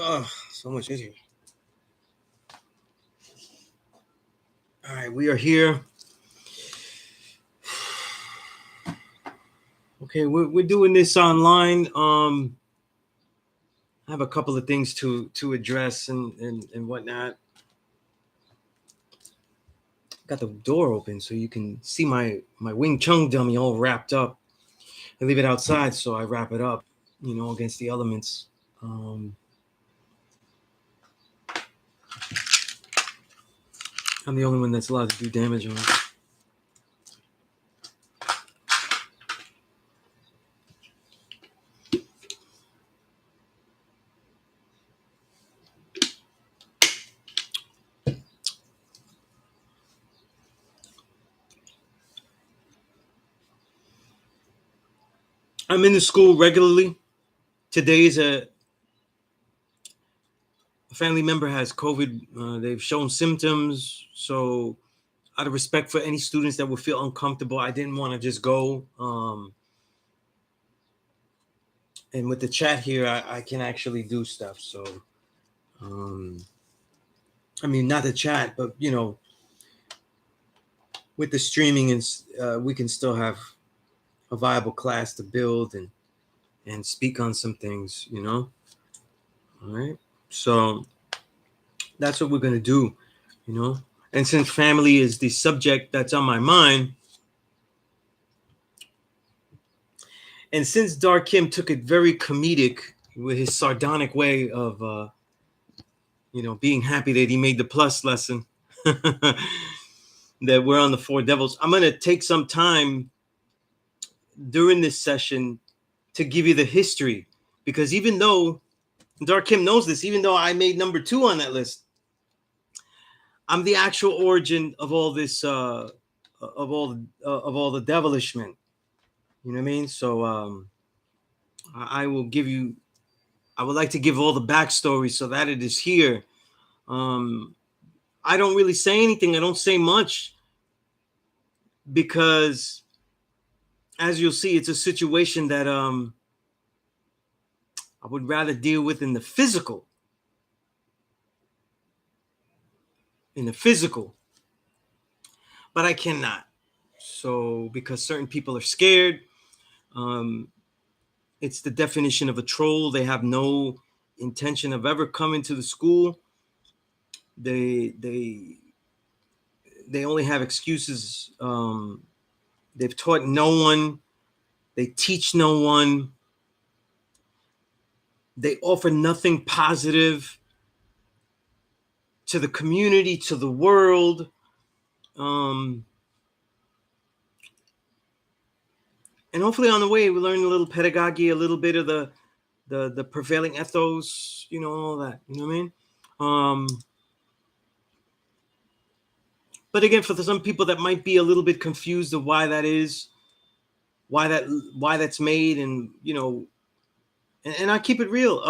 Oh, so much is here. All right, we are here. Okay, we're doing this online. I have a couple of things to address and whatnot. Got the door open so you can see my Wing Chun dummy all wrapped up. I leave it outside, so I wrap it up, against the elements. I'm the only one that's allowed to do damage on it. I'm in the school regularly. Today is a family member has COVID. They've shown symptoms. So out of respect for any students that would feel uncomfortable, I didn't want to just go. And with the chat here, I can actually do stuff. So, I mean, not the chat, but, with the streaming, and we can still have a viable class to build and speak on some things, All right. So that's what we're going to do, And since family is the subject that's on my mind, and since Dikeman took it very comedic with his sardonic way of, being happy that he made the plus lesson, that we're on the four devils, I'm going to take some time during this session to give you the history. Because even though Dikeman knows this, even though I made number 2 on that list, I'm the actual origin of all this, of all the devilishment. You know what I mean? So I would like to give all the backstory so that it is here. I don't really say anything. I don't say much because, as you'll see, it's a situation that I would rather deal with in the physical. But I cannot. So because certain people are scared, it's the definition of a troll. They have no intention of ever coming to the school. They only have excuses. They've taught no one. They teach no one. They offer nothing positive to the community, to the world. And hopefully on the way, we learn a little pedagogy, a little bit of the prevailing ethos, all that. You know what I mean? But again, for some people that might be a little bit confused of why that is, why that's made, and and I keep it real.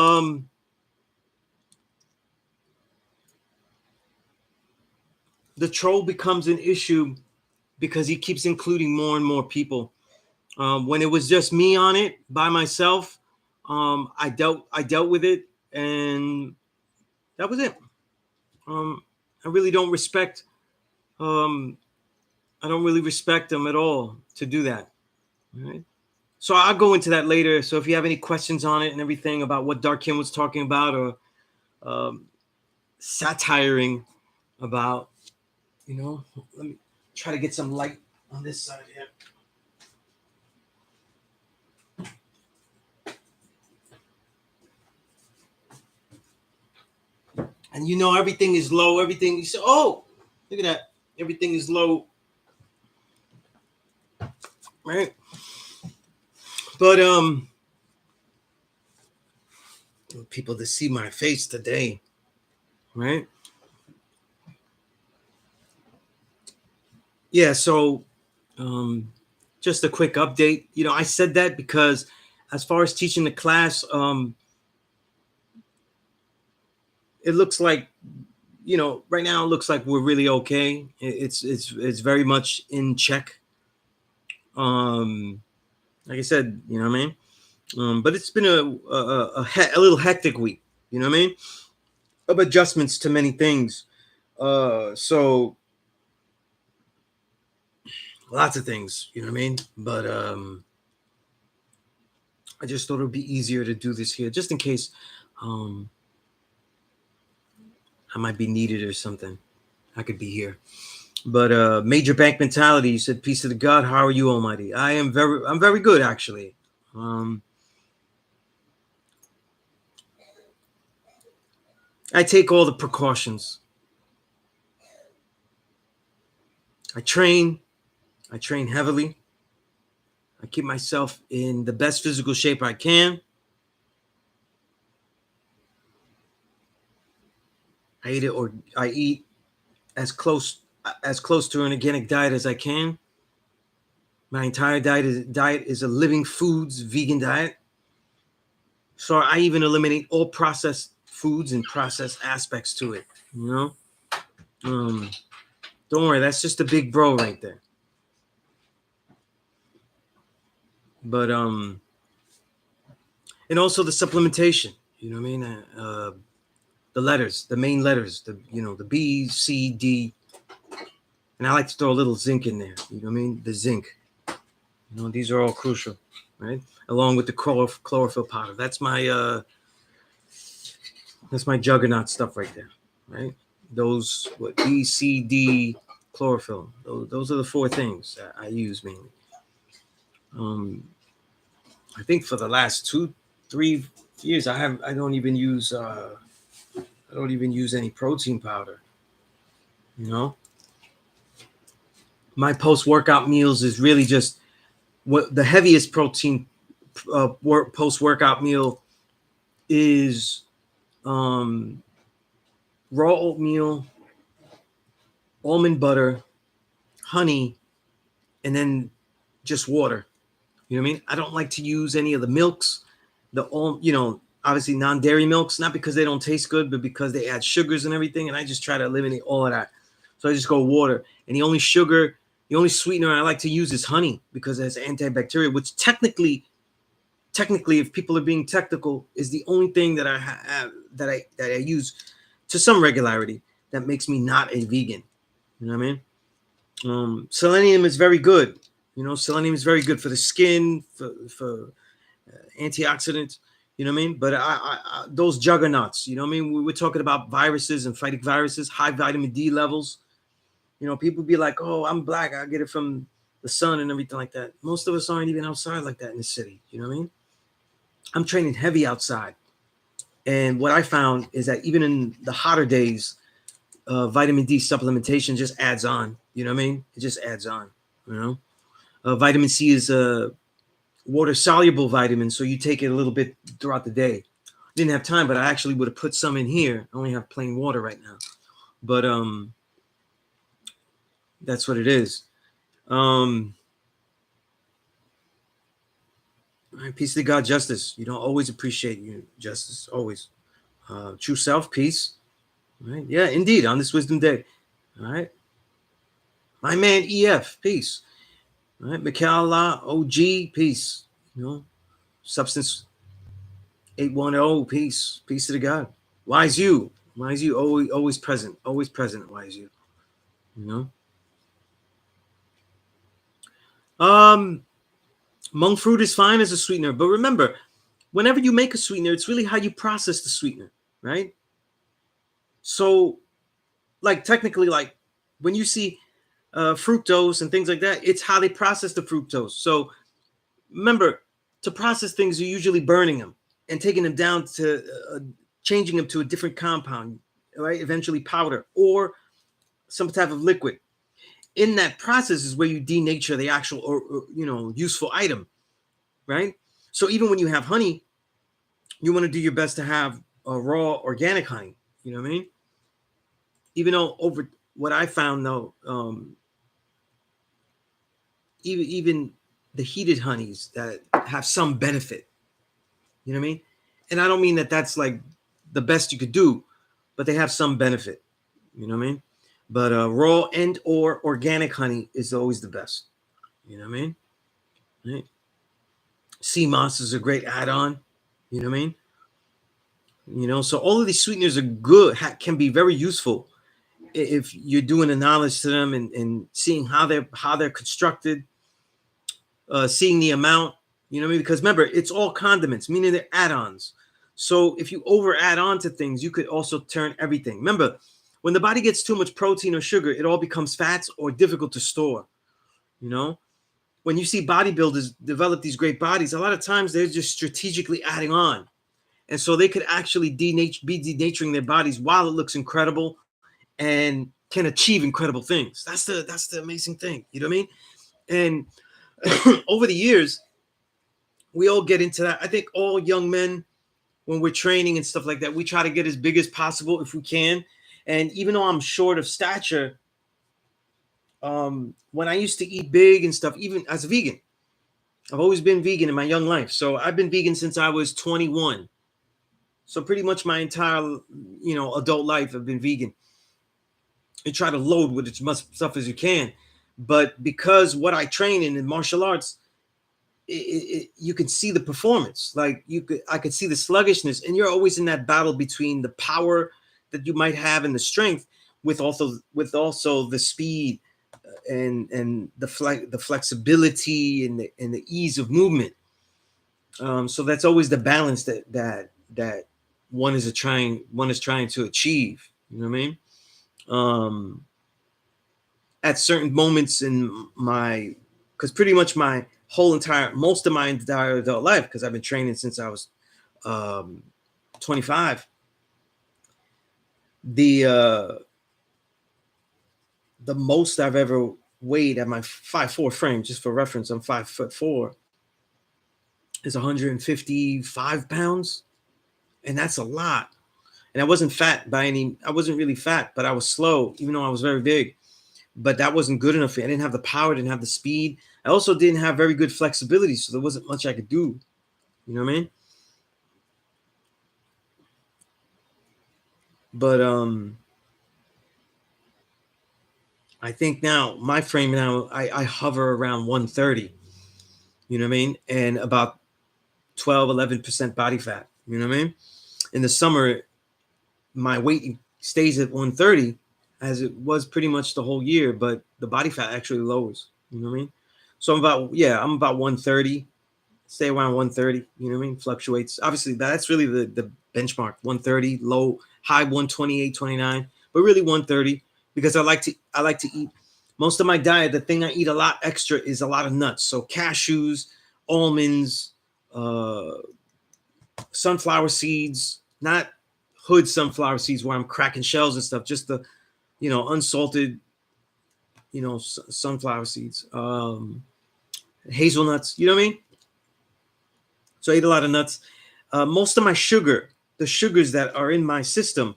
The troll becomes an issue because he keeps including more and more people. When it was just me on it by myself, I dealt with it, and that was it. I really don't respect. I don't really respect them at all to do that. All right. So I'll go into that later. So if you have any questions on it and everything about what Dikeman was talking about or satiring about, let me try to get some light on this side here. And everything is low. Everything you say, oh, look at that. Everything is low. Right. But people to see my face today, right? Yeah, so just a quick update. I said that because as far as teaching the class, it looks like, right now it looks like we're really okay. It's very much in check. Like I said, you know what I mean? But it's been a little hectic week. you know what I mean? Of adjustments to many things. So lots of things, you know what I mean? But I just thought it would be easier to do this here, just in case I might be needed or something. I could be here. But major bank mentality, you said, peace to the God. How are you, Almighty? I'm very good, actually. I take all the precautions. I train heavily. I keep myself in the best physical shape I can. I eat as close to an organic diet as I can. My entire diet is a living foods vegan diet. So I even eliminate all processed foods and processed aspects to it. You know, don't worry, that's just a big bro right there. But and also the supplementation. You know what I mean? The letters, the main letters, the B, C, D, and I like to throw a little zinc in there. You know what I mean? The zinc. You know, these are all crucial, right? Along with the chlorophyll powder. That's my juggernaut stuff right there, right? Those B, C, D, chlorophyll. Those are the four things that I use mainly. I think for the last 2-3 years, I don't even use any protein powder. You know, my post-workout meals is really just what the heaviest protein post-workout meal is. Raw oatmeal, almond butter, honey, and then just water. You know what I mean? I don't like to use any of the milks, obviously non-dairy milks, not because they don't taste good, but because they add sugars and everything. And I just try to eliminate all of that. So I just go water. And the only sweetener I like to use is honey because it has antibacterial, which technically, if people are being technical, is the only thing that I have that I use to some regularity that makes me not a vegan. You know what I mean? Selenium is very good. You know, selenium is very good for the skin, for antioxidants. You know what I mean? But I those juggernauts. You know what I mean? We're talking about viruses and fighting viruses, high vitamin D levels. You know, people be like, "Oh, I'm black. I get it from the sun and everything like that." Most of us aren't even outside like that in the city. You know what I mean? I'm training heavy outside. And what I found is that even in the hotter days, vitamin D supplementation just adds on. You know what I mean? It just adds on. You know, vitamin C is a water soluble vitamin, so you take it a little bit throughout the day. Didn't have time, but I actually would have put some in here. I only have plain water right now, but that's what it is. Peace to God, justice. You don't always appreciate you, justice. Always. True self, peace. Right? Yeah, indeed. On this Wisdom Day. All right. My man EF, peace. All right. Mikhaila OG, peace. You know, Substance 810, peace. Peace to the God. Wise you. Always present. Always present, wise you. You know? Monk fruit is fine as a sweetener, but remember, whenever you make a sweetener, it's really how you process the sweetener, right? So, like technically, like when you see fructose and things like that, it's how they process the fructose. So remember, to process things, you're usually burning them and taking them down to changing them to a different compound, right? Eventually powder or some type of liquid. In that process is where you denature the actual or useful item, right? So even when you have honey, you want to do your best to have a raw organic honey. You know what I mean? Even though over what I found though, even the heated honeys that have some benefit. You know what I mean? And I don't mean that that's like the best you could do, but they have some benefit. You know what I mean? But raw and or organic honey is always the best. You know what I mean? Right? Sea moss is a great add-on. You know what I mean? You know, so all of these sweeteners are good, can be very useful if you're doing a knowledge to them and seeing how they're constructed, seeing the amount, you know what I mean? Because remember, it's all condiments, meaning they're add-ons. So if you over add on to things, you could also turn everything. Remember, when the body gets too much protein or sugar, it all becomes fats or difficult to store. You know, when you see bodybuilders develop these great bodies, a lot of times they're just strategically adding on. And so they could actually be denaturing their bodies while it looks incredible and can achieve incredible things. That's the amazing thing. You know what I mean? And over the years, we all get into that. I think all young men, when we're training and stuff like that, we try to get as big as possible if we can. And even though I'm short of stature, when I used to eat big and stuff, even as a vegan, I've always been vegan in my young life. So I've been vegan since I was 21. So pretty much my entire, adult life, I've been vegan. You try to load with as much stuff as you can. But because what I train in martial arts, you can see the performance. Like I could see the sluggishness, and you're always in that battle between the power that you might have and the strength, with also the speed and the flexibility and the ease of movement. So that's always the balance that one is trying to achieve. You know what I mean? At certain moments in because pretty much most of my entire adult life, because I've been training since I was 25. The most I've ever weighed at my 5'4" frame, just for reference, I'm 5'4", is 155 pounds, and that's a lot. And I wasn't fat I wasn't really fat, but I was slow, even though I was very big. But that wasn't good enough. I didn't have the power, didn't have the speed. I also didn't have very good flexibility, so there wasn't much I could do. You know what I mean? But I think now my frame now, I hover around 130. You know what I mean? And about 11% body fat. You know what I mean? In the summer, my weight stays at 130, as it was pretty much the whole year, but the body fat actually lowers. You know what I mean? So I'm about 130, stay around 130. You know what I mean? Fluctuates. Obviously, that's really the benchmark. 130, low, high 128, 29, but really 130, because I like to eat. Most of my diet, the thing I eat a lot extra is a lot of nuts. So cashews, almonds, sunflower seeds, not hood sunflower seeds where I'm cracking shells and stuff, just the unsalted sunflower seeds, hazelnuts, you know what I mean? So I eat a lot of nuts. Most of my the sugars that are in my system,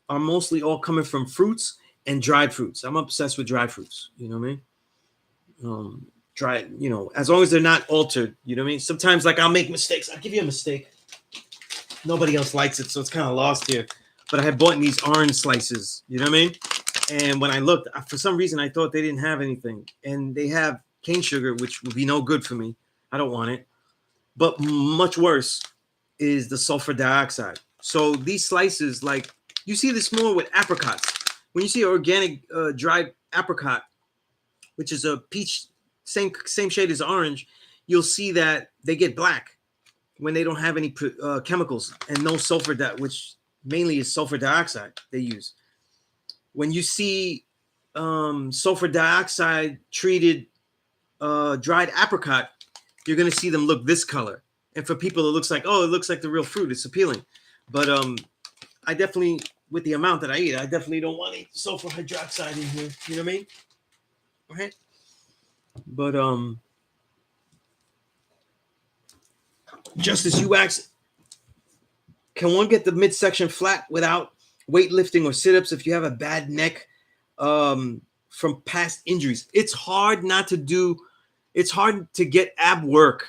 are mostly all coming from fruits and dried fruits. I'm obsessed with dried fruits, you know what I mean? Dried, as long as they're not altered, you know what I mean? Sometimes, like, I'll make mistakes. I'll give you a mistake. Nobody else likes it, so it's kind of lost here. But I had bought these orange slices, you know what I mean? And when I looked, for some reason, I thought they didn't have anything. And they have cane sugar, which would be no good for me. I don't want it. But much worse is the sulfur dioxide. So these slices, like, you see this more with apricots. When you see organic dried apricot, which is a peach, same shade as orange, you'll see that they get black when they don't have any chemicals and no sulfur, which mainly is sulfur dioxide they use. When you see sulfur dioxide treated dried apricot, you're going to see them look this color. And for people, it looks like the real fruit. It's appealing. But I definitely, with the amount that I eat, I definitely don't want to eat sulfur hydroxide in here. You know what I mean? Right? But just as you asked, can one get the midsection flat without weightlifting or sit-ups if you have a bad neck from past injuries? It's hard to get ab work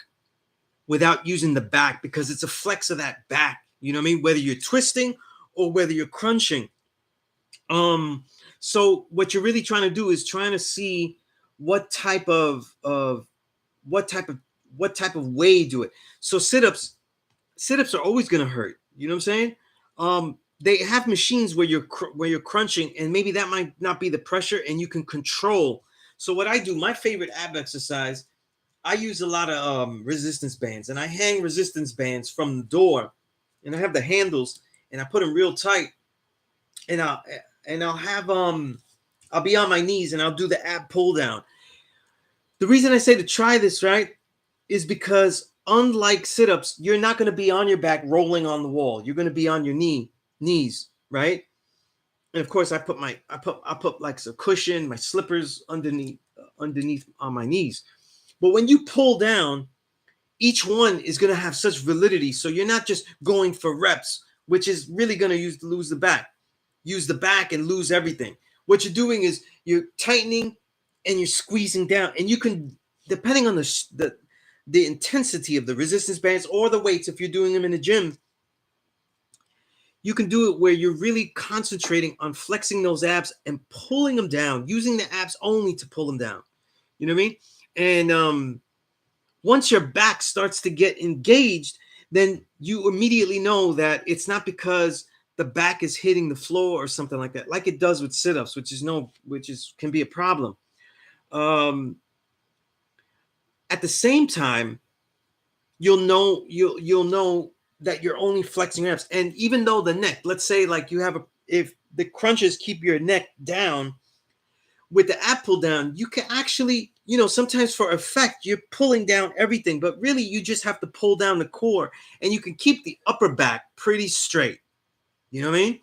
without using the back, because it's a flex of that back. You know what I mean? Whether you're twisting or whether you're crunching. So what you're really trying to do is trying to see what type of way you do it. So sit-ups are always going to hurt. You know what I'm saying? They have machines where you're crunching, and maybe that might not be the pressure, and you can control. So what I do, my favorite ab exercise, I use a lot of resistance bands, and I hang resistance bands from the door, and I have the handles, and I put them real tight, and I'll have I'll be on my knees, and I'll do the ab pull down. The reason I say to try this, right, is because unlike sit-ups, you're not going to be on your back rolling on the wall. You're going to be on your knees, right? And of course, I put like a cushion, my slippers underneath on my knees. But when you pull down, each one is going to have such validity. So you're not just going for reps, which is really going to use the back and lose everything. What you're doing is you're tightening and you're squeezing down, and you can, depending on the intensity of the resistance bands or the weights, if you're doing them in the gym, you can do it where you're really concentrating on flexing those abs and pulling them down, using the abs only to pull them down. You know what I mean? And once your back starts to get engaged, then you immediately know that it's not because the back is hitting the floor or something like that, like it does with sit-ups, can be a problem. At the same time, you'll know that you're only flexing your abs. And even though the neck, let's say like if the crunches keep your neck down, with the ab pull down, you can actually, sometimes for effect, you're pulling down everything, but really you just have to pull down the core, and you can keep the upper back pretty straight. You know what I mean?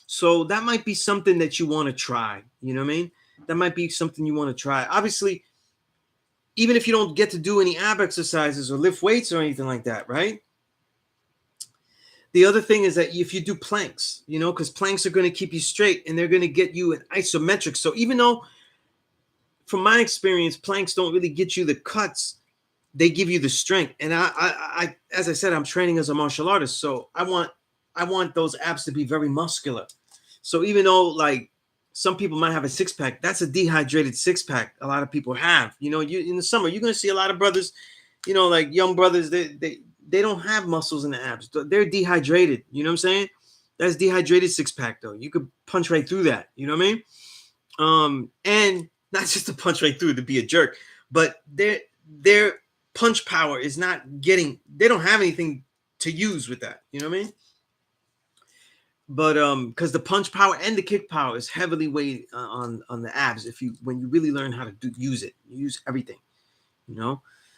So that might be something that you want to try. You know what I mean? That might be something you want to try. Obviously, even if you don't get to do any ab exercises or lift weights or anything like that, right? The other thing is that if you do planks, because planks are going to keep you straight, and they're going to get you an isometric. So even though, from my experience, planks don't really get you the cuts, they give you the strength. And I as I said, I'm training as a martial artist, so I want those abs to be very muscular. So even though like some people might have a six-pack, that's a dehydrated six-pack. A lot of people have. You in the summer, you're going to see a lot of brothers, like young brothers, they don't have muscles in the abs. They're dehydrated. You know what I'm saying? That's dehydrated six-pack, though. You could punch right through that. You know what I mean? And not just to punch right through to be a jerk, but their punch power is not getting. They don't have anything to use with that. You know what I mean? But because the punch power and the kick power is heavily weighed on the abs. When you really learn how to use it, you use everything.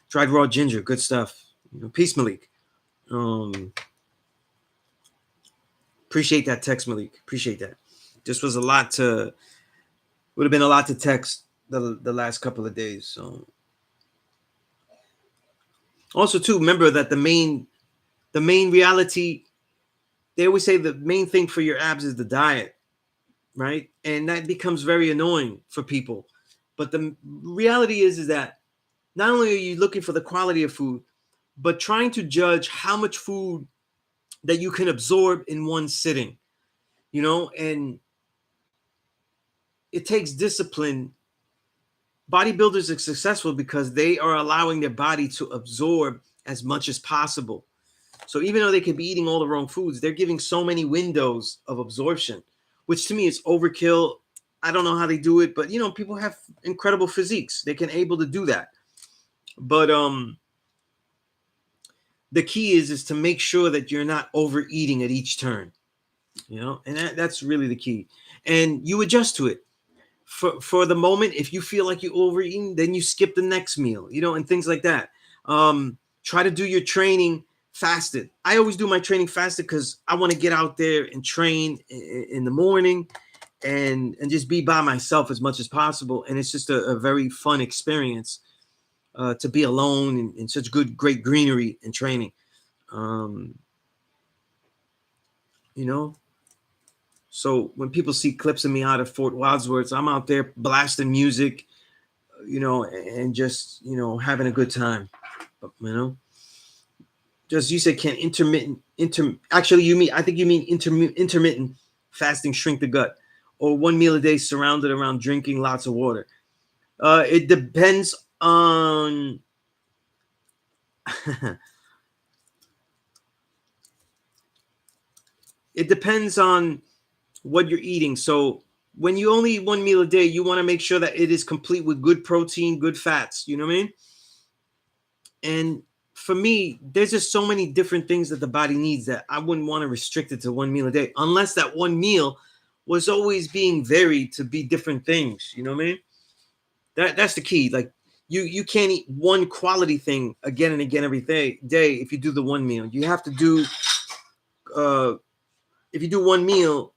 Dried raw ginger, good stuff. Peace, Malik. Appreciate that text, Malik. Appreciate that. This was would have been a lot to text the last couple of days. So also too, remember that the main reality, they always say the main thing for your abs is the diet, right? And that becomes very annoying for people. But the reality is that not only are you looking for the quality of food, but trying to judge how much food that you can absorb in one sitting, and it takes discipline. Bodybuilders are successful because they are allowing their body to absorb as much as possible. So even though they could be eating all the wrong foods, they're giving so many windows of absorption, which to me is overkill. I don't know how they do it, but people have incredible physiques. They can able to do that. But the key is to make sure that you're not overeating at each turn, and that's really the key. And you adjust to it. For the moment, if you feel like you're overeating, then you skip the next meal, and things like that. Try to do your training fasted. I always do my training fasted because I want to get out there and train in the morning and just be by myself as much as possible. And it's just a very fun experience to be alone in such great greenery and training. So when people see clips of me out of Fort Wadsworth, I'm out there blasting music, and just, having a good time. But, just you said, can I think you mean intermittent fasting shrink the gut, or one meal a day surrounded around drinking lots of water. It depends on it depends on what you're eating. So when you only eat one meal a day, you want to make sure that it is complete with good protein, good fats. You know what I mean? And for me, there's just so many different things that the body needs that I wouldn't want to restrict it to one meal a day, unless that one meal was always being varied to be different things. You know what I mean? That's the key. Like you can't eat one quality thing again and again every day if you do the one meal. You have to do if you do one meal,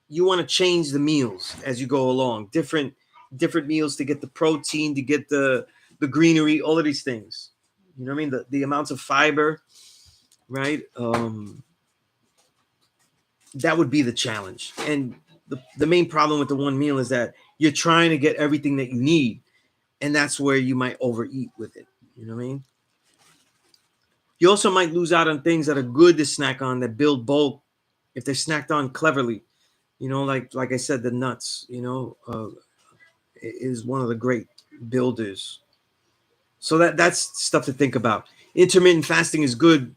you want to change the meals as you go along. Different meals to get the protein, to get the greenery, all of these things. You know what I mean? The amounts of fiber, right? That would be the challenge. And the main problem with the one meal is that you're trying to get everything that you need. And that's where you might overeat with it. You know what I mean? You also might lose out on things that are good to snack on that build bulk if they're snacked on cleverly. You know, like I said, the nuts, is one of the great builders. So that's stuff to think about. Intermittent fasting is good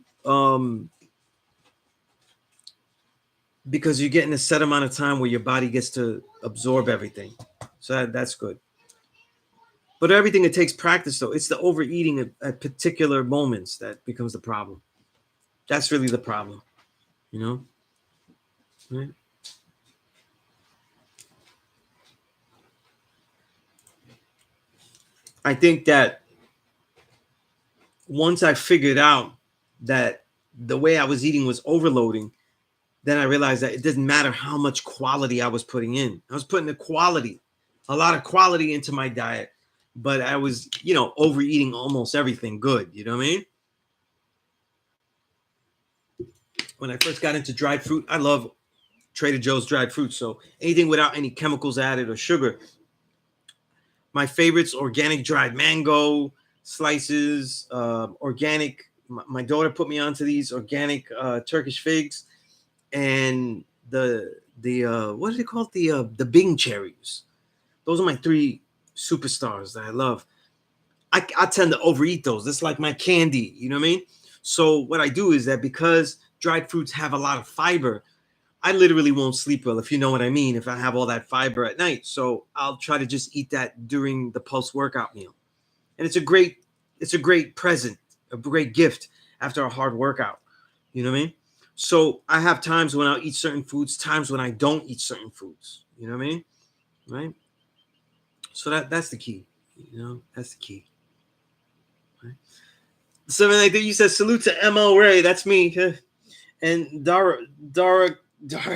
because you're getting a set amount of time where your body gets to absorb everything. So that's good. But everything, it takes practice, though. It's the overeating at particular moments that becomes the problem. That's really the problem, you know? Right? I think that once I figured out that the way I was eating was overloading, then I realized that it doesn't matter how much quality I was putting in. I was putting a lot of quality into my diet, but I was, overeating almost everything good. You know what I mean? When I first got into dried fruit, I love Trader Joe's dried fruit. So anything without any chemicals added or sugar. My favorites: organic dried mango slices, organic. My daughter put me onto these organic Turkish figs, and the what is it called? The Bing cherries. Those are my three superstars that I love. I tend to overeat those. That's like my candy. You know what I mean? So what I do is that because dried fruits have a lot of fiber, I literally won't sleep well, if you know what I mean, if I have all that fiber at night. So I'll try to just eat that during the post-workout meal. And it's a great present, a great gift after a hard workout. You know what I mean? So I have times when I'll eat certain foods, times when I don't eat certain foods. You know what I mean? Right? So that's the key. That's the key. Right? 793, you said salute to ML Ray. That's me. And Dara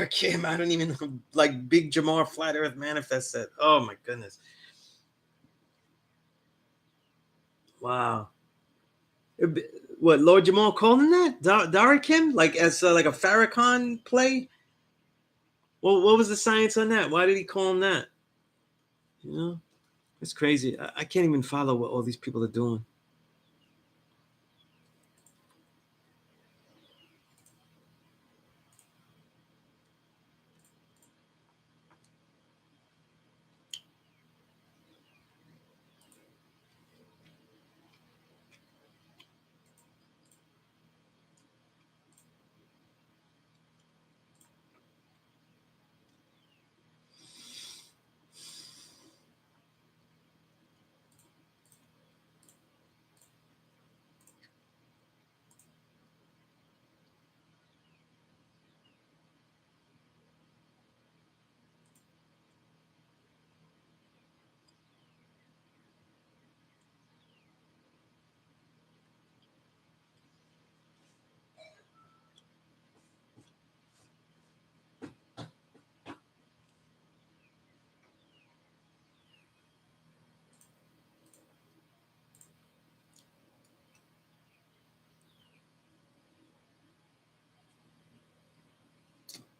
Kim, I don't even know, like Big Jamar Flat Earth Manifest said. Oh my goodness. Wow. What, Lord Jamal calling that? Dara Kim? Like as like a Farrakhan play? Well, what was the science on that? Why did he call him that? It's crazy. I can't even follow what all these people are doing.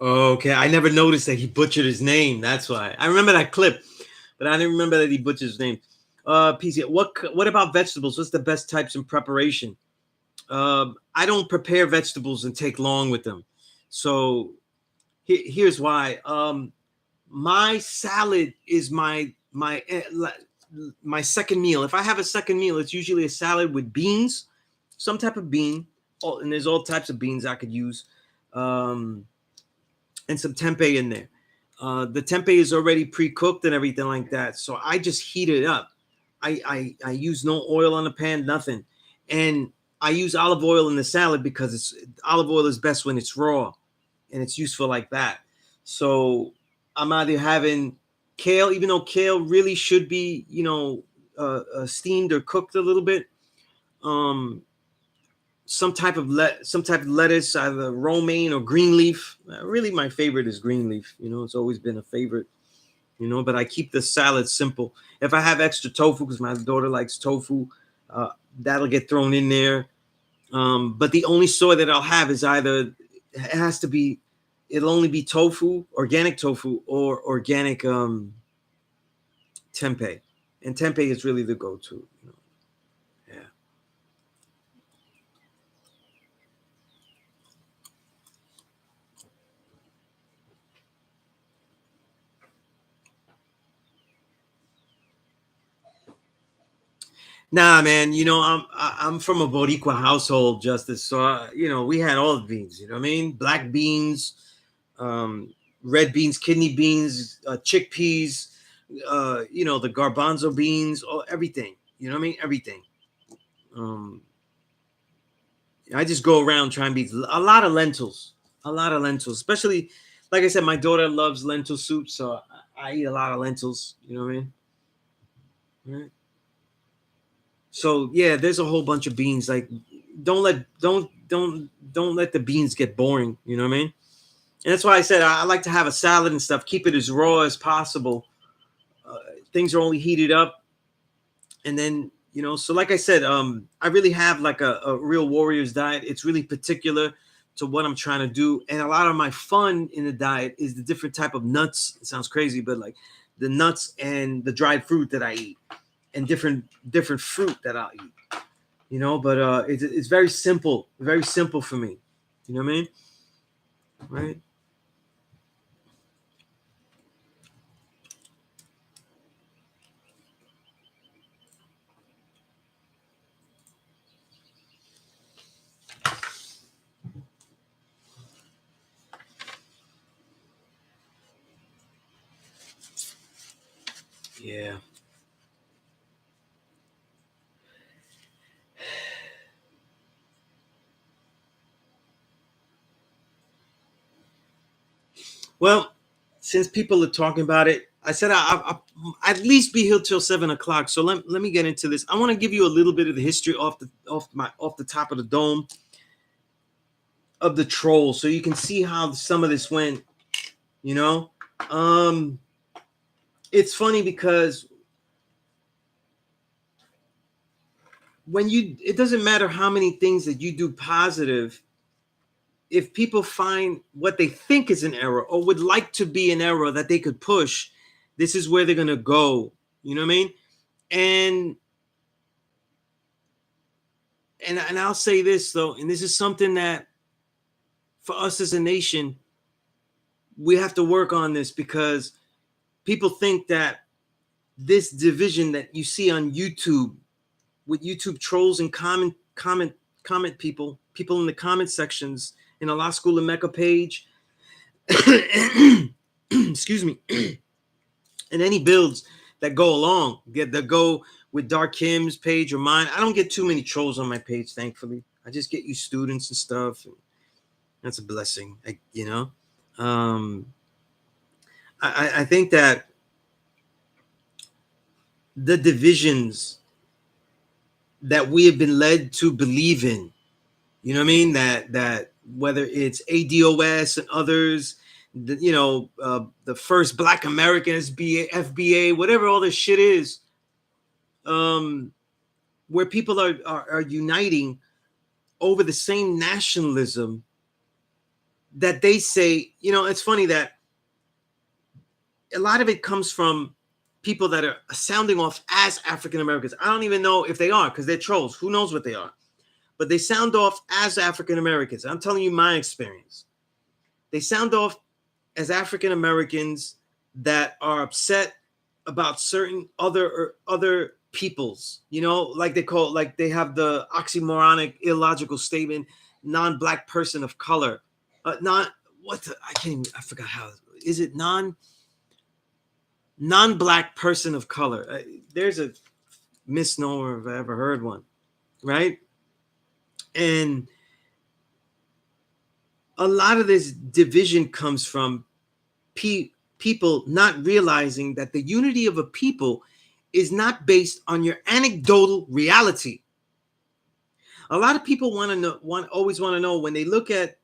Okay, I never noticed that he butchered his name. That's why. I remember that clip, but I didn't remember that he butchered his name. PC, what about vegetables? What's the best types in preparation? I don't prepare vegetables and take long with them. So here's why. My salad is my second meal. If I have a second meal, it's usually a salad with beans, some type of bean. And there's all types of beans I could use. and some tempeh in there. The tempeh is already pre-cooked and everything like that, so I just heat it up. I use no oil on the pan, nothing, and I use olive oil in the salad because olive oil is best when it's raw, and it's useful like that. So I'm either having kale, even though kale really should be, steamed or cooked a little bit. Some type of lettuce, either romaine or green leaf. Really, my favorite is green leaf. It's always been a favorite. But I keep the salad simple. If I have extra tofu, because my daughter likes tofu, that'll get thrown in there. But the only soy that I'll have is it'll only be tofu, organic tofu, or organic tempeh. And tempeh is really the go-to. Yeah. Nah, man. I'm from a Boricua household, Justice. So we had all the beans. You know what I mean? Black beans, red beans, kidney beans, chickpeas. The garbanzo beans, everything. You know what I mean? Everything. I just go around trying to be a lot of lentils, especially, like I said, my daughter loves lentil soup, so I eat a lot of lentils. You know what I mean? Right. So yeah, there's a whole bunch of beans. Like, don't let the beans get boring. You know what I mean? And that's why I said I like to have a salad and stuff. Keep it as raw as possible. Things are only heated up, and then so like I said, I really have like a real warrior's diet. It's really particular to what I'm trying to do, and a lot of my fun in the diet is the different type of nuts. It sounds crazy, but like the nuts and the dried fruit that I eat, and different fruit that I'll eat. But it's very simple for me. You know what I mean? Right. Yeah. Well, since people are talking about it, I said I at least be here till 7 o'clock. So let me get into this. I want to give you a little bit of the history off the top of the dome of the troll, so you can see how some of this went. You know, it's funny because it doesn't matter how many things that you do positive. If people find what they think is an error or would like to be an error that they could push, this is where they're gonna go. You know what I mean? And I'll say this though, and this is something that for us as a nation, we have to work on this, because people think that this division that you see on YouTube with YouTube trolls and comment people in the comment sections in the School of Mecca page, excuse me, and any builds that go along, that go with Dark Kim's page or mine. I don't get too many trolls on my page, thankfully. I just get you students and stuff. And that's a blessing, I think that the divisions that we have been led to believe in, you know what I mean? That whether it's ADOS and others, the first Black Americans, FBA, whatever all this shit is, where people are uniting over the same nationalism that they say. It's funny that a lot of it comes from people that are sounding off as African Americans. I don't even know if they are, because they're trolls. Who knows what they are? But they sound off as African Americans. I'm telling you my experience. They sound off as African Americans that are upset about certain other peoples. Like they have the oxymoronic, illogical statement, non-Black person of color. Not I can't even, I forgot how, is it non-black person of color? There's a misnomer if I ever heard one, right? And a lot of this division comes from people not realizing that the unity of a people is not based on your anecdotal reality. A lot of people always want to know when they look at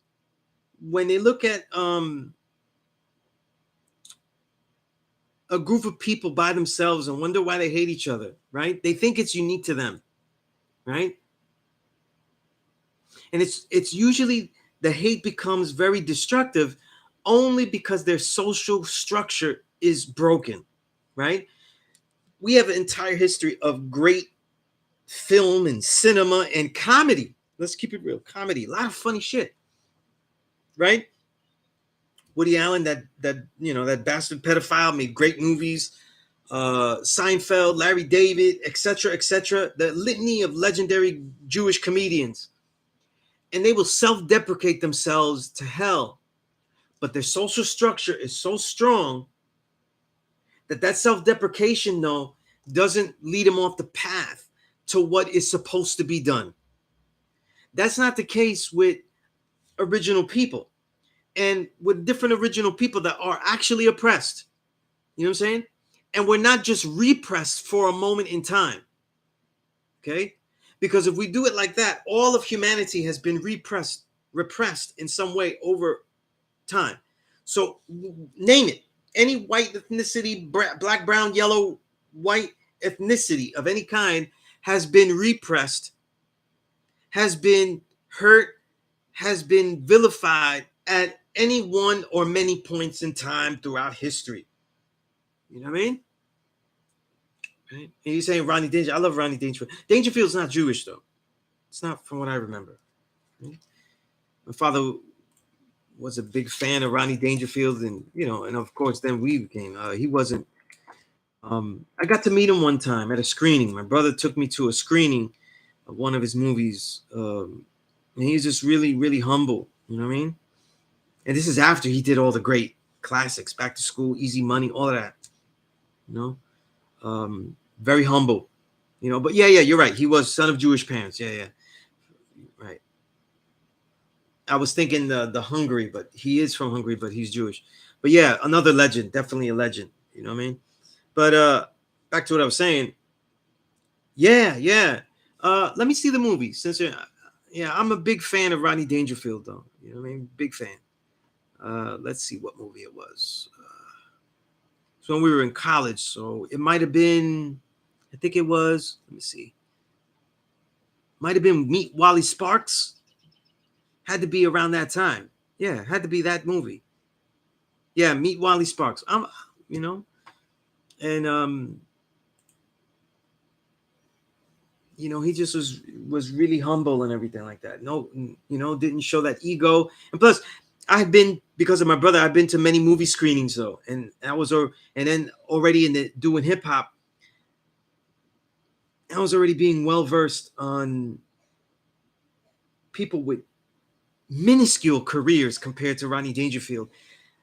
a group of people by themselves and wonder why they hate each other, right? They think it's unique to them, right? And it's usually the hate becomes very destructive only because their social structure is broken, right? We have an entire history of great film and cinema and comedy. Let's keep it real. Comedy, a lot of funny shit, right? Woody Allen, that bastard pedophile, made great movies. Seinfeld, Larry David, etc., etc. The litany of legendary Jewish comedians, and they will self-deprecate themselves to hell, but their social structure is so strong that self-deprecation, though, doesn't lead them off the path to what is supposed to be done. That's not the case with original people, and with different original people that are actually oppressed. You know what I'm saying? And we're not just repressed for a moment in time. Okay? Because if we do it like that, all of humanity has been repressed in some way over time. So name it. Any white ethnicity, black, brown, yellow, white ethnicity of any kind has been repressed, has been hurt, has been vilified at any one or many points in time throughout history. You know what I mean? Right? And you're saying Ronnie Dangerfield. I love Ronnie Dangerfield. Dangerfield's not Jewish, though. It's not, from what I remember. Right? My father was a big fan of Ronnie Dangerfield, and and of course, then we became. He wasn't. I got to meet him one time at a screening. My brother took me to a screening of one of his movies, and he's just really, really humble. You know what I mean? And this is after he did all the great classics, Back to School, Easy Money, all of that. Very humble. But yeah, you're right. He was son of Jewish parents. Yeah, right. I was thinking the Hungary, but he is from Hungary, but he's Jewish. But yeah, another legend, definitely a legend. You know what I mean? But back to what I was saying. Yeah. Let me see the movie. I'm a big fan of Ronnie Dangerfield, though. You know what I mean? Big fan. Let's see what movie it was. So when we were in college, so it might have been, I think it was, let me see. Might have been Meet Wally Sparks. Had to be around that time. Yeah, had to be that movie. Yeah, Meet Wally Sparks. And he just was really humble and everything like that. No, didn't show that ego. And plus, because of my brother, I've been to many movie screenings though, and then already doing hip hop, I was already being well versed on people with minuscule careers compared to Ronnie Dangerfield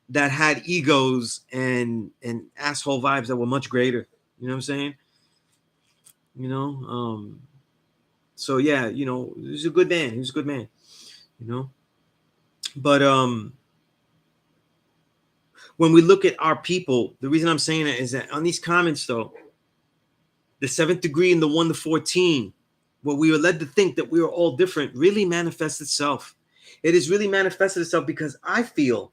that had egos and asshole vibes that were much greater. You know what I'm saying? So yeah, he was a good man. But when we look at our people, the reason I'm saying that is that on these comments, though, the 7th degree and the 1 to 14, where we were led to think that we were all different, really manifests itself. It has really manifested itself because I feel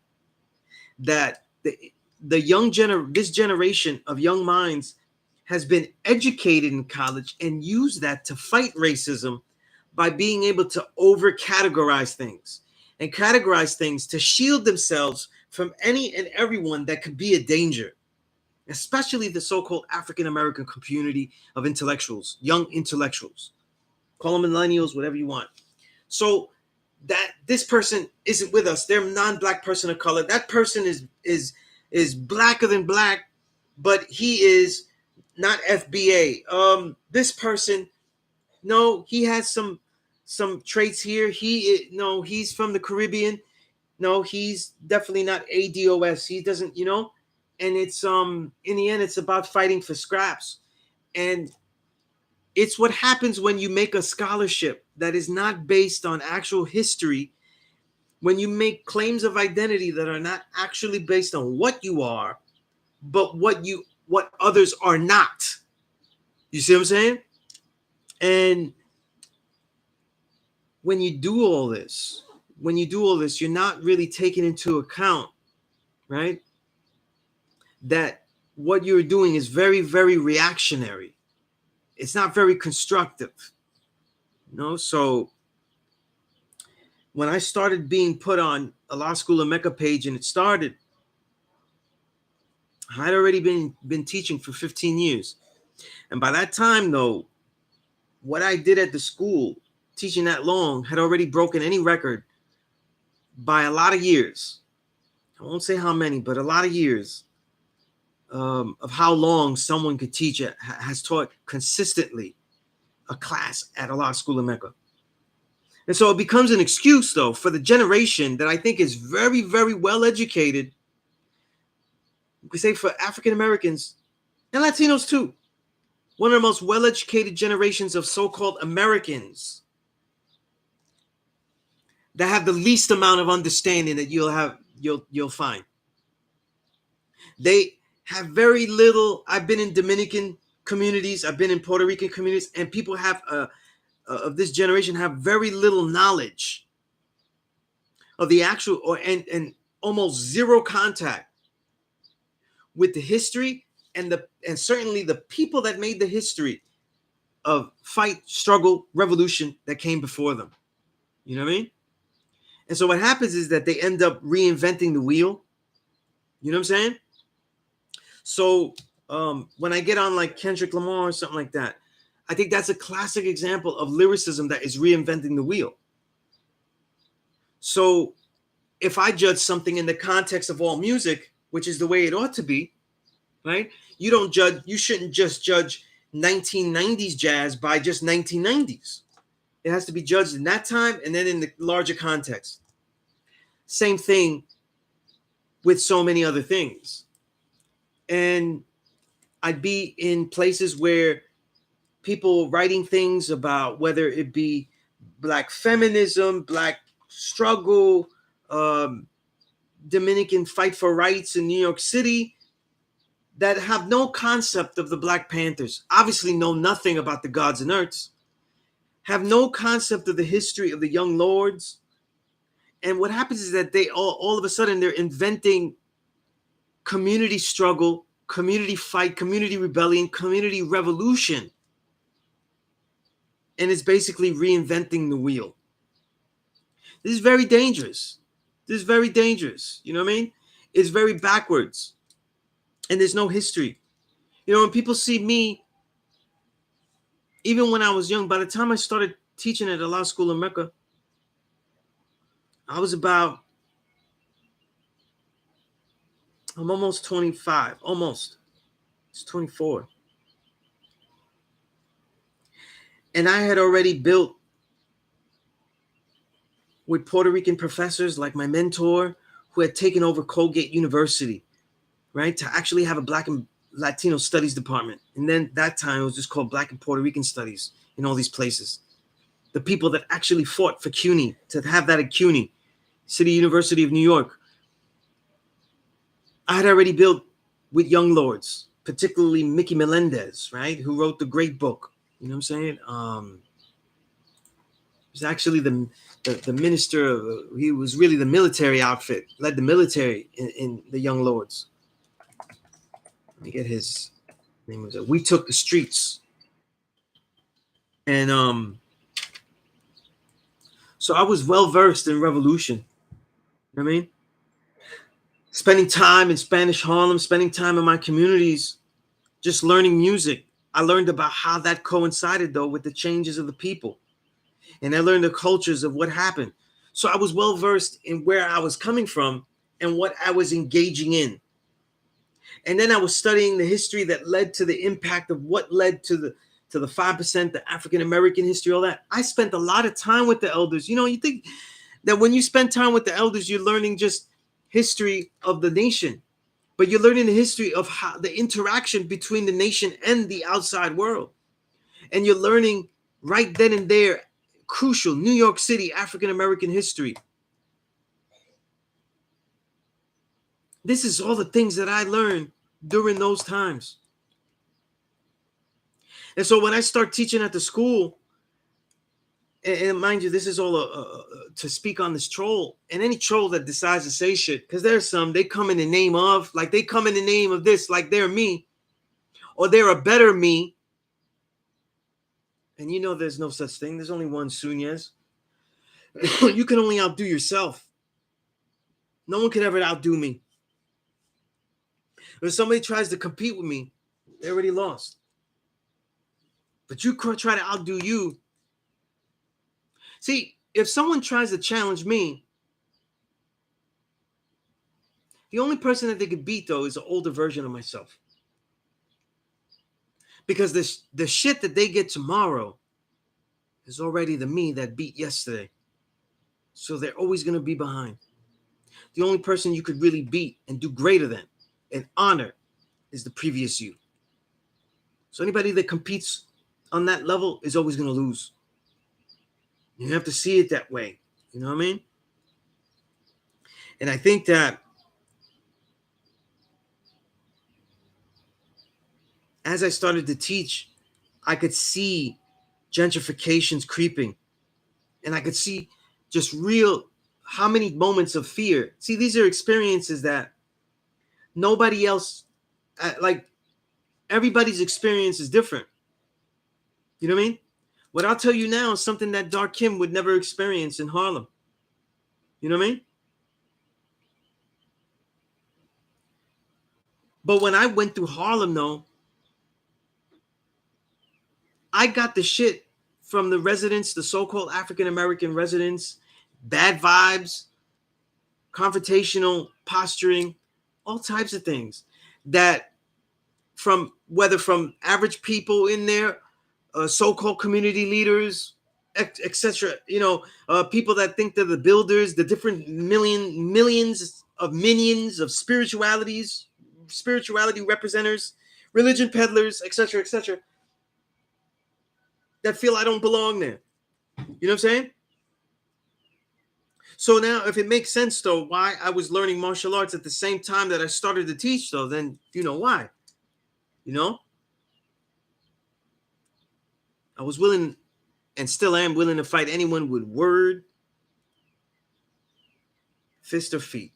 that this generation of young minds has been educated in college and used that to fight racism by being able to over categorize things and categorize things to shield themselves from any and everyone that could be a danger, especially the so-called African-American community of intellectuals, young intellectuals. Call them millennials, whatever you want. So that this person isn't with us. They're a non-black person of color. That person is blacker than black, but he is not FBA. This person, no, he has some traits here. He's from the Caribbean. No, he's definitely not ADOS. He doesn't, you know, and it's in the end, it's about fighting for scraps. And it's what happens when you make a scholarship that is not based on actual history, when you make claims of identity that are not actually based on what you are, but what others are not. You see what I'm saying? And when you do all this, you're not really taking into account, right, that what you're doing is very, very reactionary. It's not very constructive. You know, so when I started being put on a Law School of Mecca page, and it started, I'd already been teaching for 15 years. And by that time, though, what I did at the school, teaching that long, had already broken any record by a lot of years. I won't say how many, but a lot of years of how long someone could teach it, has taught consistently a class at a Law School of Mecca. And so it becomes an excuse, though, for the generation that I think is very, very well educated. We say for African Americans and Latinos too, one of the most well-educated generations of so-called Americans that have the least amount of understanding that you'll find. They have very little. I've been in Dominican communities, I've been in Puerto Rican communities, and people have of this generation have very little knowledge of the actual, and almost zero contact with the history and certainly the people that made the history of fight, struggle, revolution that came before them. You know what I mean? And so what happens is that they end up reinventing the wheel. You know what I'm saying? So when I get on like Kendrick Lamar or something like that, I think that's a classic example of lyricism that is reinventing the wheel. So if I judge something in the context of all music, which is the way it ought to be, right? You shouldn't just judge 1990s jazz by just 1990s. It has to be judged in that time and then in the larger context. Same thing with so many other things. And I'd be in places where people writing things about whether it be Black feminism, Black struggle, Dominican fight for rights in New York City, that have no concept of the Black Panthers, obviously know nothing about the Gods and Earths, have no concept of the history of the Young Lords. And what happens is that they all of a sudden they're inventing community struggle, community fight, community rebellion, community revolution. And it's basically reinventing the wheel. This is very dangerous. You know what I mean? It's very backwards. And there's no history. You know, when people see me, even when I was young, by the time I started teaching at the Law School of Mecca, I'm almost 25, almost. It's 24. And I had already built with Puerto Rican professors like my mentor who had taken over Colgate University, right? To actually have a Black and Latino studies department. And then that time it was just called Black and Puerto Rican studies in all these places. The people that actually fought for CUNY, to have that at CUNY, City University of New York. I had already built with Young Lords, particularly Mickey Melendez, right? Who wrote the great book. You know what I'm saying? He was actually the minister of, he was really the military outfit, led the military in the Young Lords. Let me get his name. Was We Took the Streets. And so I was well versed in revolution. You know what I mean? Spending time in Spanish Harlem, spending time in my communities, just learning music. I learned about how that coincided, though, with the changes of the people. And I learned the cultures of what happened. So I was well versed in where I was coming from and what I was engaging in. And then I was studying the history that led to the impact of what led to the 5%, the African American history, all that. I spent a lot of time with the elders. You know, you think That when you spend time with the elders, you're learning just history of the nation, but you're learning the history of how the interaction between the nation and the outside world. And you're learning right then and there, crucial New York City African-American history. This is all the things that I learned during those times. And so when I start teaching at the school, and mind you, this is all to speak on this troll, and any troll that decides to say shit, because there's some, they come in the name of, like they come in the name of this, like they're me, or they're a better me. And you know there's no such thing. There's only one Sunez. You can only outdo yourself. No one could ever outdo me. If somebody tries to compete with me, they already lost. But you try to outdo you. See, if someone tries to challenge me, the only person that they could beat, though, is an older version of myself. Because the shit that they get tomorrow is already the me that beat yesterday. So they're always going to be behind. The only person you could really beat and do greater than and honor is the previous you. So anybody that competes on that level is always going to lose. You have to see it that way. You know what I mean? And I think that as I started to teach, I could see gentrifications creeping. And I could see just real, how many moments of fear. See, these are experiences that nobody else, like everybody's experience is different. You know what I mean? What I'll tell you now is something that Dikeman would never experience in Harlem. You know what I mean? But when I went through Harlem, though, I got the shit from the residents, the so-called African-American residents, bad vibes, confrontational posturing, all types of things that from whether from average people in there, so-called community leaders, etc. You know, people that think they're the builders, the different millions of minions of spirituality representatives, religion peddlers, etc., etc. That feel I don't belong there. You know what I'm saying? So now, if it makes sense, though, why I was learning martial arts at the same time that I started to teach, though, then you know why. You know? I was willing, and still am willing to fight anyone with word, fist, or feet.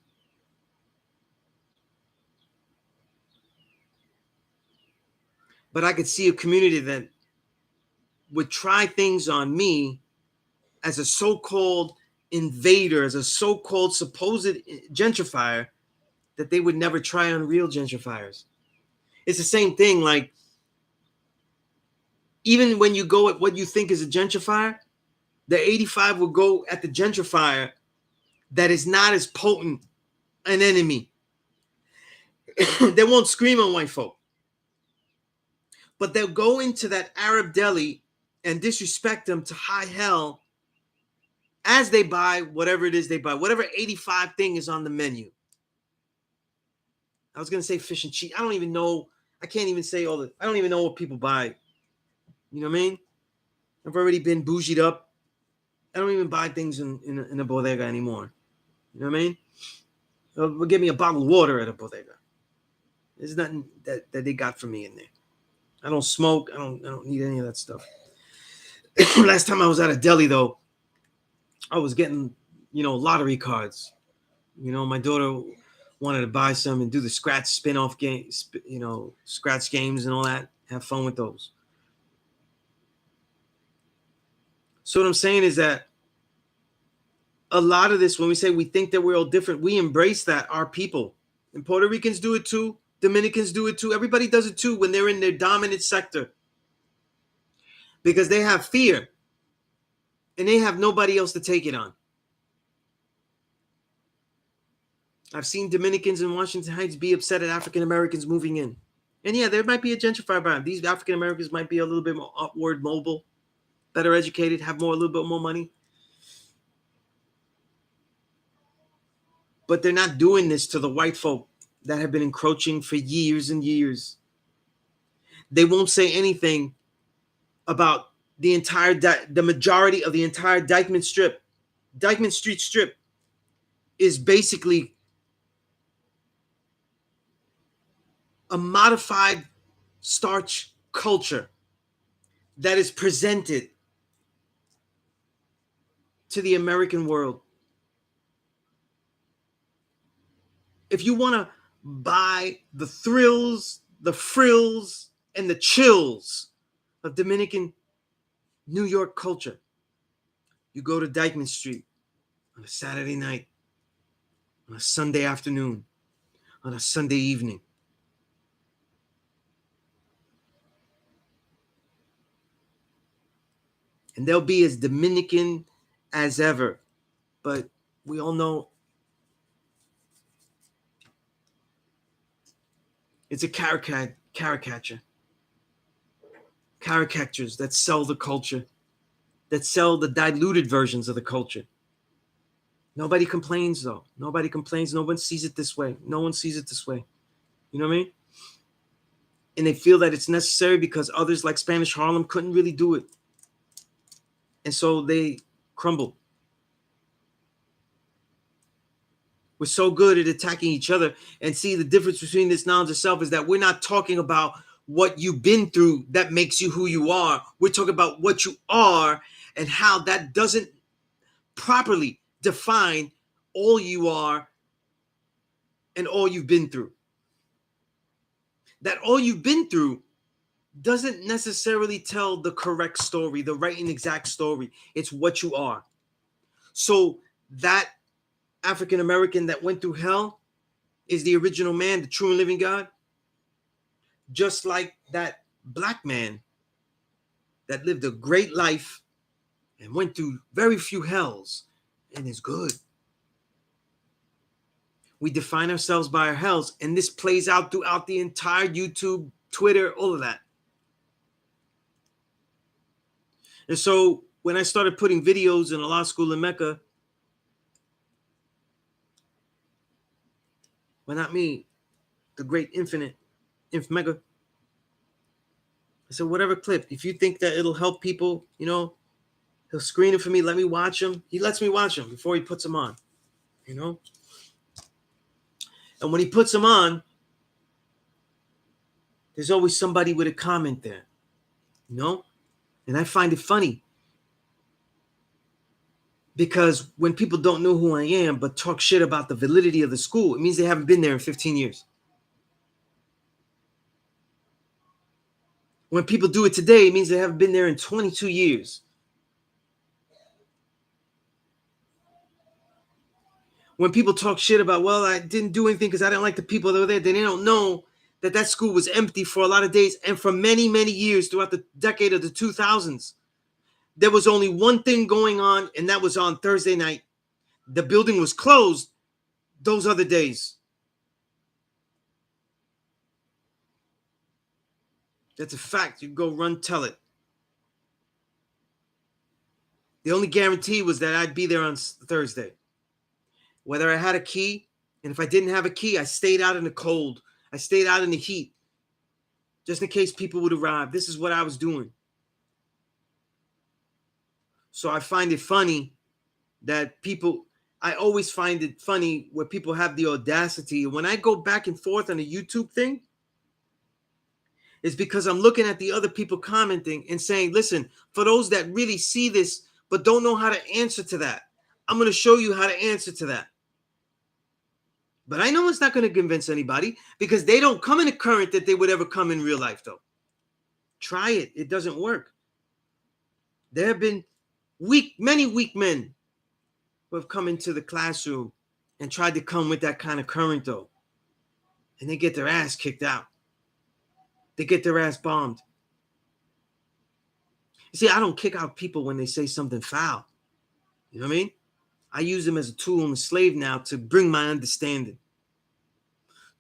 But I could see a community that would try things on me as a so-called invader, as a so-called supposed gentrifier, that they would never try on real gentrifiers. It's the same thing, like, even when you go at what you think is a gentrifier, the 85 will go at the gentrifier that is not as potent an enemy. They won't scream on white folk. But they'll go into that Arab deli and disrespect them to high hell as they buy whatever it is they buy, whatever 85 thing is on the menu. I was going to say fish and cheese. I don't even know. I can't even say all the, I don't even know what people buy. You know what I mean? I've already been bougied up. I don't even buy things in a bodega anymore. You know what I mean? They'll give me a bottle of water at a bodega. There's nothing that they got for me in there. I don't smoke. I don't need any of that stuff. Last time I was at a deli, though, I was getting, lottery cards. My daughter wanted to buy some and do the scratch spin-off game, scratch games and all that. Have fun with those. So what I'm saying is that a lot of this, when we say we think that we're all different, we embrace that, our people. And Puerto Ricans do it too. Dominicans do it too. Everybody does it too when they're in their dominant sector. Because they have fear. And they have nobody else to take it on. I've seen Dominicans in Washington Heights be upset at African Americans moving in. And yeah, there might be a gentrifier behind. These African Americans might be a little bit more upward mobile, better educated, have a little bit more money. But they're not doing this to the white folk that have been encroaching for years and years. They won't say anything about the majority of the entire Dikeman Street strip is basically a modified starch culture that is presented to the American world. If you want to buy the thrills, the frills, and the chills of Dominican New York culture, you go to Dikeman Street on a Saturday night, on a Sunday afternoon, on a Sunday evening. And they'll be as Dominican as ever. But we all know it's a caricature. Caricatures that sell the culture, that sell the diluted versions of the culture. Nobody complains, though. Nobody complains. No one sees it this way. No one sees it this way. You know what I mean? And they feel that it's necessary because others like Spanish Harlem couldn't really do it. And so they crumble. We're so good at attacking each other. And see, the difference between this knowledge of self is that we're not talking about what you've been through that makes you who you are. We're talking about what you are and how that doesn't properly define all you are and all you've been through. That all you've been through doesn't necessarily tell the correct story, the right and exact story. It's what you are. So that African American that went through hell is the original man, the true and living God. Just like that black man that lived a great life and went through very few hells and is good. We define ourselves by our hells, and this plays out throughout the entire YouTube, Twitter, all of that. And so when I started putting videos in Allah School of Mecca, well, not me, the great infinite Mecca, I said, whatever clip, if you think that it'll help people, you know, he'll screen it for me, let me watch them. He lets me watch them before he puts them on, you know. And when he puts them on, there's always somebody with a comment there, you know. And I find it funny because when people don't know who I am but talk shit about the validity of the school, it means they haven't been there in 15 years. When people do it today, it means they haven't been there in 22 years. When people talk shit about, well, I didn't do anything because I didn't like the people that were there, then they don't know that that school was empty for a lot of days and for many, many years throughout the decade of the 2000s. There was only one thing going on, and that was on Thursday night. The building was closed those other days. That's a fact. You go run, tell it. The only guarantee was that I'd be there on Thursday. Whether I had a key, and if I didn't have a key, I stayed out in the cold. I stayed out in the heat, just in case people would arrive. This is what I was doing. So I find it funny that I always find it funny where people have the audacity. When I go back and forth on a YouTube thing, it's because I'm looking at the other people commenting and saying, listen, for those that really see this but don't know how to answer to that, I'm going to show you how to answer to that. But I know it's not going to convince anybody because they don't come in a current that they would ever come in real life, though. Try it. It doesn't work. There have been many weak men who have come into the classroom and tried to come with that kind of current, though. And they get their ass kicked out. They get their ass bombed. You see, I don't kick out people when they say something foul. You know what I mean? I use them as a tool and a slave now to bring my understanding.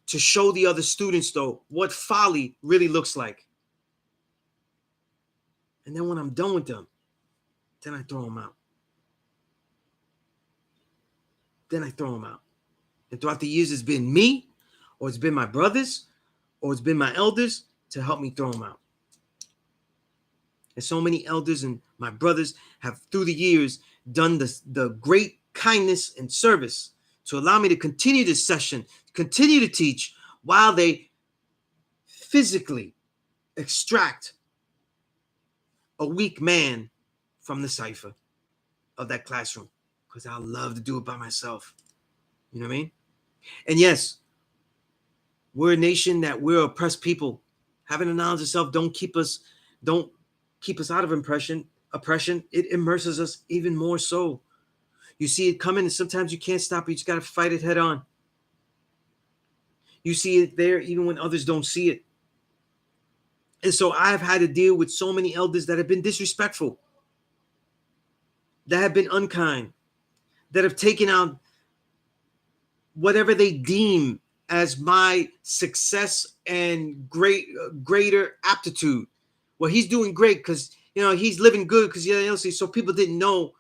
To show the other students, though, what folly really looks like. And then when I'm done with them, then I throw them out. And throughout the years, it's been me, or it's been my brothers, or it's been my elders to help me throw them out. And so many elders and my brothers have, through the years, done the great kindness and service to allow me to continue this session, continue to teach, while they physically extract a weak man from the cipher of that classroom. Because I love to do it by myself. You know what I mean? And yes, we're a nation that we're oppressed people. Having a knowledge of self don't keep us out of oppression. It immerses us even more so. You see it coming, and sometimes you can't stop it. You just got to fight it head on. You see it there even when others don't see it. And so I've had to deal with so many elders that have been disrespectful, that have been unkind, that have taken out whatever they deem as my success and greater aptitude. Well, he's doing great because, he's living good because, so people didn't know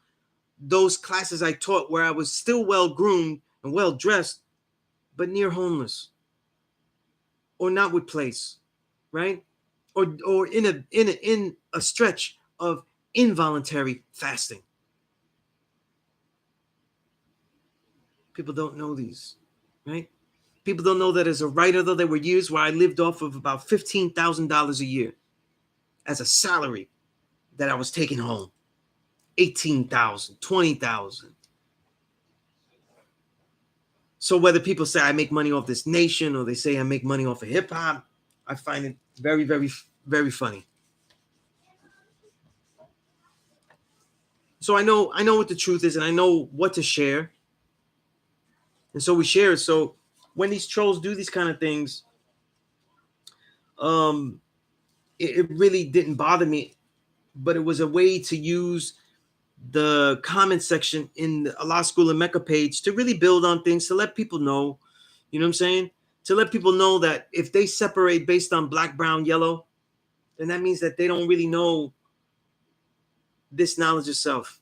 those classes I taught where I was still well-groomed and well-dressed, but near homeless or not with place, right? Or in a stretch of involuntary fasting. People don't know these, right? People don't know that as a writer, though, there were years where I lived off of about $15,000 a year as a salary that I was taking home. $18,000, $20,000. So whether people say I make money off this nation or they say I make money off of hip hop, I find it very, very, very funny. So I know what the truth is, and I know what to share. And so we share it. So when these trolls do these kind of things, it really didn't bother me, but it was a way to use the comment section in the Allah School of Mecca page to really build on things, to let people know, you know what I'm saying? To let people know that if they separate based on black, brown, yellow, then that means that they don't really know this knowledge of self.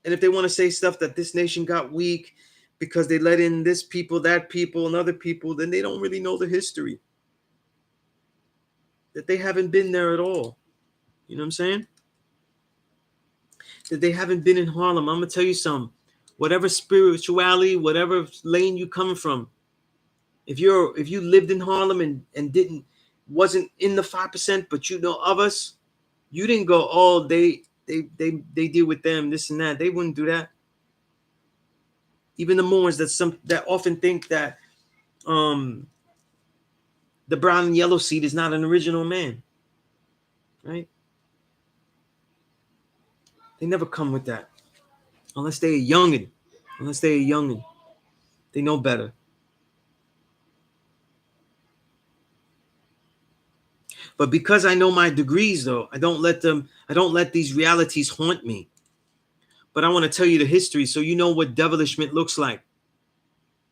And if they want to say stuff that this nation got weak because they let in this people, that people, and other people, then they don't really know the history. That they haven't been there at all. You know what I'm saying? That they haven't been in Harlem. I'm going to tell you something. Whatever spirituality, whatever lane you coming from, if you lived in Harlem and wasn't in the 5%, but you know of us, you didn't go, oh, they deal with them, this and that. They wouldn't do that. Even the Moors that often think that the brown and yellow seed is not an original man, right? They never come with that unless they're a youngin. They know better. But because I know my degrees, though, I don't let these realities haunt me. But I want to tell you the history so you know what devilishment looks like.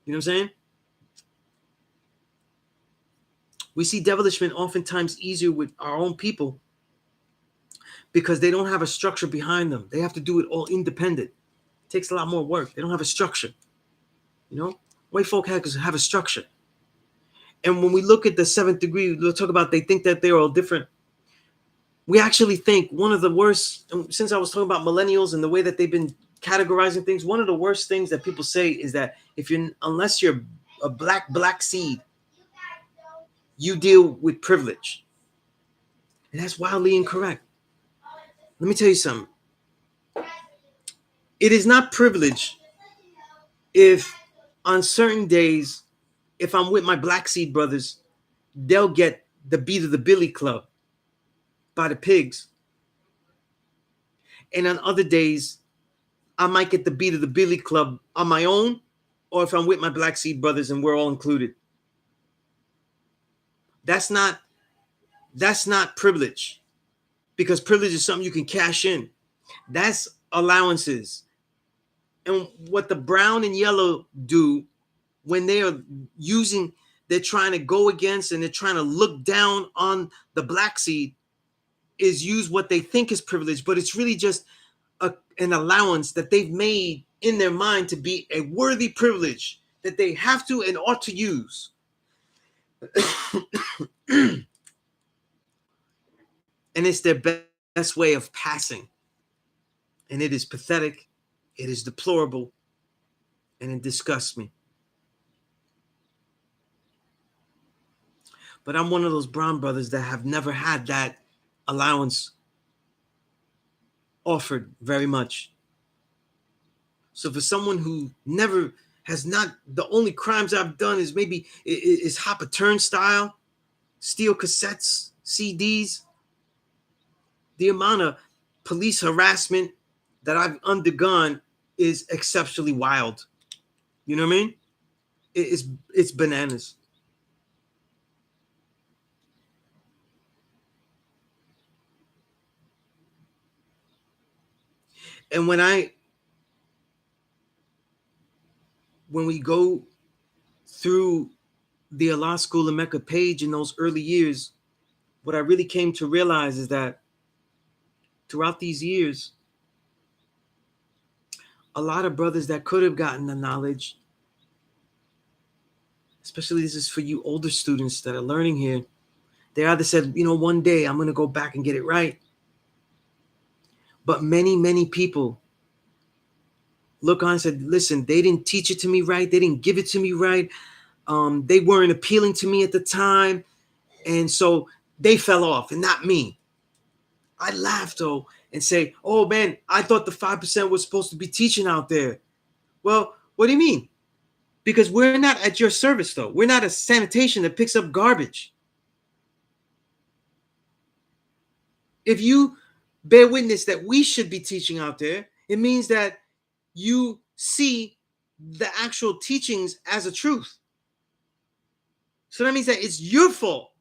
You know what I'm saying? We see devilishment oftentimes easier with our own people because they don't have a structure behind them. They have to do it all independent. It takes a lot more work. They don't have a structure. White folk have a structure. And when we look at the 7th degree, we'll talk about they think that they're all different. We actually think one of the worst, since I was talking about millennials and the way that they've been categorizing things, one of the worst things that people say is that unless you're a black seed, you deal with privilege. And that's wildly incorrect. Let me tell you something. It is not privilege if on certain days, if I'm with my black seed brothers, they'll get the Beat of the Billy Club by the Pigs. And on other days, I might get the Beat of the Billy Club on my own, or if I'm with my black seed brothers and we're all included. That's not privilege, because privilege is something you can cash in. That's allowances. And what the brown and yellow do when they are they're trying to go against and they're trying to look down on the black seed is use what they think is privilege, but it's really just an allowance that they've made in their mind to be a worthy privilege that they have to and ought to use. And it's their best way of passing. And it is pathetic, it is deplorable, and it disgusts me. But I'm one of those brown brothers that have never had that allowance offered very much. So for someone who never has not, the only crimes I've done is maybe is hop a turnstile, steal cassettes, CDs. The amount of police harassment that I've undergone is exceptionally wild. You know what I mean? It's bananas. And when we go through the Allah School of Mecca page in those early years, what I really came to realize is that throughout these years, a lot of brothers that could have gotten the knowledge, especially this is for you older students that are learning here, they either said, one day I'm going to go back and get it right. But many, many people look on and said, listen, they didn't teach it to me right. They didn't give it to me right. They weren't appealing to me at the time. And so they fell off and not me. I laugh though and say, oh man, I thought the 5% was supposed to be teaching out there. Well, what do you mean? Because we're not at your service though. We're not a sanitation that picks up garbage. If you bear witness that we should be teaching out there, it means that you see the actual teachings as a truth. So that means that it's your fault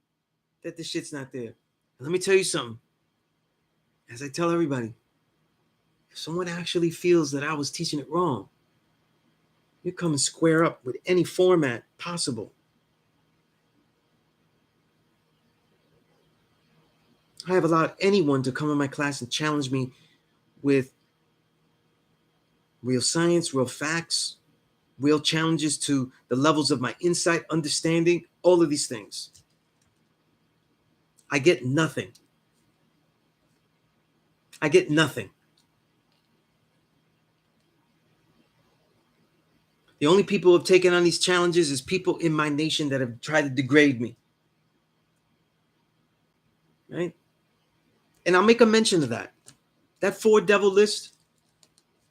that the shit's not there. And let me tell you something. As I tell everybody, if someone actually feels that I was teaching it wrong, you come and square up with any format possible. I have allowed anyone to come in my class and challenge me with real science, real facts, real challenges to the levels of my insight, understanding, all of these things. I get nothing. I get nothing. The only people who have taken on these challenges is people in my nation that have tried to degrade me. Right? And I'll make a mention of that. That 4 devil list,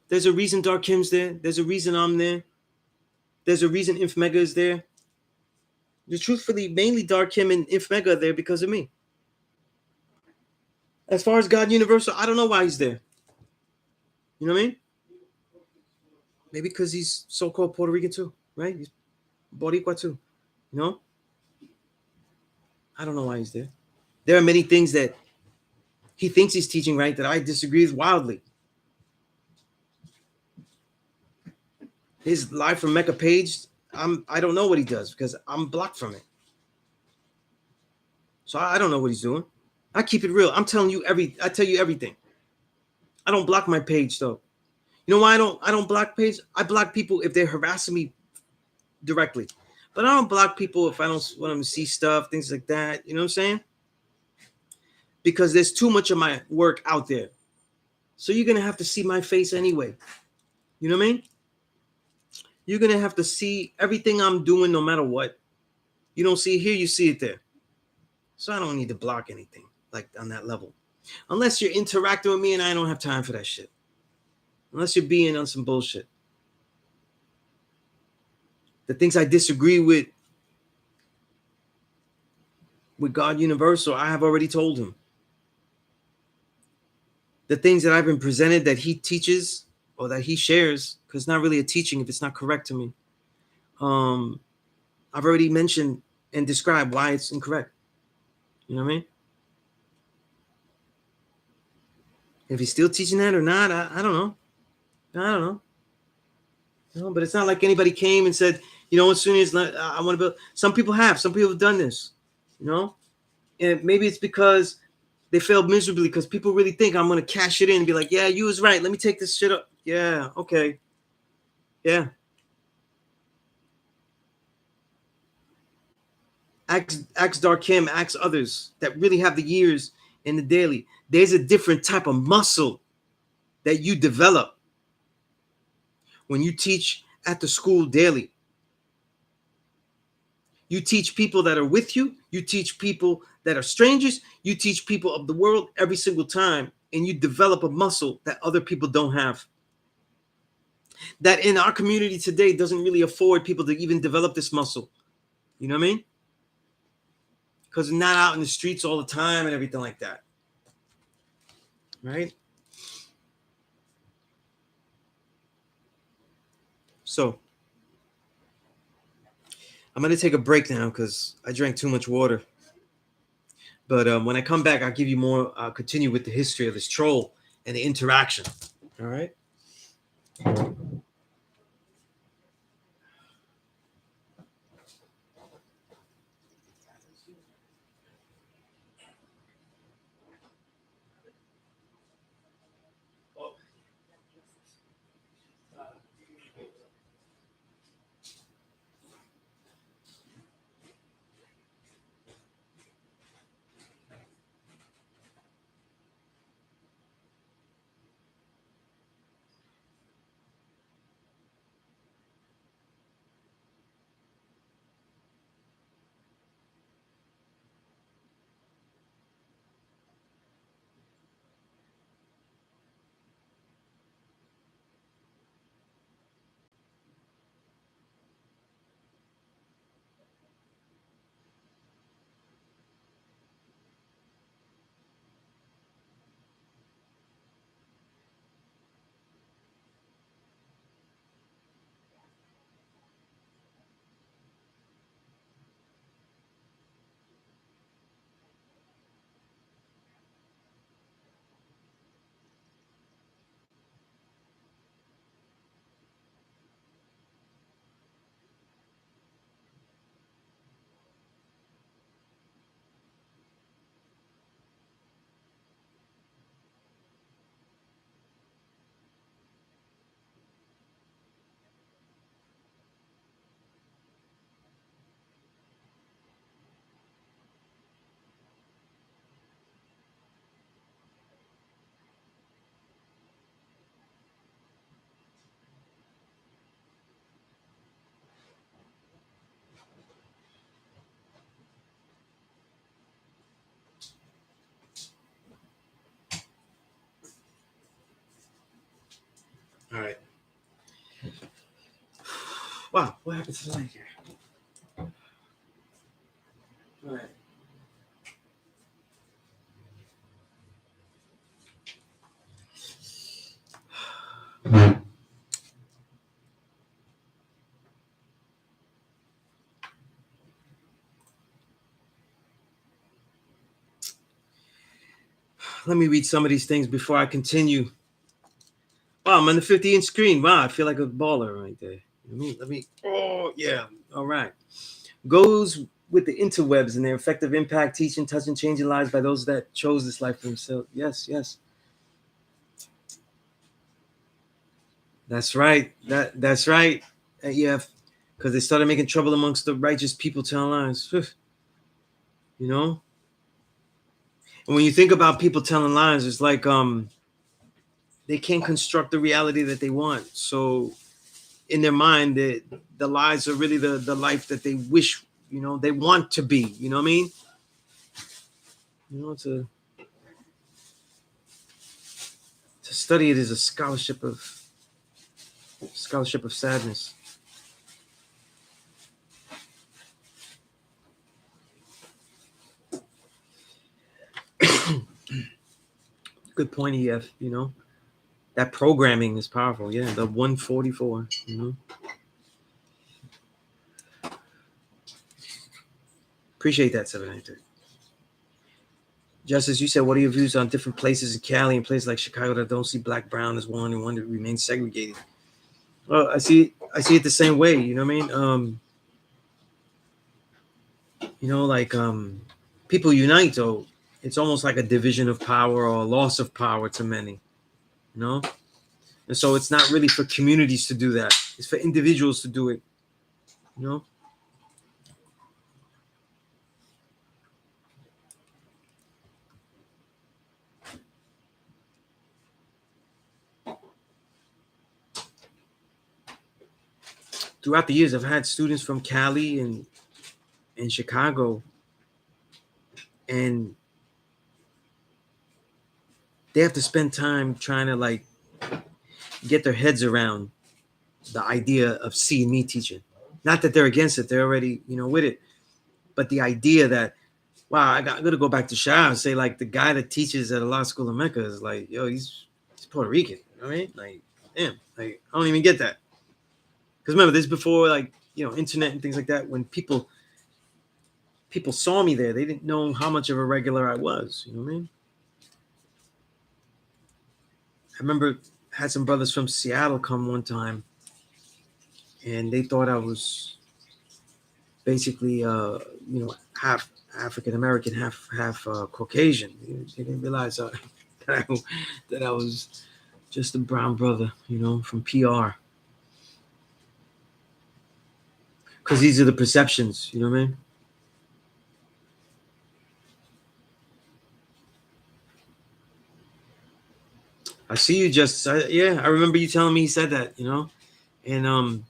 there's a reason Darkim's there. There's a reason I'm there. There's a reason Inf Mega is there. Truthfully, mainly Darkim and Inf Mega are there because of me. As far as God Universal, I don't know why he's there. You know what I mean? Maybe because he's so-called Puerto Rican too, right? He's Boricua too, you know? I don't know why he's there. There are many things that he thinks he's teaching right that I disagree with wildly. His Live from Mecca page, I don't know what he does because I'm blocked from it. So I don't know what he's doing. I keep it real. I'm telling you I tell you everything. I don't block my page though. You know why I don't block page? I block people if they're harassing me directly. But I don't block people if I don't want them to see stuff, things like that. You know what I'm saying? Because there's too much of my work out there. So you're going to have to see my face anyway. You know what I mean? You're going to have to see everything I'm doing no matter what. You don't see it here, you see it there. So I don't need to block anything like on that level. Unless you're interacting with me and I don't have time for that shit. Unless you're being on some bullshit. The things I disagree with God Universal, I have already told him. The things that I've been presented that he teaches or that he shares, because it's not really a teaching if it's not correct to me. I've already mentioned and described why it's incorrect. You know what I mean? If he's still teaching that or not, I don't know. I don't know. No, but it's not like anybody came and said, as soon as I want to build. Some people have done this, and maybe it's because they failed miserably because people really think I'm going to cash it in and be like, yeah, you was right. Let me take this shit up. Yeah. Okay. Yeah. Ask Darkim, ask others that really have the years in the daily. There's a different type of muscle that you develop when you teach at the school daily. You teach people that are with you. You teach people that are strangers. You teach people of the world every single time. And you develop a muscle that other people don't have. That in our community today doesn't really afford people to even develop this muscle. You know what I mean? Because they're not out in the streets all the time and everything like that. Right? So I'm going to take a break now because I drank too much water. But when I come back, I'll give you more, continue with the history of this troll and the interaction. All right? All right. Wow, what happened to the light here? All right. Let me read some of these things before I continue. Wow, I'm on the 50-inch screen. Wow, I feel like a baller right there. Let me. Oh, yeah. All right. Goes with the interwebs and their effective impact, teaching, touching, changing lives by those that chose this life for themselves. Yes, yes. That's right. That's right. Yeah, because they started making trouble amongst the righteous people telling lies. You know? And when you think about people telling lies, it's like they can't construct the reality that they want. So in their mind, the lies are really the life that they wish, they want to be. You know what I mean? To study it is a scholarship of sadness. Good point, EF. That programming is powerful. Yeah, the 144. Appreciate that, 793. Justice, you said, what are your views on different places in Cali and places like Chicago that don't see black, brown as one and one that remains segregated? Well, I see it the same way. You know what I mean? People unite, though. It's almost like a division of power or a loss of power to many. You know, And so it's not really for communities to do that. It's for individuals to do it, you know? Throughout the years, I've had students from Cali and Chicago, and they have to spend time trying to like get their heads around the idea of C and me teaching. Not that they're against it; they're already, with it. But the idea that, wow, I'm gonna go back to Shah and say like the guy that teaches at Allah School of Mecca is like, yo, he's Puerto Rican. You know what I mean? Like, damn, like I don't even get that. Because remember, this before like internet and things like that. When people saw me there, they didn't know how much of a regular I was. You know what I mean? I remember had some brothers from Seattle come one time, and they thought I was basically half African American, half Caucasian. They didn't realize that I was just a brown brother, from PR. Because these are the perceptions, you know what I mean? I see you just, I remember you telling me he said that, And I'm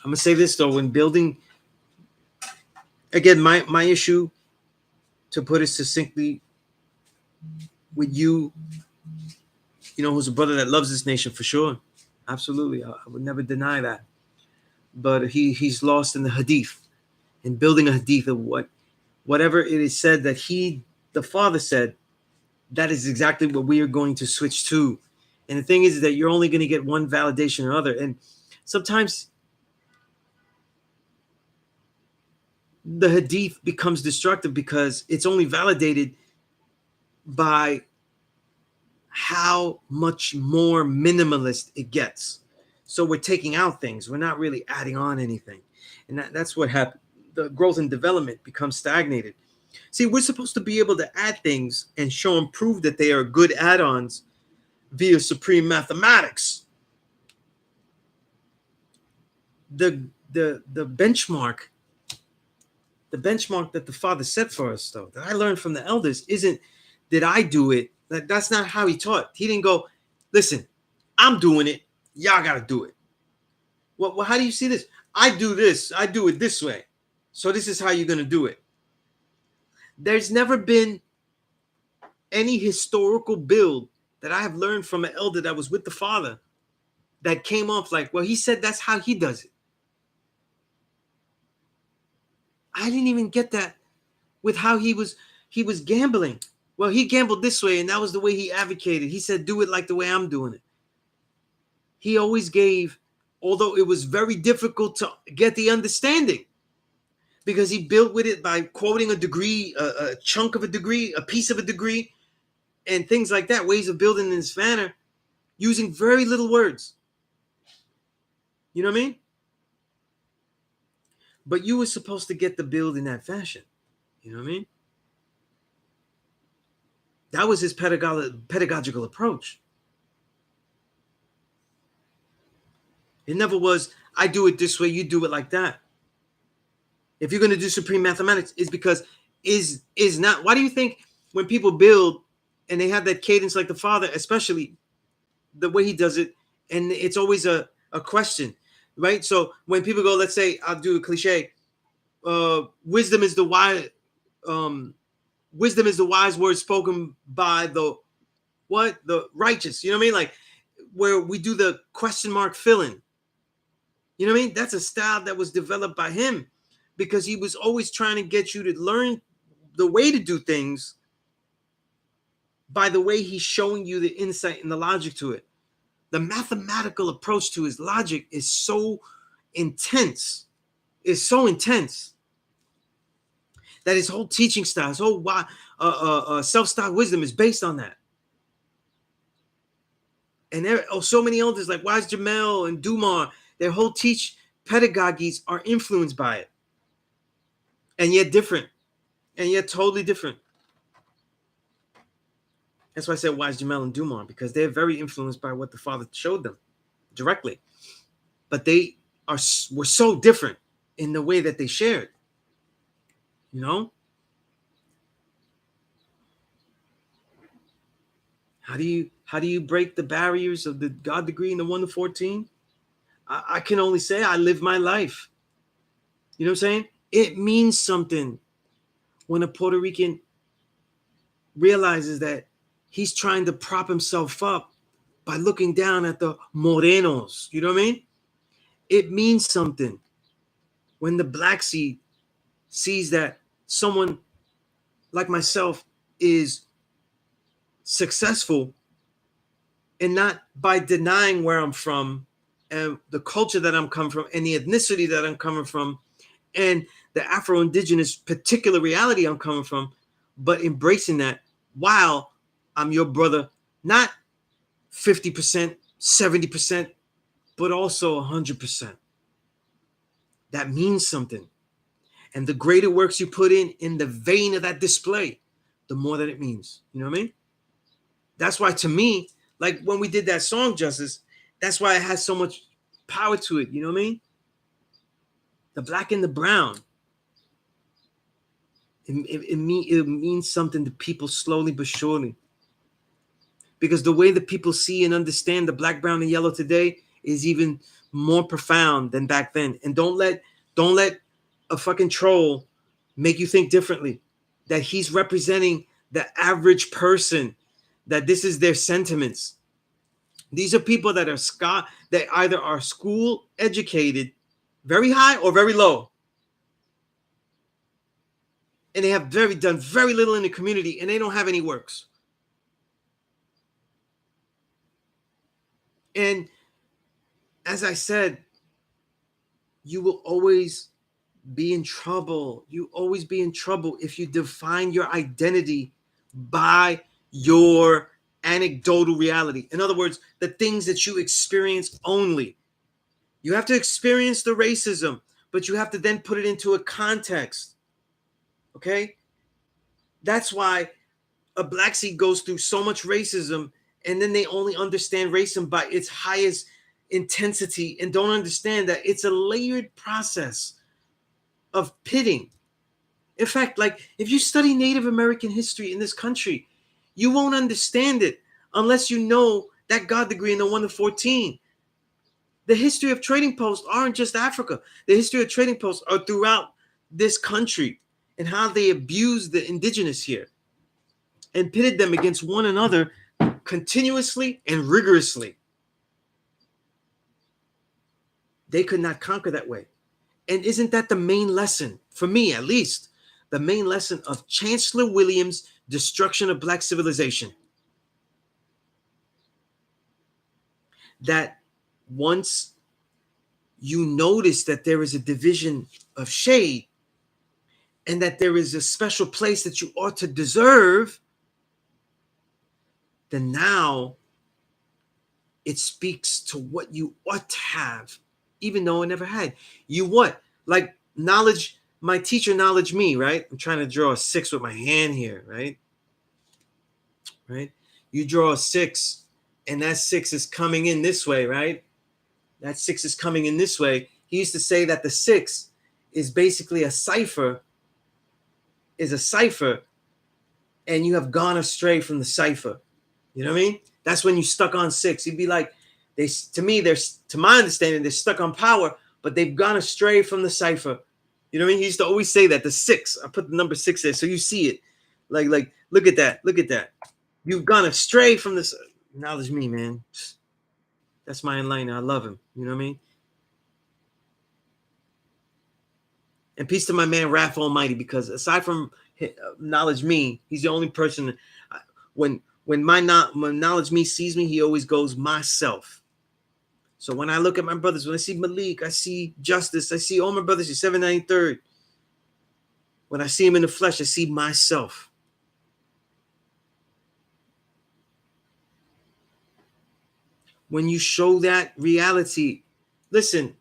gonna say this though, when building, again, my issue, to put it succinctly, with you, who's a brother that loves this nation for sure, absolutely, I would never deny that. But he's lost in the hadith, in building a hadith of whatever it is said that the father said, that is exactly what we are going to switch to. And the thing is that you're only going to get one validation or other. And sometimes the hadith becomes destructive because it's only validated by how much more minimalist it gets. So we're taking out things. We're not really adding on anything. And that's what happened. The growth and development becomes stagnated. See, we're supposed to be able to add things and show and prove that they are good add-ons via supreme mathematics. The benchmark that the father set for us, though, that I learned from the elders, isn't did I do it. That's not how he taught. He didn't go, listen, I'm doing it. Y'all got to do it. Well, how do you see this? I do this. I do it this way. So this is how you're going to do it. There's never been any historical build that I have learned from an elder that was with the father that came off like, well, he said that's how he does it. I didn't even get that with how he was gambling. Well, he gambled this way, and that was the way he advocated. He said, do it like the way I'm doing it. He always gave, although it was very difficult to get the understanding, because he built with it by quoting a degree, a chunk of a degree, a piece of a degree, and things like that, ways of building in this manner, using very little words. You know what I mean? But you were supposed to get the build in that fashion. You know what I mean? That was his pedagogical approach. It never was, I do it this way, you do it like that. If you're going to do supreme mathematics, it's because is not. Why do you think when people build and they have that cadence like the father, especially the way he does it, and it's always a question, right? So when people go, let's say, I'll do a cliche, wisdom is the wise word spoken by the righteous. You know what I mean? Like where we do the question mark fill-in. You know what I mean? That's a style that was developed by him because he was always trying to get you to learn the way to do things by the way he's showing you the insight and the logic to it. The mathematical approach to his logic is so intense. It's so intense that his whole teaching style, his whole self-styled wisdom is based on that. And there are so many elders like Wise Jamel and Dumar, their whole pedagogies are influenced by it. And yet different. And yet totally different. That's why I said Wise Jamel and Dumont, because they're very influenced by what the father showed them directly. But they were so different in the way that they shared. You know? How do you break the barriers of the God degree and the 1 to 14? I can only say I live my life. You know what I'm saying? It means something when a Puerto Rican realizes that he's trying to prop himself up by looking down at the morenos. You know what I mean? It means something when the black seed sees that someone like myself is successful, and not by denying where I'm from and the culture that I'm coming from and the ethnicity that I'm coming from and the Afro-Indigenous particular reality I'm coming from, but embracing that while I'm your brother, not 50%, 70%, but also 100%. That means something. And the greater works you put in the vein of that display, the more that it means. You know what I mean? That's why, to me, like when we did that song, Justice, that's why it has so much power to it. You know what I mean? The black and the brown. It means something to people slowly but surely. Because the way that people see and understand the black, brown, and yellow today is even more profound than back then. And don't let a fucking troll make you think differently. That he's representing the average person, that this is their sentiments. These are people that that either are school educated, very high or very low, and they have done very little in the community, and they don't have any works. And as I said, you will always be in trouble. You always be in trouble if you define your identity by your anecdotal reality. In other words, the things that you experience only. You have to experience the racism, but you have to then put it into a context. Okay? That's why a black seed goes through so much racism, and then they only understand racism by its highest intensity and don't understand that it's a layered process of pitting. In fact, like if you study Native American history in this country, you won't understand it unless you know that God degree in the 1 to 14. The history of trading posts aren't just Africa. The history of trading posts are throughout this country and how they abused the indigenous here and pitted them against one another continuously and rigorously. They could not conquer that way. And isn't that the main lesson, for me at least, the main lesson of Chancellor Williams' destruction of black civilization? That once you notice that there is a division of shade and that there is a special place that you ought to deserve, then now it speaks to what you ought to have, even though it never had. You what? Like knowledge, my teacher knowledge me, right? I'm trying to draw a 6 with my hand here, right? Right? You draw a 6, and that 6 is coming in this way, right? That 6 is coming in this way. He used to say that the 6 is basically a cipher, and you have gone astray from the cipher. You know what I mean? That's when you stuck on 6. He'd be like, to my understanding, they're stuck on power, but they've gone astray from the cipher. You know what I mean? He used to always say that, the 6. I put the number 6 there so you see it. Like, look at that. Look at that. You've gone astray from this. Knowledge me, man. That's my enlightener. I love him. You know what I mean? And peace to my man, Raph Almighty, because aside from knowledge me, he's the only person. When knowledge me sees me, he always goes myself. So when I look at my brothers, when I see Malik, I see Justice, I see all my brothers, you're 793rd. When I see him in the flesh, I see myself. When you show that reality, listen,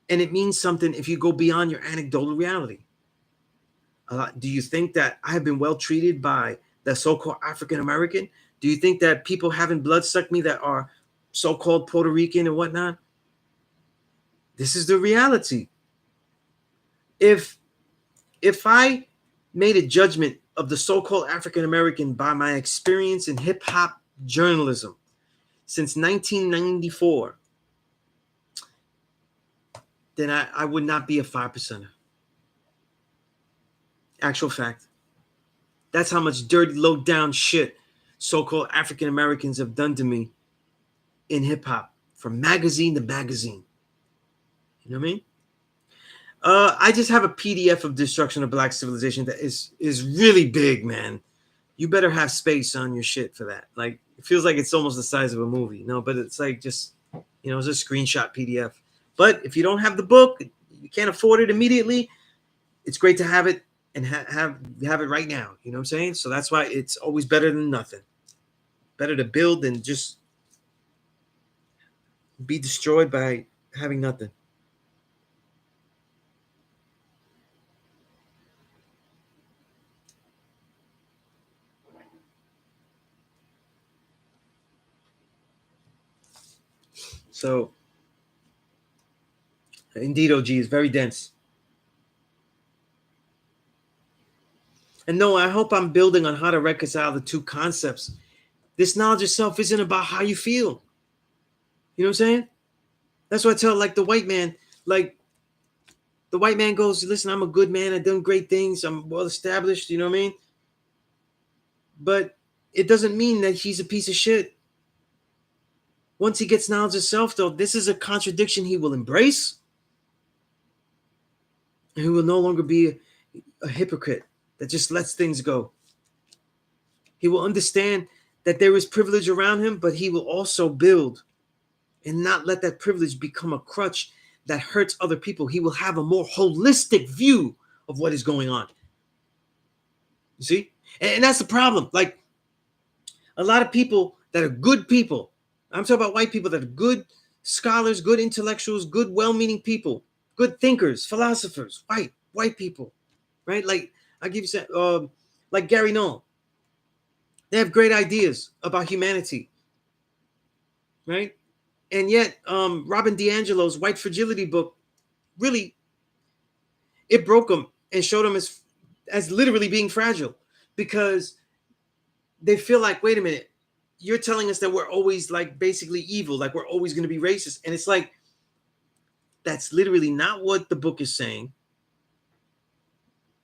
and it means something if you go beyond your anecdotal reality. Do you think that I have been well treated by that so-called African American? Do you think that people haven't blood sucked me that are so-called Puerto Rican and whatnot? This is the reality. If I made a judgment of the so-called African American by my experience in hip-hop journalism since 1994, then I would not be a 5%er. Actual fact. That's how much dirty, low-down shit so-called African Americans have done to me in hip-hop, from magazine to magazine. You know what I mean? I just have a PDF of Destruction of Black Civilization that is really big, man. You better have space on your shit for that. Like, it feels like it's almost the size of a movie. No, but it's like just, it's a screenshot PDF. But if you don't have the book, you can't afford it immediately, it's great to have it and have it right now. You know what I'm saying? So that's why it's always better than nothing. Better to build than just be destroyed by having nothing. So, indeed, OG is very dense. And no, I hope I'm building on how to reconcile the two concepts. This knowledge of self isn't about how you feel. You know what I'm saying? That's what I tell, like, the white man. Like, the white man goes, listen, I'm a good man. I've done great things. I'm well established. You know what I mean? But it doesn't mean that he's a piece of shit. Once he gets knowledge of self, though, this is a contradiction he will embrace. And he will no longer be a hypocrite that just lets things go. He will understand that there is privilege around him, but he will also build and not let that privilege become a crutch that hurts other people. He will have a more holistic view of what is going on. You see? And that's the problem. Like, a lot of people that are good people, I'm talking about white people that are good scholars, good intellectuals, good well-meaning people, good thinkers, philosophers, white people, right? Like, I'll give you like Gary Noll. They have great ideas about humanity, right? And yet, Robin DiAngelo's White Fragility book, really, it broke them and showed them as literally being fragile, because they feel like, wait a minute, you're telling us that we're always like basically evil, like we're always going to be racist. And it's like, that's literally not what the book is saying.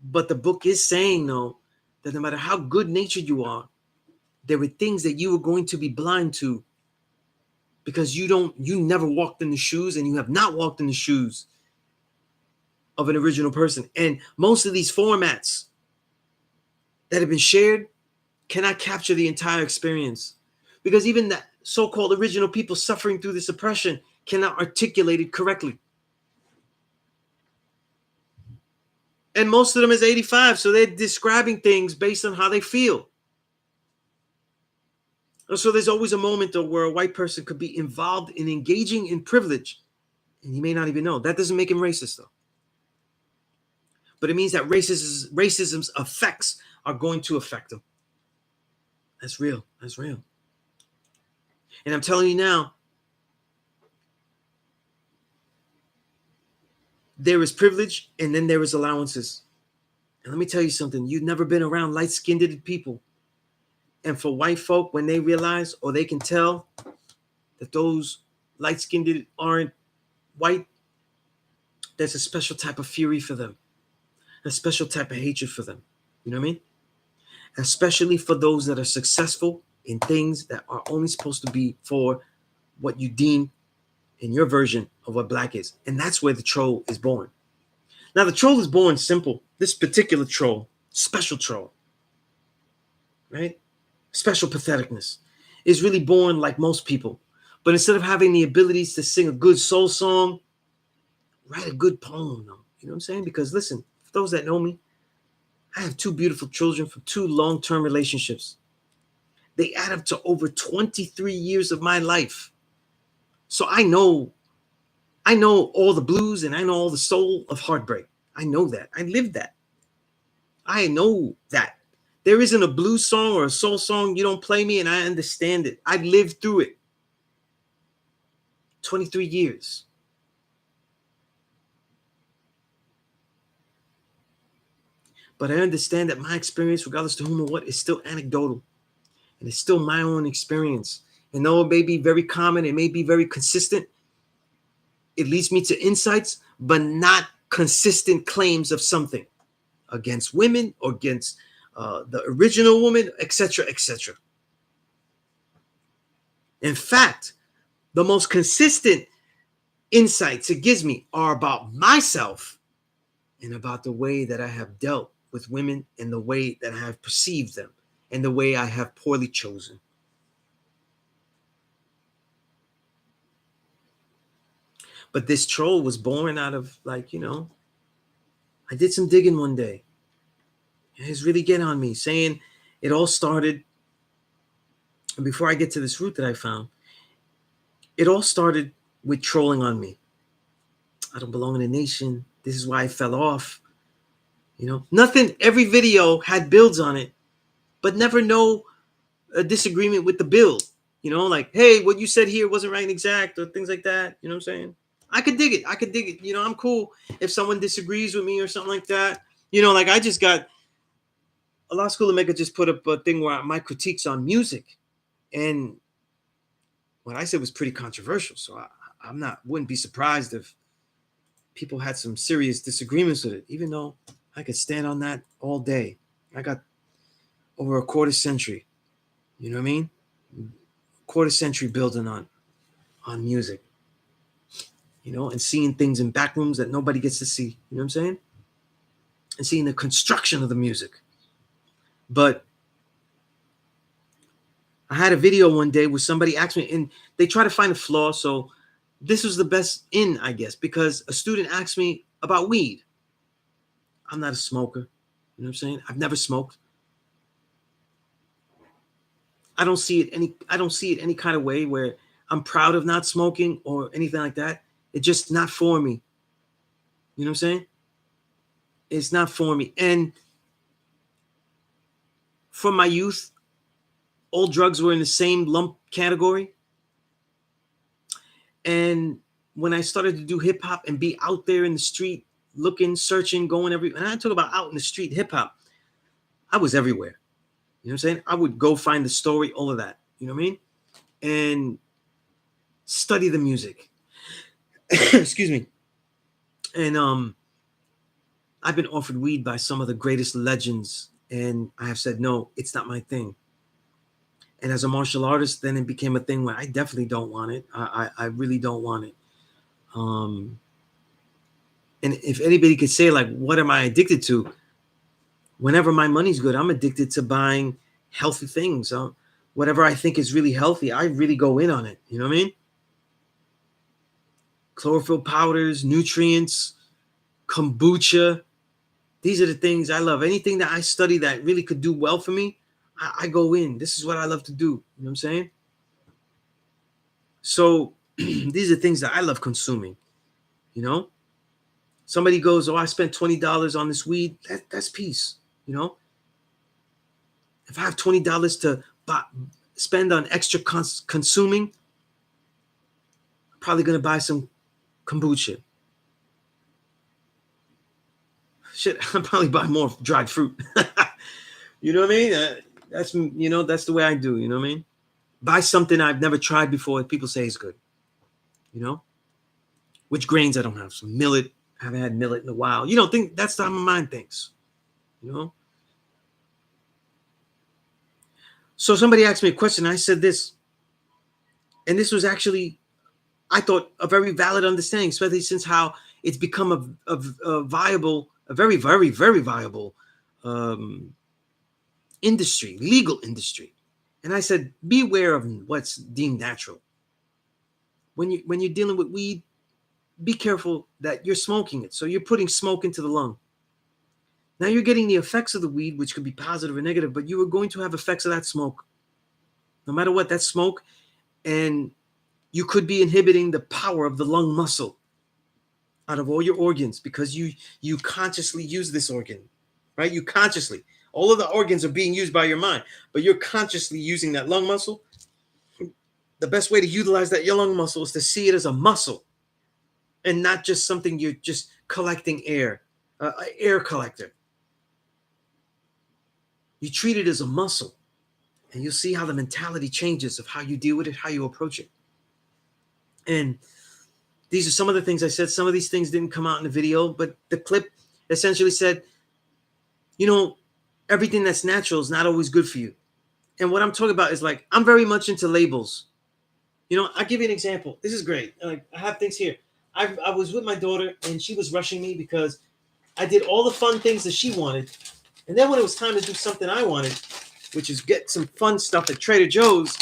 But the book is saying, though, that no matter how good-natured you are, there were things that you were going to be blind to, because you never walked in the shoes, and you have not walked in the shoes of an original person. And most of these formats that have been shared cannot capture the entire experience, because even the so-called original people suffering through this oppression cannot articulate it correctly. And most of them is 85, so they're describing things based on how they feel. So there's always a moment, though, where a white person could be involved in engaging in privilege, and he may not even know. That doesn't make him racist, though. But it means that racism's effects are going to affect him. That's real. That's real. And I'm telling you now, there is privilege, and then there is allowances. And let me tell you something. You've never been around light-skinned people. And for white folk, when they realize, or they can tell, that those light-skinned aren't white, there's a special type of fury for them. A special type of hatred for them. You know what I mean? Especially for those that are successful in things that are only supposed to be for what you deem in your version of what black is. And that's where the troll is born. Now, the troll is born simple. This particular troll, special troll, right? Special patheticness is really born like most people. But instead of having the abilities to sing a good soul song, write a good poem, though. You know what I'm saying? Because listen, for those that know me, I have 2 beautiful children from 2 long-term relationships. They add up to over 23 years of my life. So I know all the blues, and I know all the soul of heartbreak. I know that. I live that. I know that. There isn't a blues song or a soul song you don't play me, and I understand it. I lived through it. 23 years. But I understand that my experience, regardless to whom or what, is still anecdotal. And it's still my own experience. And though it may be very common, it may be very consistent, it leads me to insights, but not consistent claims of something against women or against the original woman, etc., etc. In fact, the most consistent insights it gives me are about myself and about the way that I have dealt with women and the way that I have perceived them and the way I have poorly chosen. But this troll was born out of, like, I did some digging one day. And he's really getting on me, saying it all started, and before I get to this root that I found, it all started with trolling on me. I don't belong in a nation. This is why I fell off. Nothing, every video had builds on it, but never no disagreement with the build. Like, hey, what you said here wasn't right and exact, or things like that. You know what I'm saying? I could dig it. I'm cool if someone disagrees with me or something like that. Like I just got School of Mecca just put up a thing where my critiques on music, and what I said was pretty controversial. So wouldn't be surprised if people had some serious disagreements with it, even though I could stand on that all day. I got over a quarter century, you know what I mean? Quarter century building on music, and seeing things in back rooms that nobody gets to see, you know what I'm saying? And seeing the construction of the music. But I had a video one day where somebody asked me, and they try to find a flaw. So this was the best I guess, because a student asked me about weed. I'm not a smoker. You know what I'm saying? I've never smoked. I don't see it any kind of way where I'm proud of not smoking or anything like that. It's just not for me. You know what I'm saying? It's not for me. And from my youth, all drugs were in the same lump category. And when I started to do hip hop and be out there in the street, looking, searching, going and I talk about out in the street hip hop, I was everywhere. You know what I'm saying? I would go find the story, all of that. You know what I mean? And study the music. Excuse me. And I've been offered weed by some of the greatest legends, and I have said, no, it's not my thing. And as a martial artist, then it became a thing where I definitely don't want it. I really don't want it. And if anybody could say, like, what am I addicted to? Whenever my money's good, I'm addicted to buying healthy things. Whatever I think is really healthy, I really go in on it. You know what I mean? Chlorophyll powders, nutrients, kombucha. These are the things I love. Anything that I study that really could do well for me, I go in. This is what I love to do. You know what I'm saying? So these are things that I love consuming. Somebody goes, oh, I spent $20 on this weed. That's peace. If I have $20 to spend on extra consuming, I'm probably going to buy some kombucha. Shit, I'll probably buy more dried fruit. You know what I mean? That's the way I do. You know what I mean? Buy something I've never tried before that people say is good. Which grains I don't have. Some millet. I haven't had millet in a while. Think that's how my mind thinks. So somebody asked me a question. I said this. And this was actually, I thought, a very valid understanding, especially since how it's become a viable, a very, very, very viable industry, legal industry. And I said, beware of what's deemed natural. When you're dealing with weed, be careful that you're smoking it. So you're putting smoke into the lung. Now you're getting the effects of the weed, which could be positive or negative, but you are going to have effects of that smoke. No matter what, that smoke, and you could be inhibiting the power of the lung muscle out of all your organs because you consciously use this organ, right? You consciously. All of the organs are being used by your mind, but you're consciously using that lung muscle. The best way to utilize that your lung muscle is to see it as a muscle and not just something you're just collecting air, air collector. You treat it as a muscle, and you'll see how the mentality changes of how you deal with it, how you approach it. And these are some of the things I said. Some of these things didn't come out in the video, but the clip essentially said, you know, everything that's natural is not always good for you. And what I'm talking about is like, I'm very much into labels. You know, I'll give you an example. This is great. Like, I have things here. I was with my daughter, and she was rushing me because I did all the fun things that she wanted. And then when it was time to do something I wanted, which is get some fun stuff at Trader Joe's,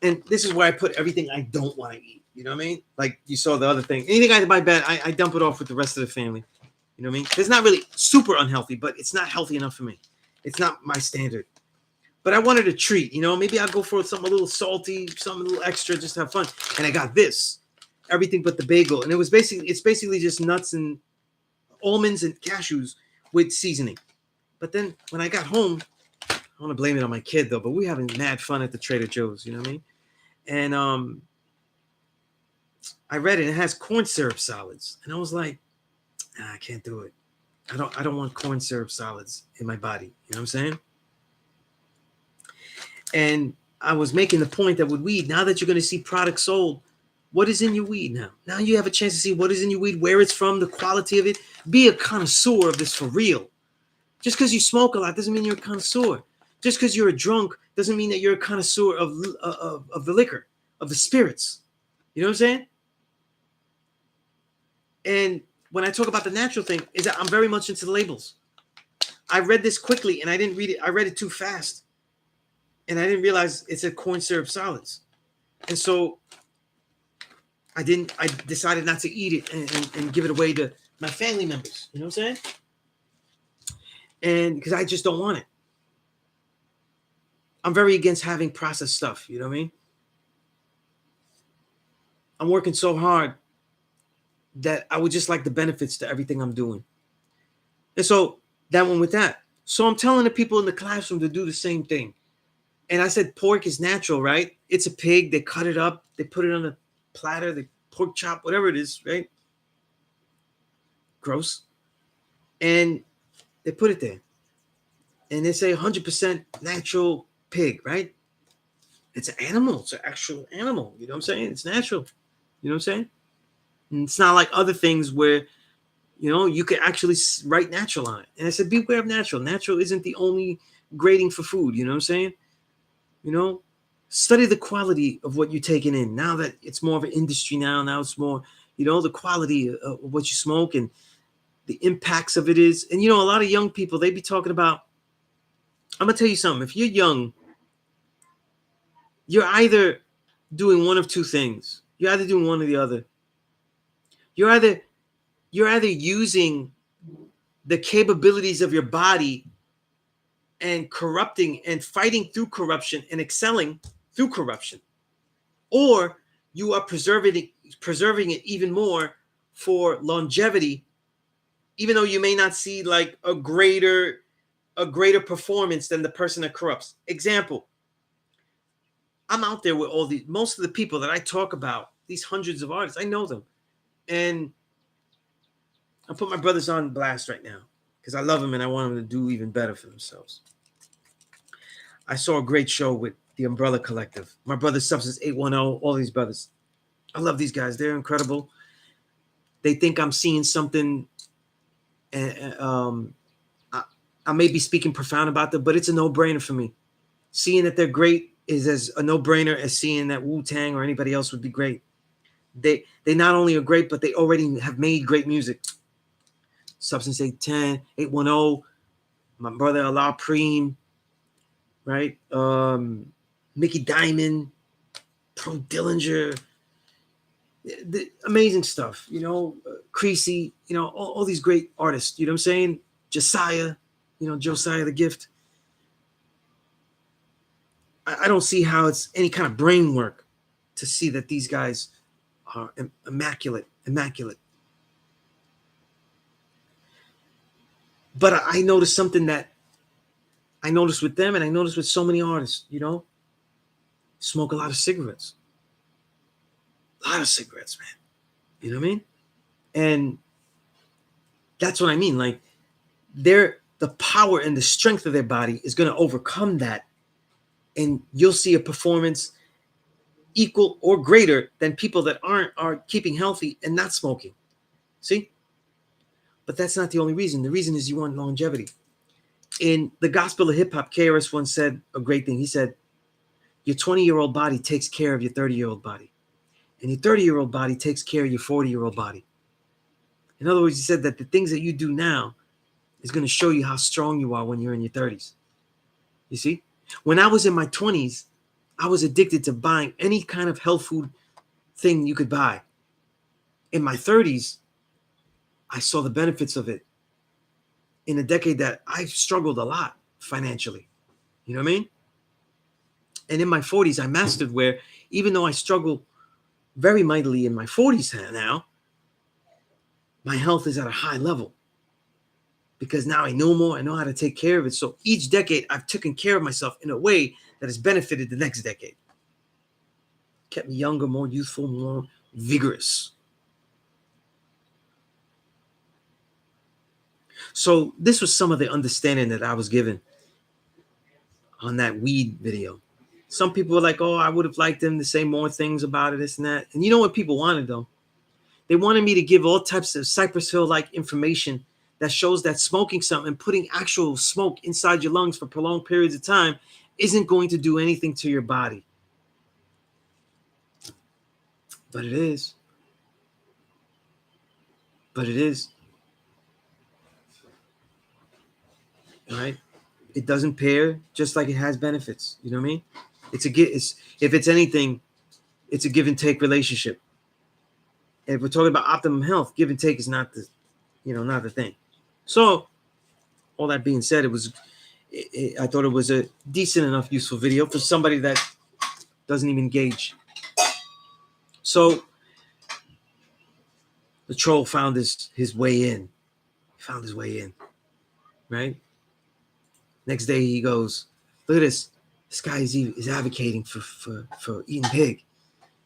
and this is where I put everything I don't want to eat. You know what I mean? Like you saw the other thing. Anything I buy bad, I dump it off with the rest of the family. You know what I mean? It's not really super unhealthy, but it's not healthy enough for me. It's not my standard. But I wanted a treat, you know, maybe I'll go for something a little salty, something a little extra, just to have fun. And I got this, everything but the bagel. And it's basically just nuts and almonds and cashews with seasoning. But then when I got home, I want to blame it on my kid though, but we were having mad fun at the Trader Joe's, you know what I mean? And I read it, it has corn syrup salads. And I was like, nah, I can't do it. I don't want corn syrup salads in my body. You know what I'm saying? And I was making the point that with weed, now that you're going to see products sold, what is in your weed now? Now you have a chance to see what is in your weed, where it's from, the quality of it. Be a connoisseur of this for real. Just because you smoke a lot doesn't mean you're a connoisseur. Just because you're a drunk doesn't mean that you're a connoisseur of the liquor, of the spirits. You know what I'm saying? And when I talk about the natural thing, is that I'm very much into the labels. I read this quickly and I didn't read it. I read it too fast. And I didn't realize it said corn syrup salads. And so I decided not to eat it and give it away to my family members. You know what I'm saying? And because I just don't want it. I'm very against having processed stuff. You know what I mean? I'm working so hard that I would just like the benefits to everything I'm doing. And so that one with that. So I'm telling the people in the classroom to do the same thing. And I said, pork is natural, right? It's a pig. They cut it up. They put it on a platter. They pork chop, whatever it is, right? Gross. And they put it there. And they say 100% natural pig, right? It's an animal. It's an actual animal. You know what I'm saying? It's natural. You know what I'm saying? And it's not like other things where, you know, you can actually write natural on it. And I said, beware of natural. Natural isn't the only grading for food. You know what I'm saying? You know, study the quality of what you're taking in. Now that it's more of an industry now it's more, you know, the quality of what you smoke and the impacts of it is. And, you know, a lot of young people, they be talking about, I'm going to tell you something. If you're young, you're either doing one of two things. You're either doing one or the other. You're either using the capabilities of your body and corrupting and fighting through corruption and excelling through corruption, or you are preserving it even more for longevity, even though you may not see like a greater performance than the person that corrupts. Example, I'm out there with most of the people that I talk about, these hundreds of artists, I know them. And I put my brothers on blast right now because I love them and I want them to do even better for themselves. I saw a great show with the Umbrella Collective. My brother Substance 810, all these brothers. I love these guys. They're incredible. They think I'm seeing something. And I may be speaking profound about them, but it's a no-brainer for me. Seeing that they're great is as a no-brainer as seeing that Wu-Tang or anybody else would be great. They not only are great, but they already have made great music. Substance 810, 810, my brother Allah Preem, right? Mickey Diamond, Pro Dillinger, the amazing stuff, you know, Creasy, you know, all these great artists, you know what I'm saying? Josiah, you know, Josiah the Gift. I don't see how it's any kind of brain work to see that these guys are immaculate. But I noticed something that I noticed with them, and I noticed with so many artists, you know, smoke a lot of cigarettes. A lot of cigarettes, man. You know what I mean? And that's what I mean. Like, the power and the strength of their body is going to overcome that. And you'll see a performance equal or greater than people that are keeping healthy and not smoking. See? But that's not the only reason. The reason is you want longevity. In the Gospel of Hip Hop, KRS once said a great thing. He said, your 20-year-old body takes care of your 30-year-old body. And your 30-year-old body takes care of your 40-year-old body. In other words, he said that the things that you do now is going to show you how strong you are when you're in your 30s. You see? When I was in my 20s, I was addicted to buying any kind of health food thing you could buy. In my 30s, I saw the benefits of it. In a decade that I struggled a lot financially. You know what I mean? And in my 40s, I mastered where even though I struggle very mightily in my 40s now, my health is at a high level. Because now I know more, I know how to take care of it. So each decade, I've taken care of myself in a way that has benefited the next decade. Kept me younger, more youthful, more vigorous. So this was some of the understanding that I was given on that weed video. Some people were like, oh, I would have liked them to say more things about it, this and that. And you know what people wanted, though? They wanted me to give all types of Cypress Hill-like information that shows that smoking something and putting actual smoke inside your lungs for prolonged periods of time isn't going to do anything to your body. But it is. But it is. All right? It doesn't pair just like it has benefits. You know what I mean? If it's anything, it's a give and take relationship. And if we're talking about optimum health, give and take is not the thing. So, all that being said, I thought it was a decent enough useful video for somebody that doesn't even engage. So, the troll found his way in. He found his way in, right? Next day he goes, look at this. This guy is advocating for eating pig.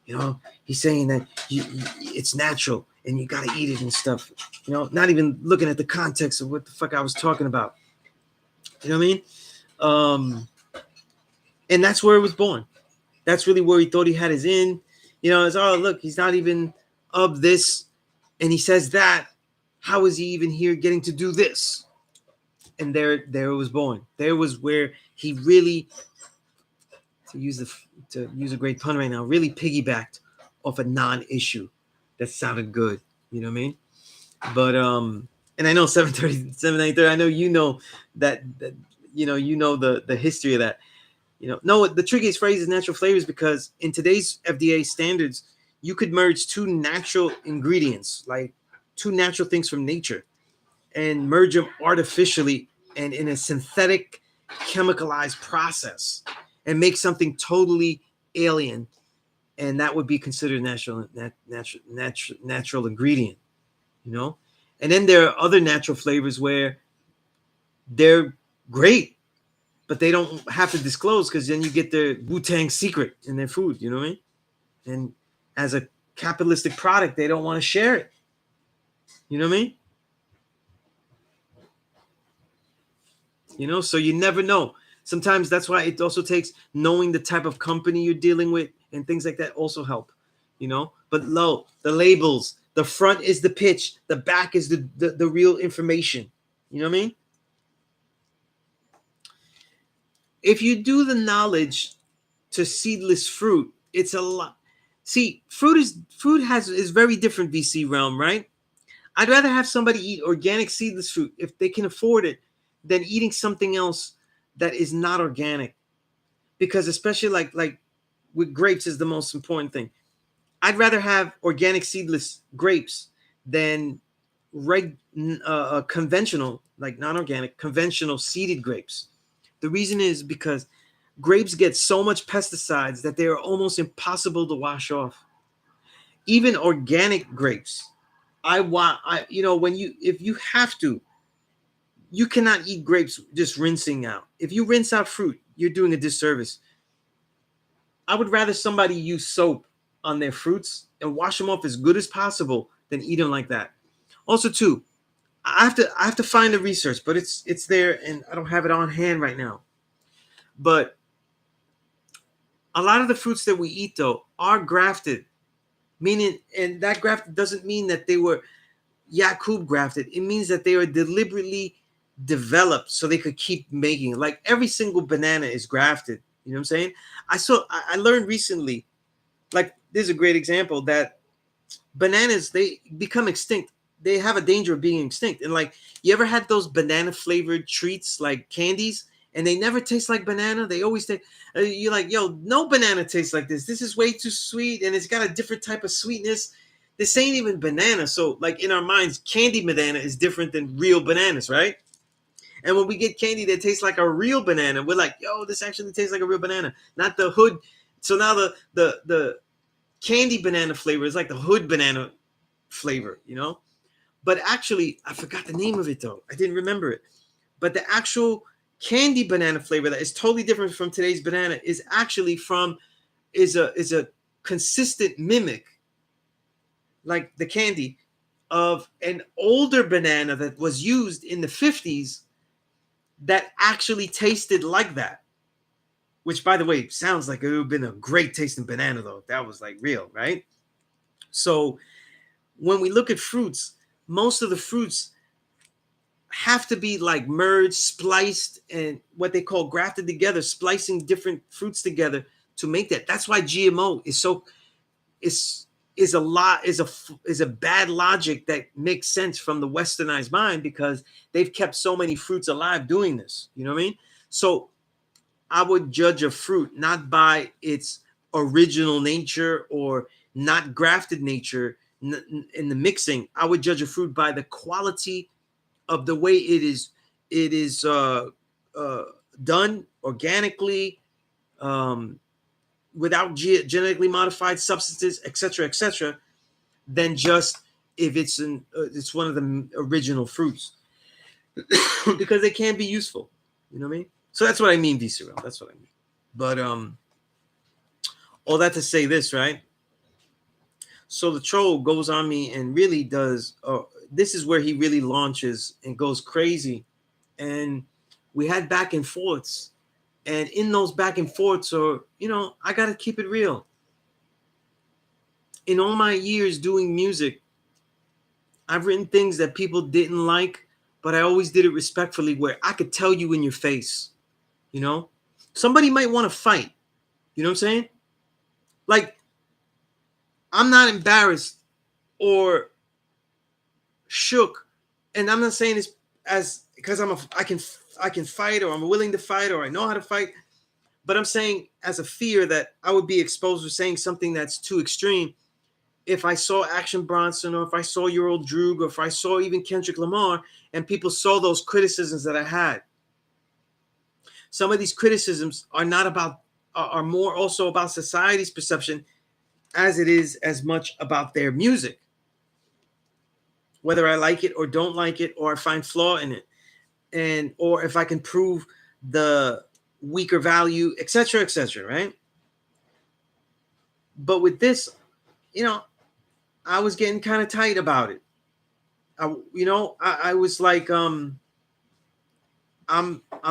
You know, he's saying that it's natural and you got to eat it and stuff. You know, not even looking at the context of what the fuck I was talking about. You know what I mean? And that's where it was born. That's really where he thought he had his in. You know, it's, oh, look, he's not even of this. And he says that. How is he even here getting to do this? And there it was born. There was where he really, to use a great pun right now, really piggybacked off a non-issue that sounded good. You know what I mean? But and I know 7:30, 7:30. I know you know that you know the history of that. You know, no, the trickiest phrase is natural flavors because in today's FDA standards, you could merge two natural ingredients, like two natural things from nature, and merge them artificially and in a synthetic, chemicalized process, and make something totally alien, and that would be considered natural ingredient. You know, and then there are other natural flavors where they're great, but they don't have to disclose because then you get their Wu-Tang secret in their food. You know what I mean? And as a capitalistic product, they don't want to share it. You know what I mean? You know, so you never know. Sometimes that's why it also takes knowing the type of company you're dealing with and things like that also help. You know, but the labels, the front is the pitch, the back is the real information. You know what I mean? If you do the knowledge to seedless fruit, it's a lot. See, fruit is very different, VC realm, right? I'd rather have somebody eat organic seedless fruit if they can afford it than eating something else that is not organic. Because especially like with grapes is the most important thing. I'd rather have organic seedless grapes than conventional, like non-organic, conventional seeded grapes. The reason is because grapes get so much pesticides that they are almost impossible to wash off. Even organic grapes, if you have to, You cannot eat grapes just rinsing out. If you rinse out fruit, you're doing a disservice. I would rather somebody use soap on their fruits and wash them off as good as possible than eat them like that. Also, too, I have to find the research, but it's there, and I don't have it on hand right now. But a lot of the fruits that we eat, though, are grafted, meaning, and that grafted doesn't mean that they were Yakub grafted. It means that they were deliberately developed so they could keep making it. Like every single banana is grafted. You know what I'm saying? I learned recently, like there's a great example that bananas, they become extinct. They have a danger of being extinct. And like, you ever had those banana flavored treats like candies, and they never taste like banana? They always taste. You're like, yo, no banana tastes like this. This is way too sweet, and it's got a different type of sweetness. This ain't even banana. So like in our minds, candy banana is different than real bananas, right? And when we get candy that tastes like a real banana, we're like, yo, this actually tastes like a real banana, not the hood. So now the candy banana flavor is like the hood banana flavor, you know? But actually, I forgot the name of it though. I didn't remember it. But the actual candy banana flavor that is totally different from today's banana is actually is a consistent mimic, like the candy, of an older banana that was used in the 50s that actually tasted like that. Which, by the way, sounds like it would have been a great tasting banana though. That was like real, right? So when we look at fruits, most of the fruits have to be like merged, spliced, and what they call grafted together, splicing different fruits together to make that. That's why GMO is so is a bad logic that makes sense from the westernized mind, because they've kept so many fruits alive doing this. You know what I mean? So I would judge a fruit not by its original nature or not grafted nature in the mixing. I would judge a fruit by the quality of the way it is done organically, without genetically modified substances, etc., than just if it's one of the original fruits, because they can be useful. You know what I mean? So that's what I mean, visceral. That's what I mean. But all that to say this, right? So the troll goes on me and really does. This is where he really launches and goes crazy, and we had back and forths, and in those back and forths, I gotta keep it real. In all my years doing music, I've written things that people didn't like, but I always did it respectfully, where I could tell you in your face, you know, somebody might want to fight. You know what I'm saying? Like, I'm not embarrassed or shook, and I'm not saying this as because I can fight, or I'm willing to fight, or I know how to fight, but I'm saying as a fear that I would be exposed to saying something that's too extreme. If I saw Action Bronson, or if I saw your old Droog, or if I saw even Kendrick Lamar, and people saw those criticisms that I had. Some of these criticisms are more also about society's perception, as it is as much about their music. Whether I like it or don't like it, or I find flaw in it, or if I can prove the weaker value, etc., right? But with this, I was getting kind of tight about it. I was like, I'm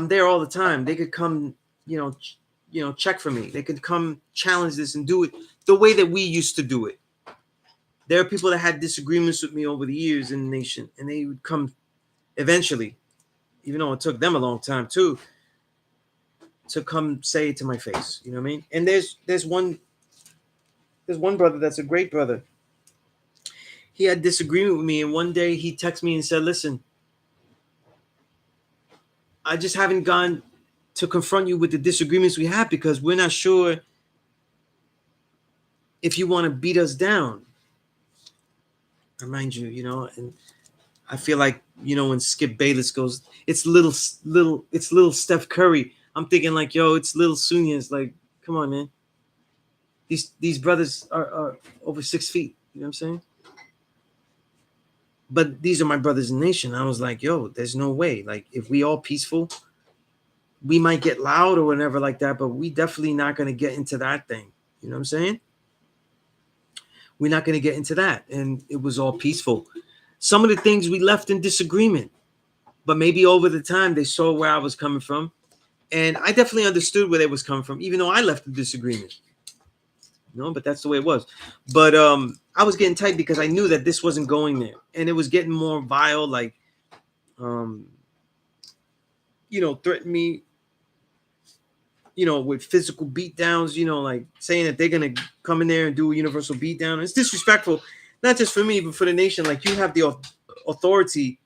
there all the time. They could come, check for me. They could come challenge this and do it the way that we used to do it. There are people that had disagreements with me over the years in the nation, and they would come eventually, even though it took them a long time too, to come say it to my face. You know what I mean? And there's one brother that's a great brother. He had disagreement with me, and one day he texted me and said, "Listen, I just haven't gone to confront you with the disagreements we have, because we're not sure if you want to beat us down." I remind you, and I feel like, when Skip Bayless goes, it's little Steph Curry. I'm thinking like, yo, it's little Sunez. Like, come on, man. These brothers are over 6 feet. You know what I'm saying? But these are my brothers in the nation. I was like, yo, there's no way. Like, if we all peaceful, we might get loud or whatever like that, but we definitely not going to get into that thing. You know what I'm saying? We're not going to get into that. And it was all peaceful. Some of the things we left in disagreement, but maybe over the time they saw where I was coming from. And I definitely understood where they was coming from, even though I left in disagreement. No, but that's the way it was. But I was getting tight because I knew that this wasn't going there. And it was getting more vile, like, threaten me, with physical beatdowns, like saying that they're going to come in there and do a universal beatdown. It's disrespectful, not just for me, but for the nation. Like, you have the authority,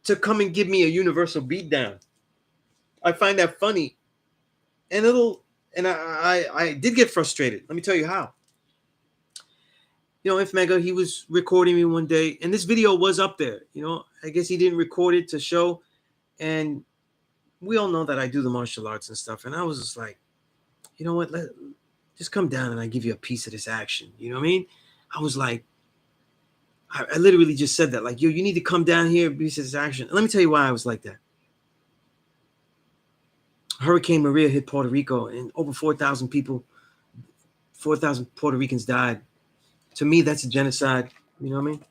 to come and give me a universal beatdown. I find that funny. And I did get frustrated. Let me tell you how. If Mega, he was recording me one day, and this video was up there. I guess he didn't record it to show. And we all know that I do the martial arts and stuff. And I was just like, you know what? Just come down and I give you a piece of this action. You know what I mean? I was like, I literally just said that. Like, yo, you need to come down here, piece of this action. And let me tell you why I was like that. Hurricane Maria hit Puerto Rico, and over 4,000 people, 4,000 Puerto Ricans died. To me, that's a genocide. You know what I mean?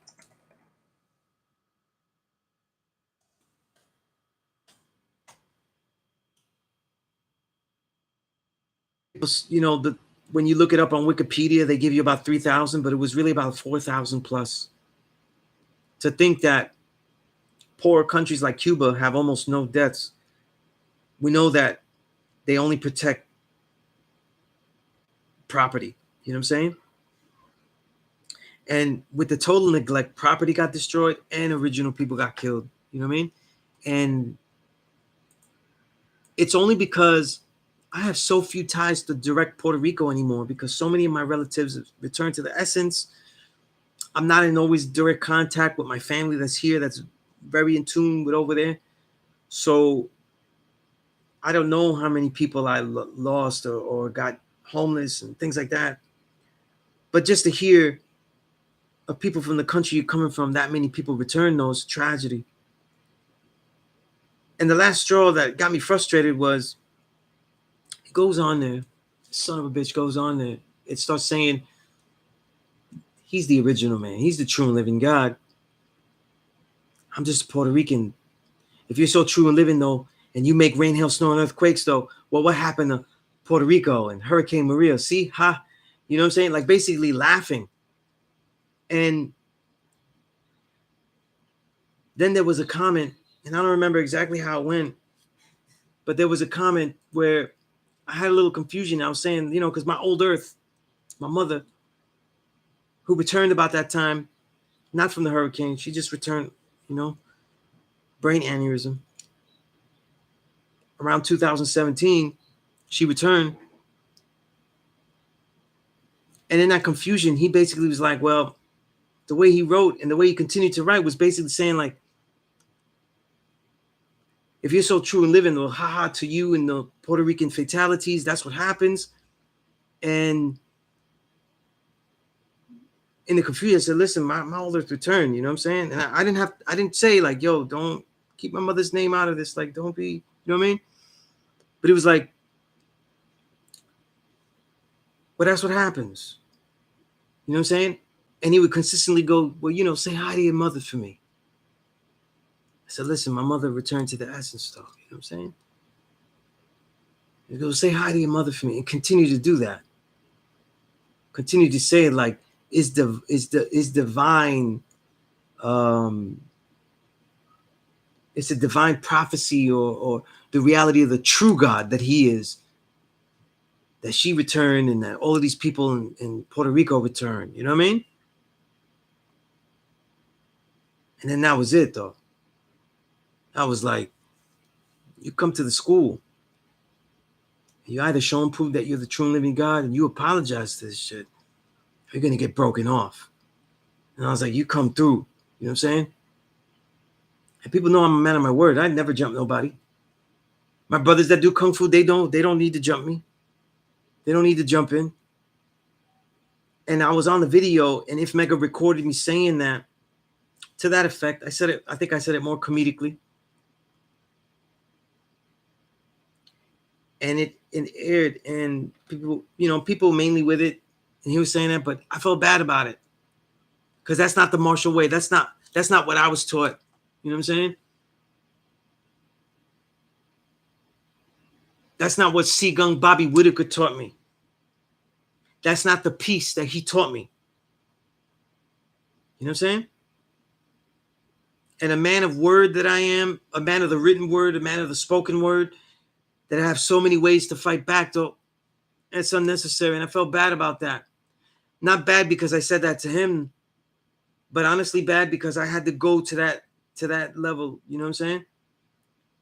When you look it up on Wikipedia, they give you about 3,000, but it was really about 4,000 plus. To think that poor countries like Cuba have almost no deaths, we know that they only protect property. You know what I'm saying? And with the total neglect, property got destroyed and original people got killed. You know what I mean? And it's only because I have so few ties to direct Puerto Rico anymore, because so many of my relatives have returned to the essence. I'm not in always direct contact with my family that's here, that's very in tune with over there. So I don't know how many people I lost or got homeless and things like that. But just to hear of people from the country you're coming from, that many people return, those tragedy. And the last straw that got me frustrated was, he goes on there, son of a bitch goes on there. It starts saying he's the original man. He's the true and living God. I'm just a Puerto Rican. If you're so true and living, though, and you make rain, hail, snow, and earthquakes, though, well, what happened to Puerto Rico and Hurricane Maria? See, ha, you know what I'm saying? Like, basically laughing. And then there was a comment, and I don't remember exactly how it went, but there was a comment where I had a little confusion. I was saying, because my old earth, my mother, who returned about that time, not from the hurricane, she just returned, brain aneurysm. Around 2017, she returned. And in that confusion, he basically was like, well, the way he wrote and the way he continued to write was basically saying, like, if you're so true and living, well, haha to you and the Puerto Rican fatalities, that's what happens. And in the confusion, I said, listen, my old earth returned, you know what I'm saying? And I didn't say, like, yo, don't keep my mother's name out of this. Like, don't be, you know what I mean? But it was like, well, that's what happens. You know what I'm saying? And he would consistently go, well, say hi to your mother for me. I said, listen, my mother returned to the essence, though. You know what I'm saying? He goes, say hi to your mother for me, and continue to do that. Continue to say it like, is divine. It's a divine prophecy or the reality of the true God that he is, that she returned and that all of these people in Puerto Rico returned. You know what I mean? And then that was it, though. I was like, you come to the school, you either show and prove that you're the true and living God and you apologize to this shit, you're going to get broken off. And I was like, you come through. You know what I'm saying? And people know I'm a man of my word. I never jump nobody. My brothers that do Kung Fu, they don't need to jump me. They don't need to jump in. And I was on the video, and If Mega recorded me saying that to that effect. I said it. I think I said it more comedically, and it aired, and people, people mainly with it, and he was saying that, but I felt bad about it because that's not the Marshall way. That's not what I was taught. You know what I'm saying? That's not what Seagung Bobby Whitaker taught me. That's not the peace that he taught me. You know what I'm saying? And a man of word that I am, a man of the written word, a man of the spoken word, that I have so many ways to fight back, though, it's unnecessary. And I felt bad about that. Not bad because I said that to him, but honestly bad because I had to go to that level. You know what I'm saying?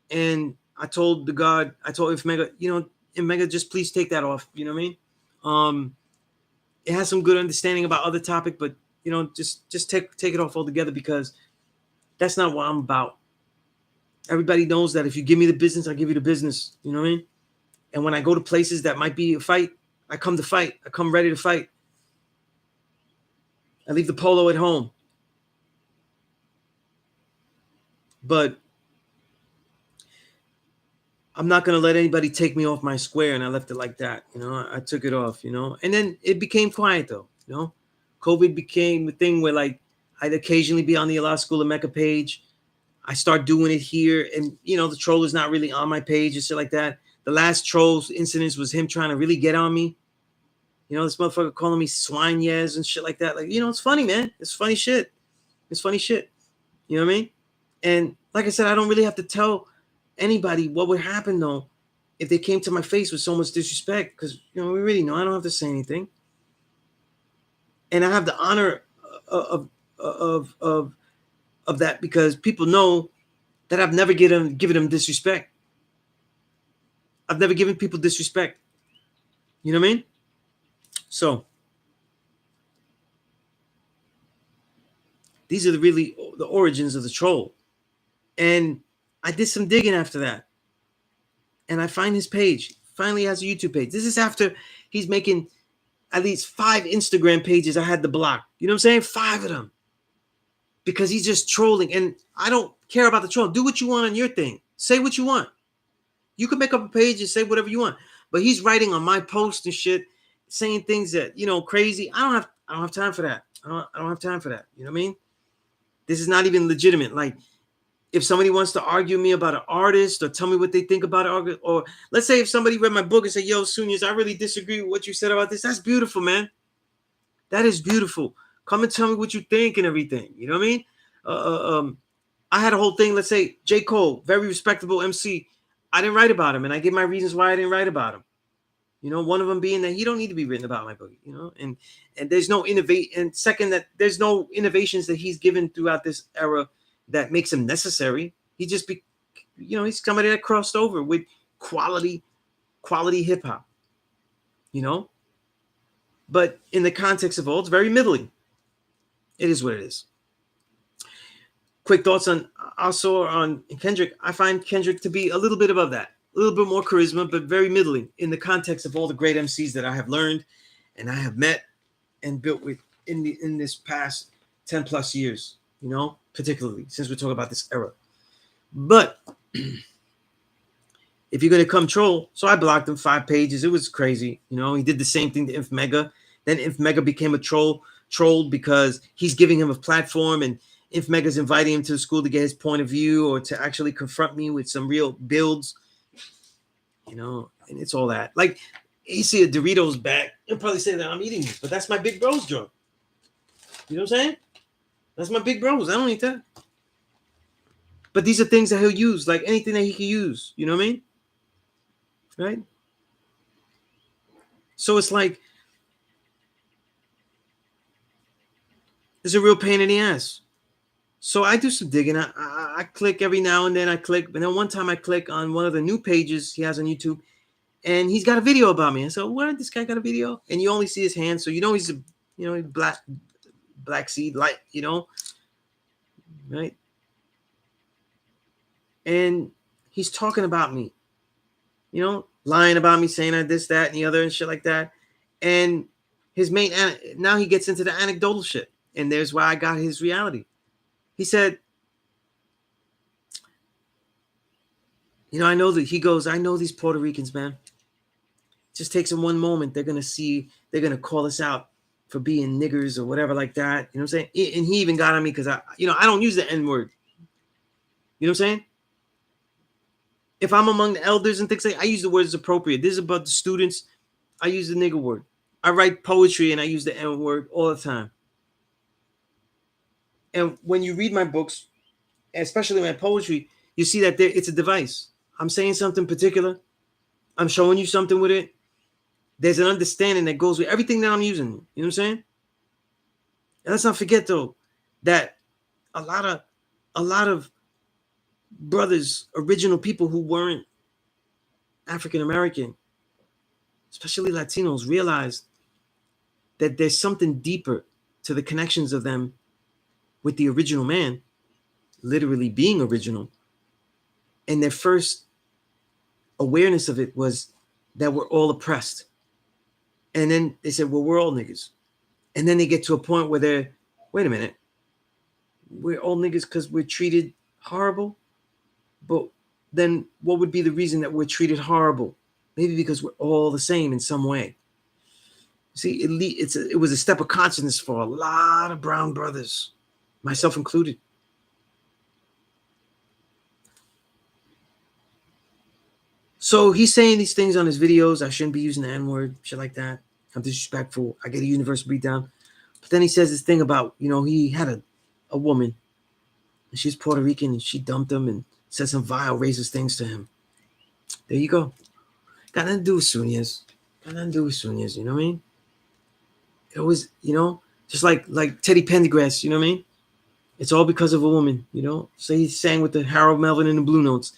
And I told Mega, Mega, just please take that off. You know what I mean? It has some good understanding about other topic, but just take it off altogether because that's not what I'm about. Everybody knows that if you give me the business, I give you the business. You know what I mean? And when I go to places that might be a fight, I come to fight. I come ready to fight. I leave the polo at home. But I'm not going to let anybody take me off my square, and I left it like that. I took it off, and then it became quiet though. COVID became a thing where like I'd occasionally be on the Allah School of Mecca page. I start doing it here, and the troll is not really on my page and shit like that. The last troll incident was him trying to really get on me. This motherfucker calling me swine yes and shit like that. Like, it's funny, man. It's funny shit. It's funny shit. You know what I mean? And like I said, I don't really have to tell anybody what would happen though if they came to my face with so much disrespect, because we really know I don't have to say anything, and I have the honor of that because people know that I've never given them disrespect. I've never given people disrespect. You know what I mean? So these are the origins of the troll. And I did some digging after that. And I find his page. Finally has a YouTube page. This is after he's making at least 5 Instagram pages I had to block. You know what I'm saying? 5 of them. Because he's just trolling. And I don't care about the troll. Do what you want on your thing. Say what you want. You can make up a page and say whatever you want. But he's writing on my post and shit, saying things that, crazy. I don't have time for that. I don't have time for that. You know what I mean? This is not even legitimate. Like, if somebody wants to argue me about an artist or tell me what they think about it, or let's say if somebody read my book and said, yo, Sunez, I really disagree with what you said about this. That's beautiful, man. That is beautiful. Come and tell me what you think and everything. You know what I mean? I had a whole thing. Let's say J. Cole, very respectable MC. I didn't write about him, and I give my reasons why I didn't write about him. One of them being that he don't need to be written about my book, and there's no innovate. And second, that there's no innovations that he's given throughout this era that makes him necessary. He just he's somebody that crossed over with quality hip hop, but in the context of all, it's very middling. It is what it is. Quick thoughts on Kendrick. I find Kendrick to be a little bit above that, a little bit more charisma, but very middling in the context of all the great MCs that I have learned and I have met and built with in this past 10 plus years, particularly since we're talking about this era. But if you're going to come troll, so I blocked him 5 pages. It was crazy. He did the same thing to Inf Mega. Then Inf Mega became a trolled because he's giving him a platform, and Inf Mega's inviting him to the school to get his point of view or to actually confront me with some real builds, and it's all that. Like, you see a Doritos bag, he'll probably say that I'm eating this, but that's my big bro's joke. You know what I'm saying? That's my big bros. I don't eat that. But these are things that he'll use, like anything that he can use. You know what I mean? Right? So it's like, it's a real pain in the ass. So I do some digging. I click every now and then. But then one time I click on one of the new pages he has on YouTube, and he's got a video about me. And so, what? This guy got a video? And you only see his hand, so he's a black seed light, right? And he's talking about me, lying about me, saying that this, that, and the other, and shit like that. And his now he gets into the anecdotal shit, and there's why I got his reality. He said, you know, I know that he goes, I know these Puerto Ricans, man. It just takes them one moment. They're going to call us out for being niggers or whatever like that. You know what I'm saying? And he even got on me because I don't use the N word. You know what I'm saying? If I'm among the elders and things like that, I use the words appropriate. This is about the students. I use the nigger word. I write poetry and I use the N word all the time. And when you read my books, especially my poetry, you see that it's a device. I'm saying something particular. I'm showing you something with it. There's an understanding that goes with everything that I'm using. You know what I'm saying? And let's not forget though that a lot of brothers, original people who weren't African American, especially Latinos, realized that there's something deeper to the connections of them with the original man, literally being original. And their first awareness of it was that we're all oppressed. And then they said, well, we're all niggas. And then they get to a point where they're, wait a minute, we're all niggas because we're treated horrible. But then what would be the reason that we're treated horrible? Maybe because we're all the same in some way. See, it was a step of consciousness for a lot of brown brothers, myself included. So he's saying these things on his videos. I shouldn't be using the N-word, shit like that. I'm disrespectful. I get a universal breakdown. But then he says this thing about, he had a woman, and she's Puerto Rican, and she dumped him and said some vile racist things to him. There you go. Got nothing to do with Sunez. Got nothing to do with Sunez, you know what I mean? It was, just like Teddy Pendergrass, you know what I mean? It's all because of a woman, So he sang with the Harold Melvin and the Blue Notes.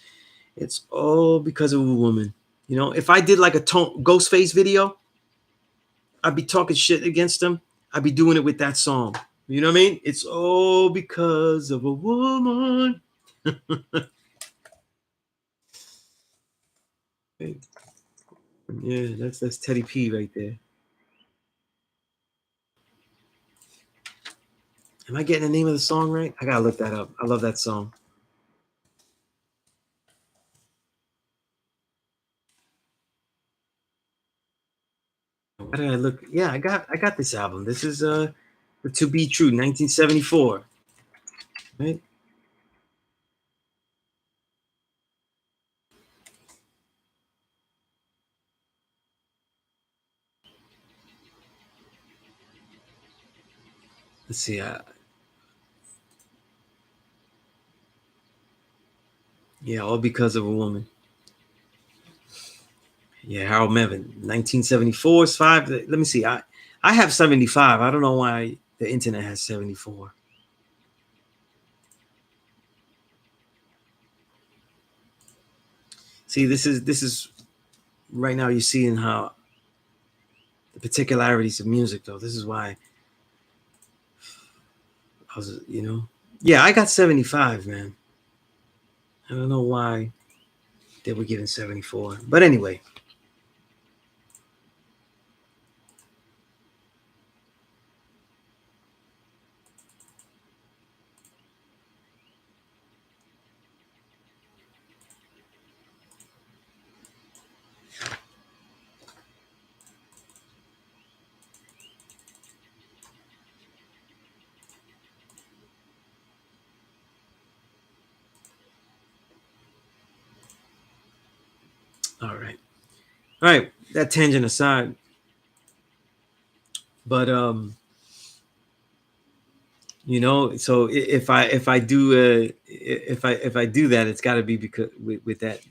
It's all because of a woman. If I did like a Ghostface video, I'd be talking shit against him. I'd be doing it with that song. You know what I mean? It's all because of a woman. Yeah, that's Teddy P right there. Am I getting the name of the song right? I gotta look that up. I love that song. Why did I look? Yeah, I got this album. This is the To Be True, 1974. Right? Let's see. Yeah, all because of a woman. Yeah, Harold Melvin, 1974 is 5. Let me see. I have 75. I don't know why the internet has 74. See, this is right now you're seeing how the particularities of music though. This is why I was, Yeah, I got 75, man. I don't know why they were giving 74. But anyway. All right. That tangent aside. But so if I do if I do that, it's got to be because with that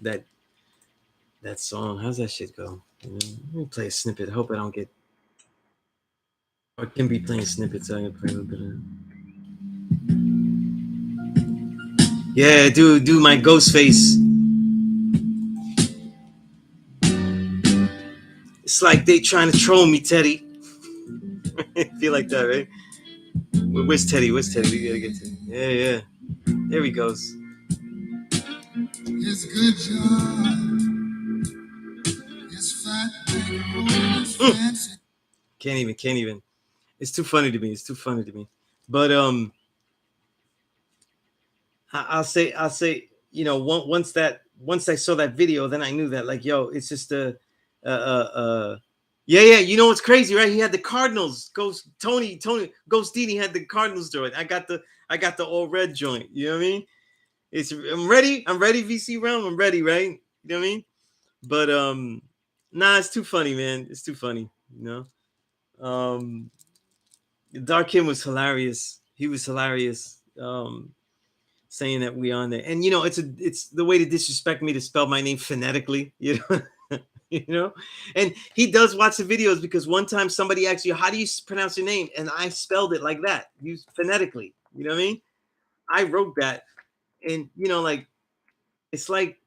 song. How's that shit go? Let me play a snippet. I hope I don't get. I can be playing snippets. So I can play a little bit of. Yeah, do my ghost face. It's like they trying to troll me, Teddy. I feel like that, right? Where's Teddy? Where's Teddy? We gotta get to. Yeah. There he goes. It's good job. It's fat. Can't even. It's too funny to me. But I'll say, you know, once I saw that video, then I knew that, like, yo, it's just uh, uh, uh yeah. You know what's crazy, right? He had the Cardinals. Tony Ghost Dini had the Cardinals joint. I got the all red joint. You know what I mean? I'm ready. I'm ready. VC round. I'm ready. Right? You know what I mean? But nah, it's too funny, man. It's too funny. You know. Dark Kim was hilarious. He was hilarious. Saying that we on there, and you know, it's the way to disrespect me to spell my name phonetically, you know. You know, and he does watch the videos because one time somebody asked you, how do you pronounce your name, and I spelled it like that, used phonetically. You know what I mean? I wrote that, and you know, it's like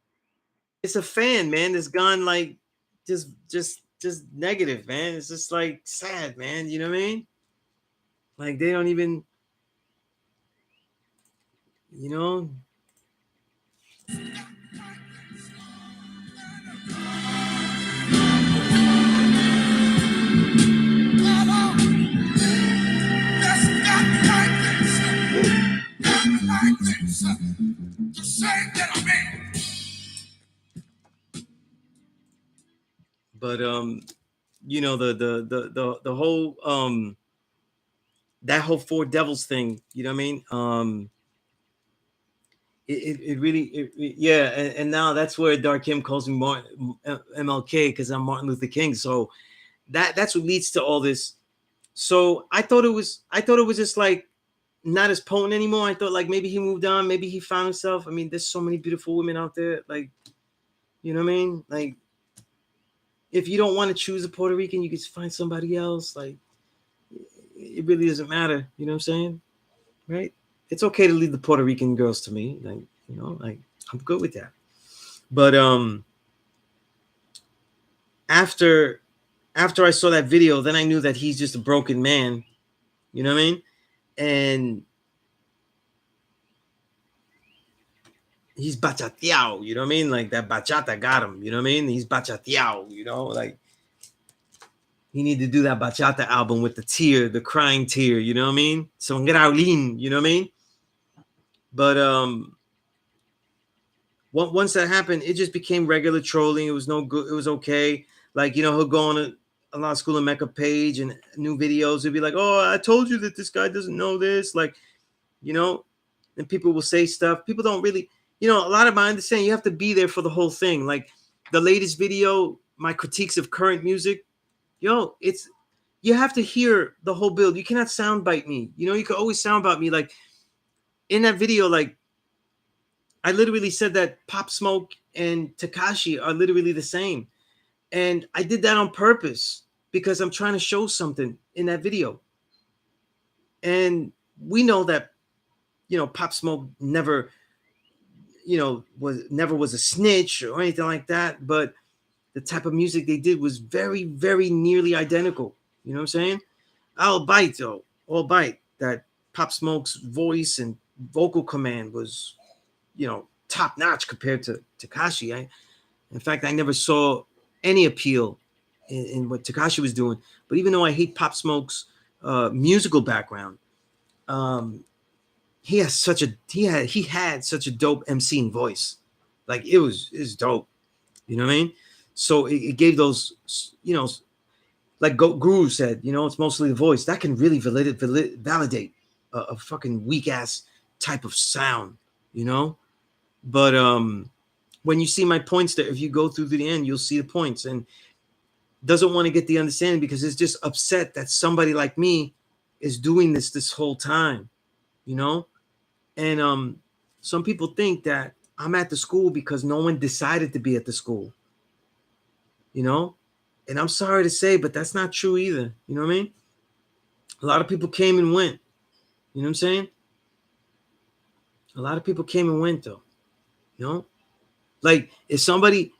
it's a fan, man, that's gone like just negative, man. It's just like sad, man. You know what I mean? Like they don't even, you know. But you know, the whole that whole Four Devils thing, you know what I mean? It really yeah, and now that's where Dark Kim calls me Martin MLK because I'm Martin Luther King. So that's what leads to all this. So I thought it was just like not as potent anymore. I thought like maybe he moved on, maybe he found himself. I mean, there's so many beautiful women out there, like, you know what I mean? Like, if you don't want to choose a Puerto Rican, you can find somebody else. Like, it really doesn't matter. You know what I'm saying? Right? It's okay to leave the Puerto Rican girls to me. Like, you know, like I'm good with that. But after I saw that video, then I knew that he's just a broken man. You know what I mean? And he's bachateado, you know what I mean? Like that bachata got him, you know what I mean? He's bachateado, you know, like he need to do that bachata album with the crying tear, you know what I mean? Songraulin, you know what I mean? But once that happened, it just became regular trolling. It was no good. It was okay. Like, you know, he'll go on a lot of School of Mecca page and new videos. He'll be like, oh, I told you that this guy doesn't know this. Like, you know, and people will say stuff. People don't really, you know, a lot of my understanding, you have to be there for the whole thing. Like the latest video, my critiques of current music, yo, you have to hear the whole build. You cannot soundbite me. You know, you can always soundbite me. Like in that video, like I literally said that Pop Smoke and Tekashi are literally the same. And I did that on purpose because I'm trying to show something in that video. And we know that, you know, Pop Smoke never, you know, was a snitch or anything like that. But the type of music they did was very, very nearly identical. You know what I'm saying? I'll bite though. I'll bite that Pop Smoke's voice and vocal command was, you know, top notch compared to Tekashi. In fact, I never saw any appeal in what Tekashi was doing. But even though I hate Pop Smoke's musical background, he had such a dope emceeing voice. Like it's dope. You know what I mean? So it gave those, you know, like Guru said, you know, it's mostly the voice that can really validate a fucking weak ass type of sound, you know. But when you see my points there, if you go through to the end, you'll see the points, and doesn't want to get the understanding because it's just upset that somebody like me is doing this whole time, you know. And some people think that I'm at the school because no one decided to be at the school, you know. And I'm sorry to say, but that's not true either. You know what I mean? A lot of people came and went. You know what I'm saying? A lot of people came and went though. You know, like if somebody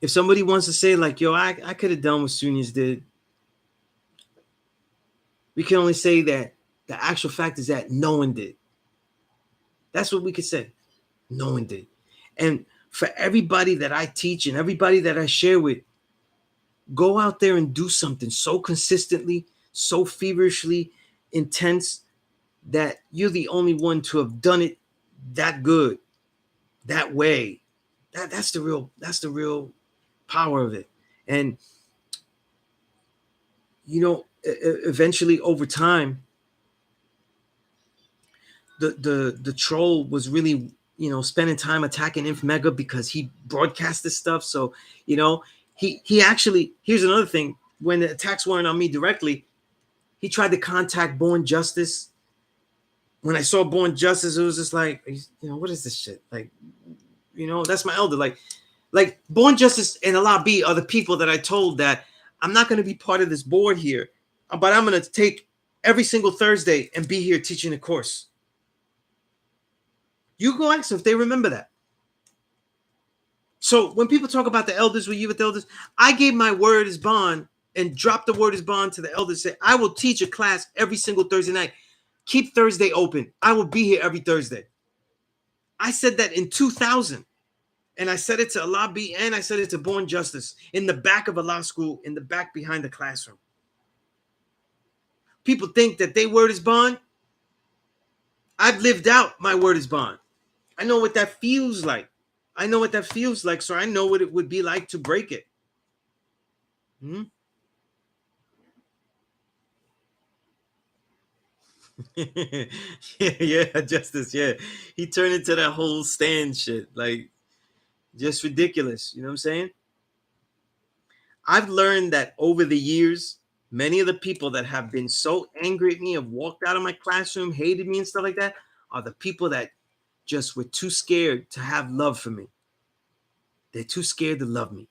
wants to say like, yo, I could have done what Sunez did, we can only say that the actual fact is that no one did. That's what we could say. No one did. And for everybody that I teach and everybody that I share with, go out there and do something so consistently, so feverishly intense that you're the only one to have done it that good, that way. That's the real power of it. And eventually over time, the troll was really spending time attacking Inf Mega because he broadcast this stuff. So he actually, here's another thing, when the attacks weren't on me directly, he tried to contact Born Justice. When I saw Born Justice, it was just like, what is this shit? Like, that's my elder. Like Born Justice and Allah B are the people that I told that I'm not going to be part of this board here, but I'm going to take every single Thursday and be here teaching a course. You go ask them if they remember that. So when people talk about the elders, were you with the elders? I gave my word as bond and dropped the word as bond to the elders. Say, I will teach a class every single Thursday night. Keep Thursday open. I will be here every Thursday. I said that in 2000. And I said it to Allah B and I said it to Born Justice in the back of a law school, in the back behind the classroom. People think that they word is bond. I've lived out my word is bond. I know what that feels like. So I know what it would be like to break it. yeah, Justice, yeah. He turned into that whole stand shit. Like, just ridiculous. You know what I'm saying? I've learned that over the years, many of the people that have been so angry at me, have walked out of my classroom, hated me and stuff like that, are the people that just were too scared to have love for me. They're too scared to love me.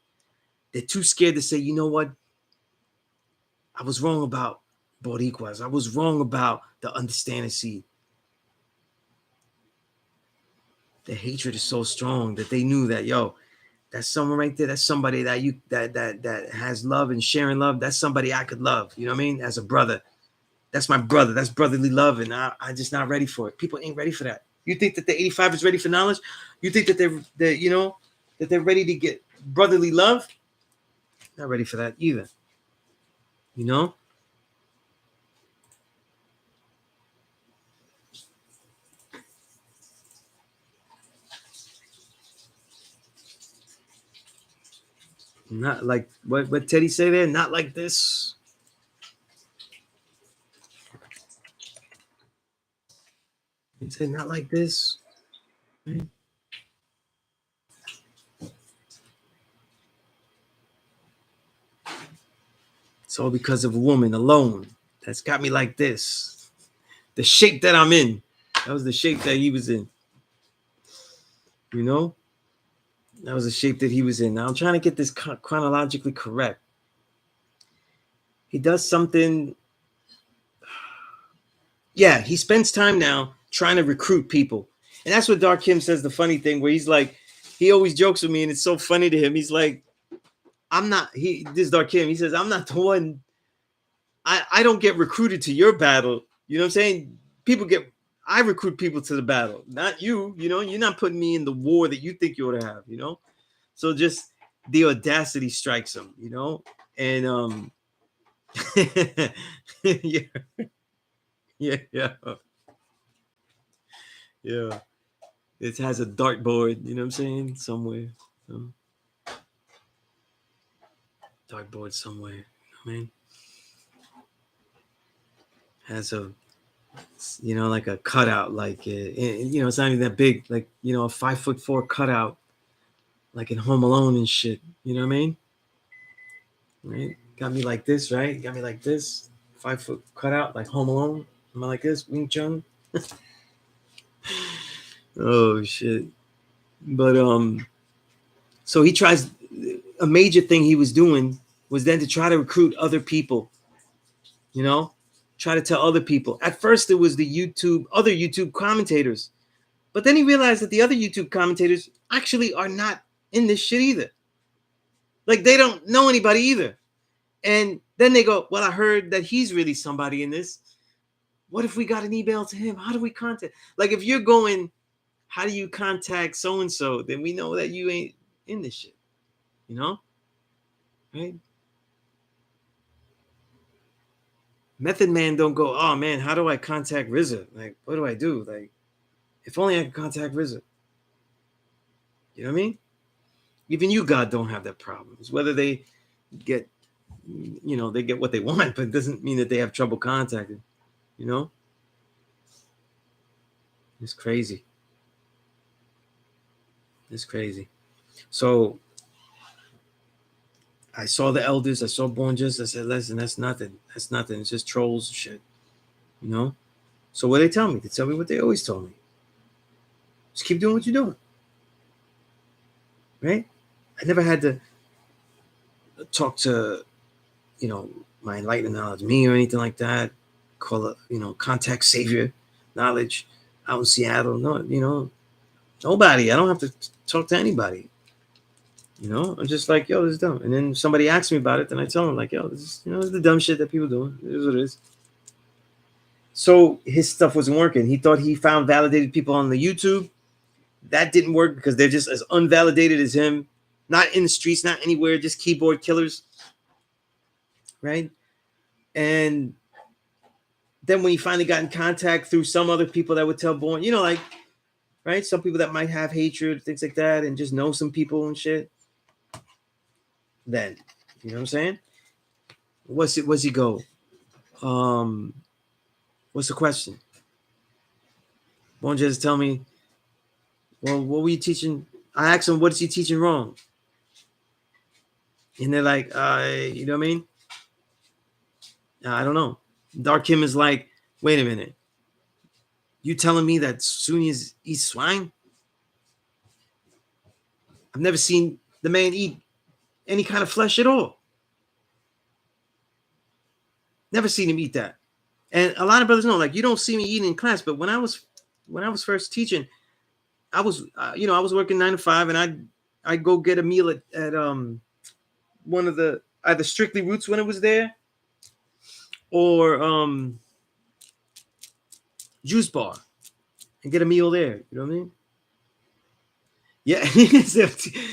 They're too scared to say, you know what? I was wrong about Boricuas. I was wrong about the understanding seed. The hatred is so strong that they knew that, yo, that's someone right there. That's somebody that has love and sharing love. That's somebody I could love. You know what I mean? As a brother. That's my brother. That's brotherly love. And I'm just not ready for it. People ain't ready for that. You think that the 85 is ready for knowledge? You think that they're ready to get brotherly love? Not ready for that either. You know? Not like what Teddy say there? Not like this. He said not like this. It's all because of a woman alone that's got me like this. The shape that I'm in. That was the shape that he was in. You know? That was the shape that he was in. Now I'm trying to get this chronologically correct. He does something. Yeah, he spends time now trying to recruit people. And that's what Dark Kim says, the funny thing, where he's like, he always jokes with me, and it's so funny to him. He's like, this Dark Kim, he says, I'm not the one. I don't get recruited to your battle. You know what I'm saying? I recruit people to the battle, not you. You know, you're not putting me in the war that you think you ought to have, you know? So just the audacity strikes him, you know? And yeah. Yeah. It has a dartboard, you know what I'm saying? Somewhere. Dartboard somewhere. You know what I mean? Has a, like a cutout, like, it's not even that big, like, a 5'4" cutout, like in Home Alone and shit. You know what I mean? Right? Got me like this, right? Got me like this. 5 foot cutout, like Home Alone. Am I like this? Wing Chun? Oh, shit. But, so he tries, a major thing he was doing was then to try to recruit other people, try to tell other people. At first, it was the other YouTube commentators. But then he realized that the other YouTube commentators actually are not in this shit either. Like, they don't know anybody either. And then they go, well, I heard that he's really somebody in this. What if we got an email to him? How do we contact? Like, if you're going, how do you contact so-and-so? Then we know that you ain't in this shit, right? Method Man don't go, oh man, how do I contact RZA? Like, what do I do? Like, If only I could contact RZA. You know what I mean? Even you, God, don't have that problem. It's whether they get, they get what they want, but it doesn't mean that they have trouble contacting. You know? It's crazy. It's crazy. So I saw the elders. I saw Born Just. I said, listen, that's nothing. That's nothing. It's just trolls and shit. You know? So what they tell me? They tell me what they always told me. Just keep doing what you're doing. Right? I never had to talk to, my enlightened knowledge, me or anything like that. Call it, contact savior knowledge out in Seattle. No, nobody. I don't have to talk to anybody. I'm just like, yo, this is dumb. And then somebody asks me about it, then I tell them, like, yo, this is, this is the dumb shit that people doing. It is what it is. So his stuff wasn't working. He thought he found validated people on the YouTube. That didn't work because they're just as unvalidated as him. Not in the streets, not anywhere, just keyboard killers. Right? And then when he finally got in contact through some other people that would tell Born, right? Some people that might have hatred, things like that, and just know some people and shit. Then, you know what I'm saying? What's he go? What's the question? Born just tell me, well, what were you teaching? I asked him, what is he teaching wrong? And they're like, you know what I mean? I don't know. Darkim is like, wait a minute. You telling me that Sunnis eat swine? I've never seen the man eat any kind of flesh at all. Never seen him eat that. And a lot of brothers know, like, you don't see me eating in class, but when I was first teaching, I was, I was working 9 to 5, and I'd go get a meal at one of the either Strictly Roots when it was there, or Juice Bar, and get a meal there. You know what I mean? Yeah,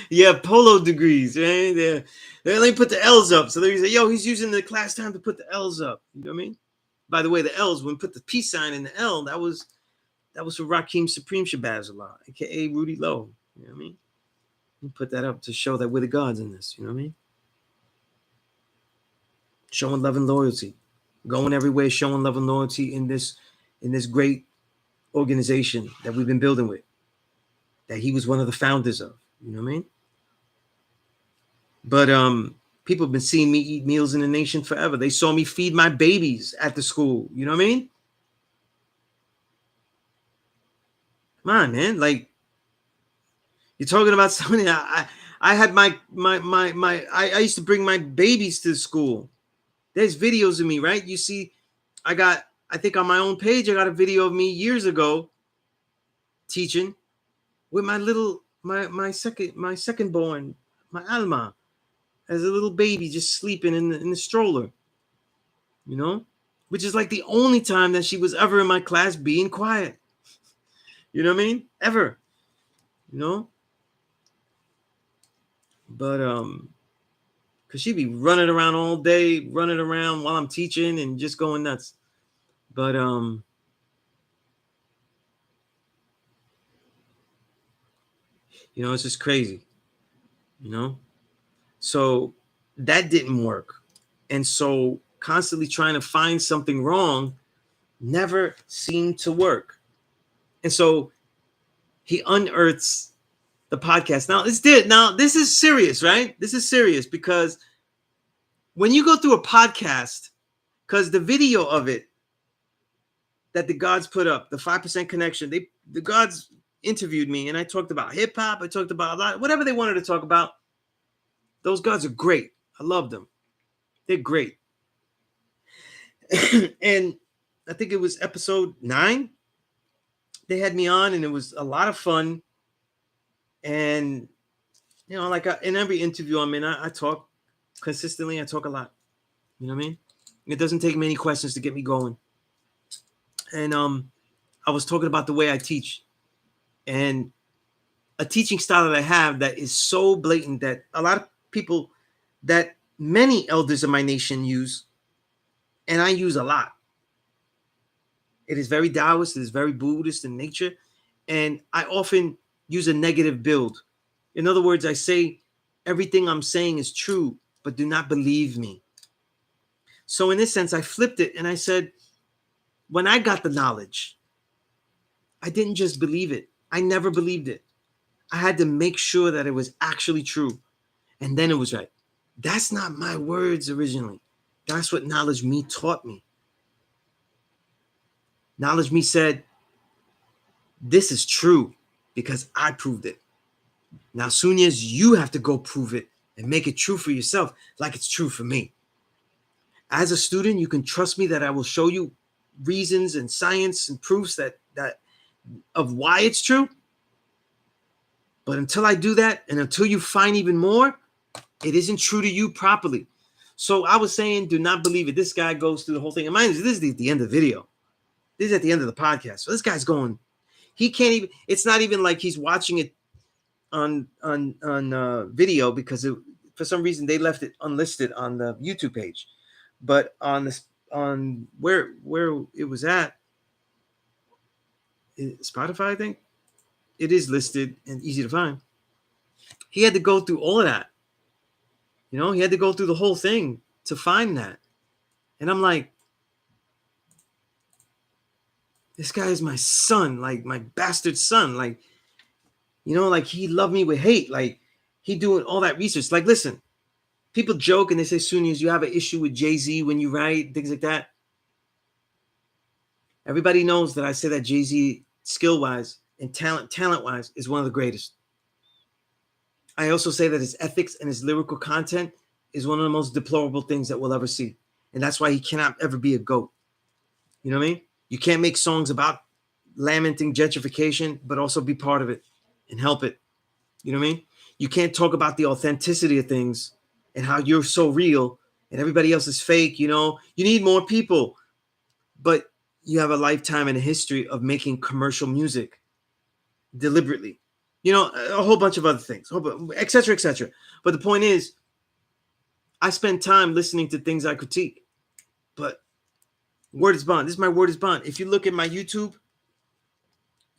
yeah, polo degrees, right? They let me put the L's up. So they say, yo, he's using the class time to put the L's up. You know what I mean? By the way, the L's, when we put the peace sign in the L, that was for Rakim Supreme Shabazz Allah, aka Rudy Lowe. You know what I mean? We put that up to show that we're the gods in this. You know what I mean? Showing love and loyalty, going everywhere, showing love and loyalty in this great organization that we've been building with, that he was one of the founders of. You know what I mean? But people have been seeing me eat meals in the nation forever. They saw me feed my babies at the school. You know what I mean? Come on, man. Like, you're talking about something. I had my I used to bring my babies to school. There's videos of me, right? You see, I think on my own page, I got a video of me years ago teaching with my second born, my Alma, as a little baby just sleeping in the stroller, which is like the only time that she was ever in my class being quiet. You know what I mean? Ever. But because she'd be running around all day, running around while I'm teaching and just going nuts. But it's just crazy. So that didn't work. And so constantly trying to find something wrong never seemed to work. And so he unearths the podcast. Now this is serious, right? This is serious, because when you go through a podcast, because the video of it that the gods put up, the 5% connection, the gods interviewed me, and I talked about hip hop. I talked about a lot, whatever they wanted to talk about. Those gods are great. I love them. They're great. And I think it was episode 9. They had me on, and it was a lot of fun. And like in every interview I'm in, I talk consistently. I talk a lot. You know what I mean? It doesn't take many questions to get me going. And I was talking about the way I teach, and a teaching style that I have that is so blatant that a lot of people, that many elders of my nation use, and I use a lot. It is very Taoist. It is very Buddhist in nature. And I often use a negative build. In other words, I say everything I'm saying is true, but do not believe me. So in this sense, I flipped it and I said, when I got the knowledge, I didn't just believe it. I never believed it. I had to make sure that it was actually true. And then it was right. That's not my words originally. That's what knowledge me taught me. Knowledge me said, this is true because I proved it. Now, Sunez, you have to go prove it and make it true for yourself like it's true for me. As a student, you can trust me that I will show you reasons and science and proofs that of why it's true. But until I do that, and until you find even more, it isn't true to you properly. So I was saying, do not believe it. This guy goes through the whole thing. And mind you, this is at the end of the video. This is at the end of the podcast. So this guy's going, he can't even, it's not even like he's watching it on video because for some reason they left it unlisted on the YouTube page. But on where it was at, Spotify, I think, it is listed and easy to find. He had to go through all of that. You know, he had to go through the whole thing to find that. And I'm like, this guy is my son, like my bastard son. Like, you know, like he loved me with hate. Like he doing all that research. Like, listen, people joke and they say, Sunez, you have an issue with Jay-Z when you write, things like that. Everybody knows that I say that Jay-Z, skill-wise and talent-wise, is one of the greatest. I also say that his ethics and his lyrical content is one of the most deplorable things that we'll ever see. And that's why he cannot ever be a GOAT. You know what I mean? You can't make songs about lamenting gentrification, but also be part of it and help it. You know what I mean? You can't talk about the authenticity of things and how you're so real and everybody else is fake. You know, you need more people, but you have a lifetime and a history of making commercial music deliberately. You know, a whole bunch of other things, et cetera, et cetera. But the point is, I spend time listening to things I critique, but word is bond. This is my word is bond. If you look at my YouTube,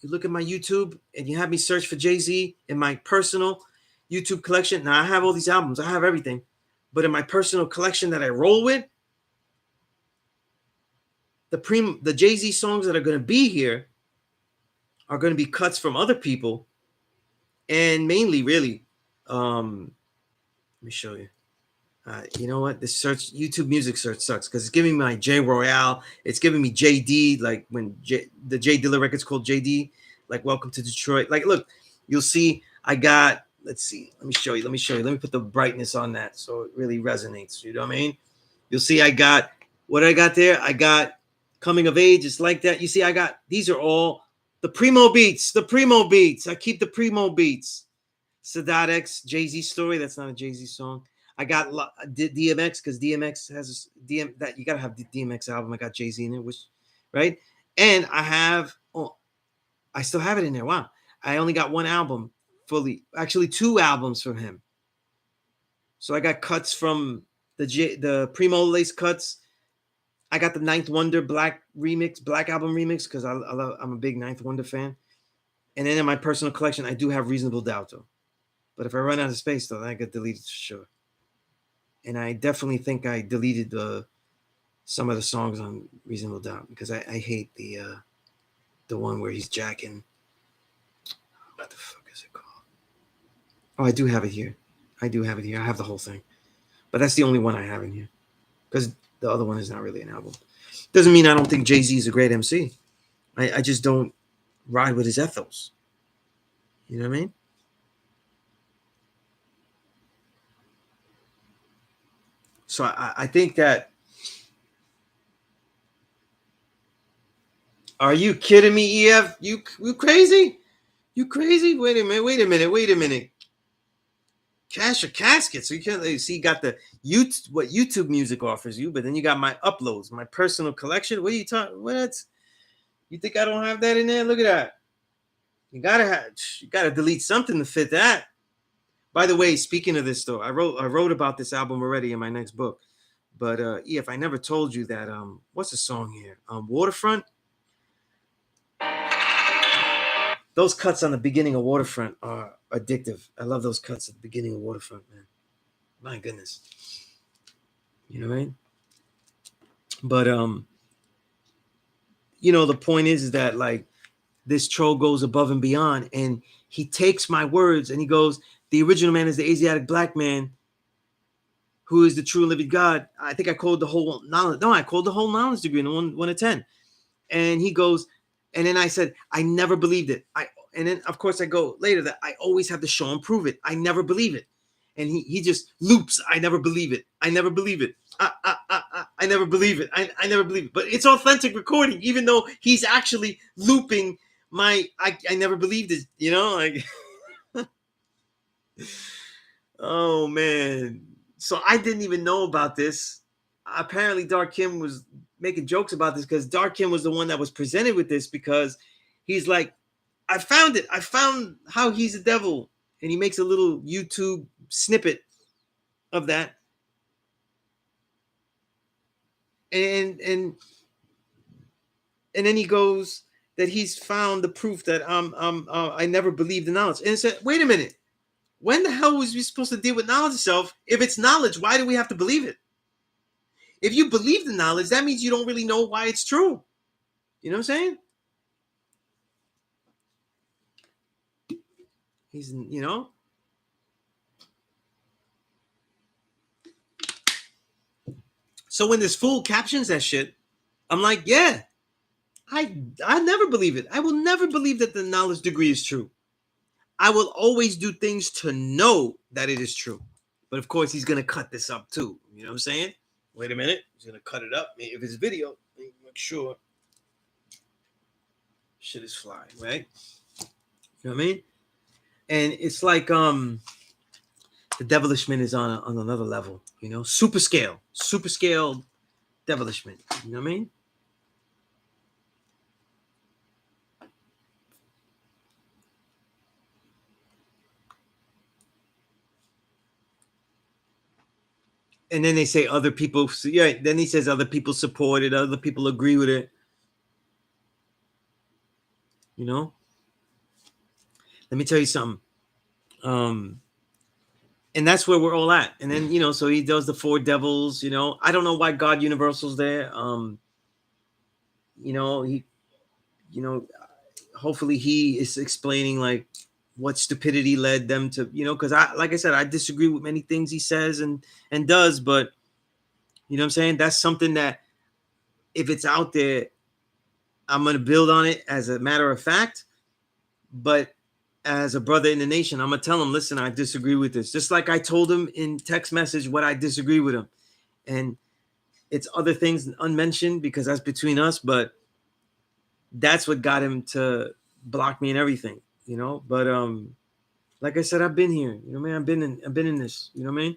and you have me search for Jay-Z in my personal YouTube collection. Now I have all these albums. I have everything. But in my personal collection that I roll with, the Jay-Z songs that are going to be here are going to be cuts from other people. And mainly, really, let me show you. You know what? This search, YouTube music search sucks because it's giving me my J Royale. It's giving me JD, like when the J Dilla record's called JD, like Welcome to Detroit. Like, look, you'll see I got, let's see. Let me show you. Let me put the brightness on that so it really resonates. You know what I mean? You'll see I got, what I got there? I got Coming of Age. It's like that. You see, I got, these are all the Primo beats. I keep the Primo beats. Sadat X, Jay-Z Story. That's not a Jay-Z song. I got DMX because DMX has that you gotta have the DMX album. I got Jay-Z in it, which right, and I have I still have it in there. Wow, I only got one album fully, actually 2 albums from him. So I got cuts from the Primo Lace cuts. I got the Ninth Wonder Black album remix because I'm a big Ninth Wonder fan. And then in my personal collection, I do have Reasonable Doubt though. But if I run out of space though, then I get deleted for sure. And I definitely think I deleted some of the songs on Reasonable Doubt because I hate the one where he's jacking. What the fuck is it called? Oh, I do have it here. I have the whole thing. But that's the only one I have in here because the other one is not really an album. Doesn't mean I don't think Jay-Z is a great MC. I just don't ride with his ethos. You know what I mean? So I think that. Are you kidding me, EF? You crazy? You crazy? Wait a minute. Cash or casket. So you can't see. You got the what YouTube music offers you, but then you got my uploads, my personal collection. What are you talking? What? You think I don't have that in there? Look at that. You gotta delete something to fit that. By the way, speaking of this though, I wrote about this album already in my next book. But EF, I never told you that what's the song here? Waterfront. Those cuts on the beginning of Waterfront are addictive. I love those cuts at the beginning of Waterfront, man. My goodness. You know what I mean? But the point is that like this troll goes above and beyond, and he takes my words and he goes, the original man is the Asiatic black man who is the true and living God. I think I called the whole knowledge. No, I called the whole knowledge degree in 1 to 10. And he goes, and then I said, I never believed it. And then of course I go later that I always have to show and prove it. I never believe it. And he just loops. I never believe it. I never believe it. I never believe it. I never believe it. But it's authentic recording, even though he's actually looping my I never believed it, like oh man. So I didn't even know about this. Apparently Dark Kim was making jokes about this because Dark Kim was the one that was presented with this, because he's like, I found it. I found how he's a devil. And he makes a little YouTube snippet of that. And then he goes that he's found the proof that I never believed the knowledge. And I said, wait a minute. When the hell was we supposed to deal with knowledge itself? If it's knowledge, why do we have to believe it? If you believe the knowledge, that means you don't really know why it's true. You know what I'm saying? He's, So when this fool captions that shit, I'm like, yeah, I never believe it. I will never believe that the knowledge degree is true. I will always do things to know that it is true. But of course, he's going to cut this up too. You know what I'm saying? Wait a minute. He's going to cut it up. If it's video, make sure shit is fly, right? You know what I mean? And it's like the devilishment is on another level, super scale devilishment. You know what I mean? And then they say other people, yeah. Then he says other people support it, other people agree with it. Let me tell you something. And that's where we're all at. And then, so he does the 4 devils, I don't know why God Universal's there. Hopefully he is explaining like what stupidity led them to, because like I said, I disagree with many things he says and does, but you know what I'm saying? That's something that if it's out there, I'm going to build on it as a matter of fact. But as a brother in the nation, I'm going to tell him, listen, I disagree with this. Just like I told him in text message what I disagree with him. And it's other things unmentioned because that's between us. But that's what got him to block me and everything, But like I said, I've been here. Man, I've been in this, what I mean?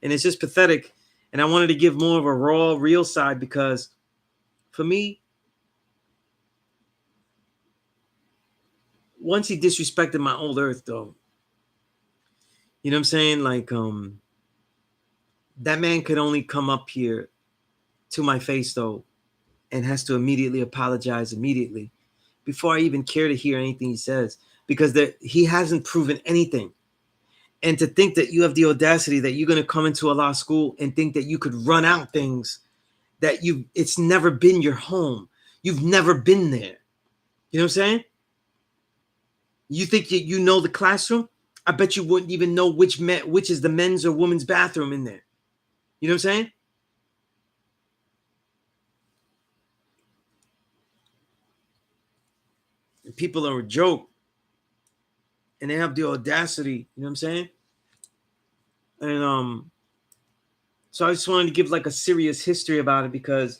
And it's just pathetic. And I wanted to give more of a raw, real side because for me, once he disrespected my old earth, though, you know what I'm saying? Like, that man could only come up here to my face, though, and has to immediately apologize immediately before I even care to hear anything he says, because he hasn't proven anything. And to think that you have the audacity that you're going to come into a law school and think that you could run out things that it's never been your home. You've never been there. You know what I'm saying? You think you know the classroom? I bet you wouldn't even know which is the men's or women's bathroom in there. You know what I'm saying? And people are a joke. And they have the audacity, you know what I'm saying? And so I just wanted to give like a serious history about it because,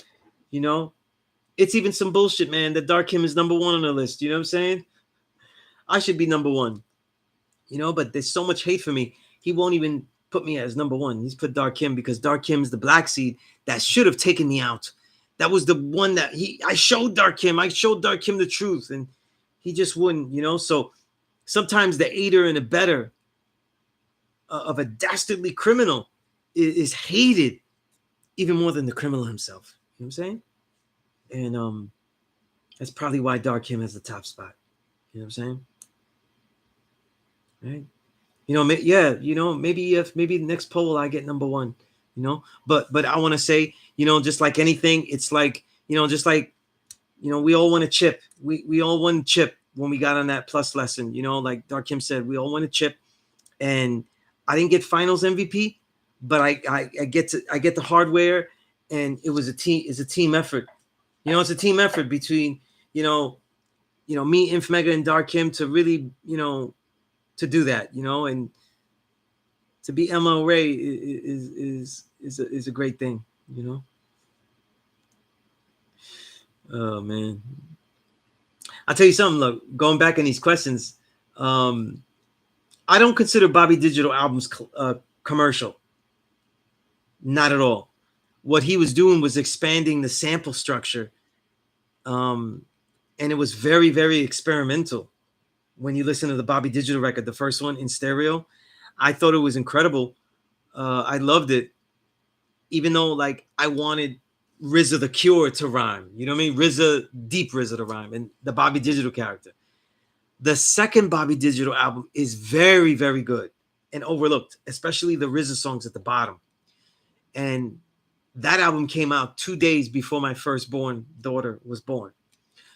it's even some bullshit, man. That Dark Kim is number 1 on the list. You know what I'm saying? I should be number 1. But there's so much hate for me. He won't even put me as number 1. He's put Dark Kim because Dark Kim is the black seed that should have taken me out. That was the one that I showed Dark Kim. I showed Dark Kim the truth, and he just wouldn't, So sometimes the aider and abetter of a dastardly criminal is hated even more than the criminal himself. You know what I'm saying? And that's probably why Dark Kim has the top spot. You know what I'm saying? Right? You know, yeah, you know, maybe the next poll I get number one, you know, but I want to say, you know, just like anything, it's like, you know, just like, you know, we all want a chip. We all want a chip when we got on that plus lesson, you know, like Darkim said, we all want a chip. And I didn't get finals MVP, but I get the hardware, and it's a team effort. You know, it's a team effort between, you know, me, Inf Mega, and Darkim to really, you know, to do that, you know, and to be ML Ray is a great thing, you know. Oh man, I'll tell you something. Look, going back in these questions, I don't consider Bobby Digital albums commercial. Not at all. What he was doing was expanding the sample structure, and it was very, very experimental. When you listen to the Bobby Digital record, the first one in stereo, I thought it was incredible. I loved it, even though like I wanted RZA the Cure to rhyme. You know what I mean? Deep RZA to rhyme, and the Bobby Digital character. The second Bobby Digital album is very, very good and overlooked, especially the RZA songs at the bottom. And that album came out 2 days before my firstborn daughter was born.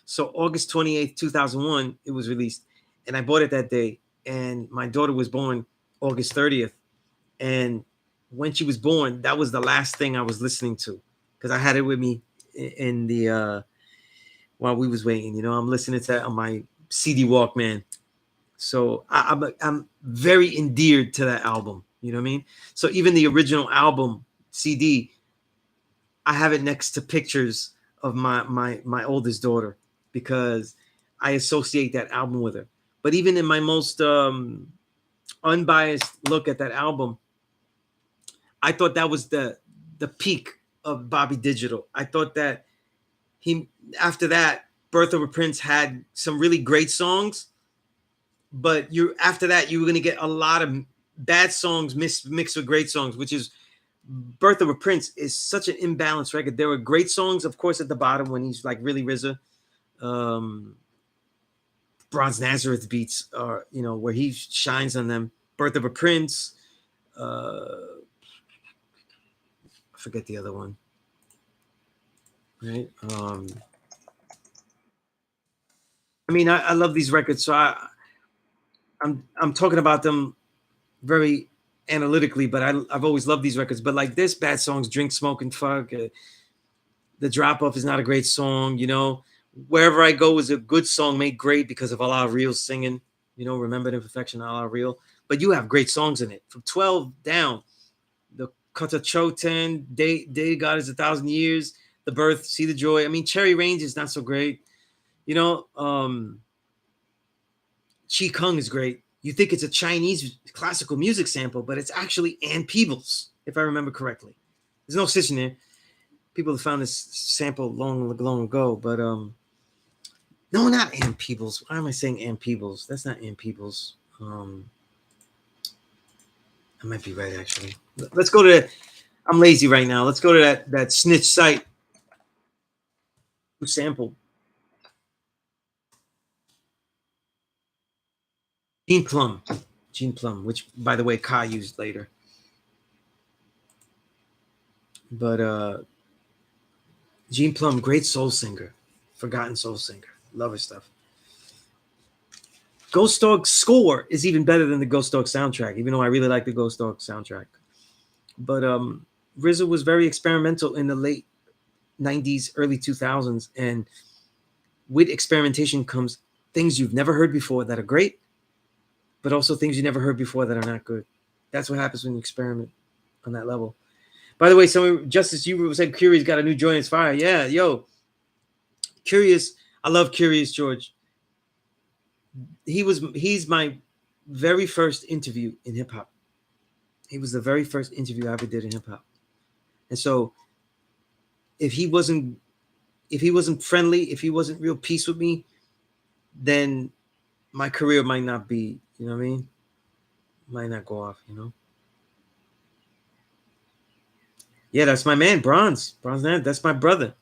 So August 28th, 2001, it was released. And I bought it that day. And my daughter was born August 30th. And when she was born, that was the last thing I was listening to, because I had it with me in the while we was waiting. You know, I'm listening to that on my CD Walkman. So I'm very endeared to that album. You know what I mean? So even the original album CD, I have it next to pictures of my oldest daughter, because I associate that album with her. But even in my most unbiased look at that album, I thought that was the peak of Bobby Digital. I thought that he, after that, Birth of a Prince had some really great songs, but after that you were going to get a lot of bad songs mixed with great songs, which is Birth of a Prince is such an imbalanced record. There were great songs, of course, at the bottom when he's like really RZA. Bronze Nazareth beats are, you know, where he shines on them. Birth of a Prince. I forget the other one. Right. I mean, I love these records, so I'm talking about them very analytically, but I've always loved these records. But like this, Bad Songs, Drink, Smoke, and Fuck. The Drop Off is not a great song, you know. Wherever I Go is a good song made great because of Allah Real singing, you know, Remember the Imperfection, Allah Real. But you have great songs in it. From 12 down, the Kata Choten, Day God is 1,000 Years, The Birth, See the Joy. I mean, Cherry Range is not so great. You know, Chi Kung is great. You think it's a Chinese classical music sample, but it's actually Ann Peebles, if I remember correctly. There's no such in there. People have found this sample long ago, but no, not Ann Peebles. Why am I saying Ann Peebles? That's not Ann Peebles. I might be right, actually. Let's go to I'm lazy right now. Let's go to that snitch site who sampled. Gene Plum, which, by the way, Ka used later. But Gene Plum, great soul singer, forgotten soul singer. Love her stuff. Ghost Dog score is even better than the Ghost Dog soundtrack, even though I really like the Ghost Dog soundtrack. But RZA was very experimental in the late 90s, early 2000s. And with experimentation comes things you've never heard before that are great, but also things you never heard before that are not good. That's what happens when you experiment on that level. By the way, Justice, you said Curious got a new joint. It's fire. Yeah, yo. Curious. I love Curious George. He's my very first interview in hip hop. He was the very first interview I ever did in hip hop. And so if he wasn't friendly, if he wasn't real peace with me, then my career might not be, you know what I mean? Might not go off, you know? Yeah, that's my man, Bronze. That's my brother.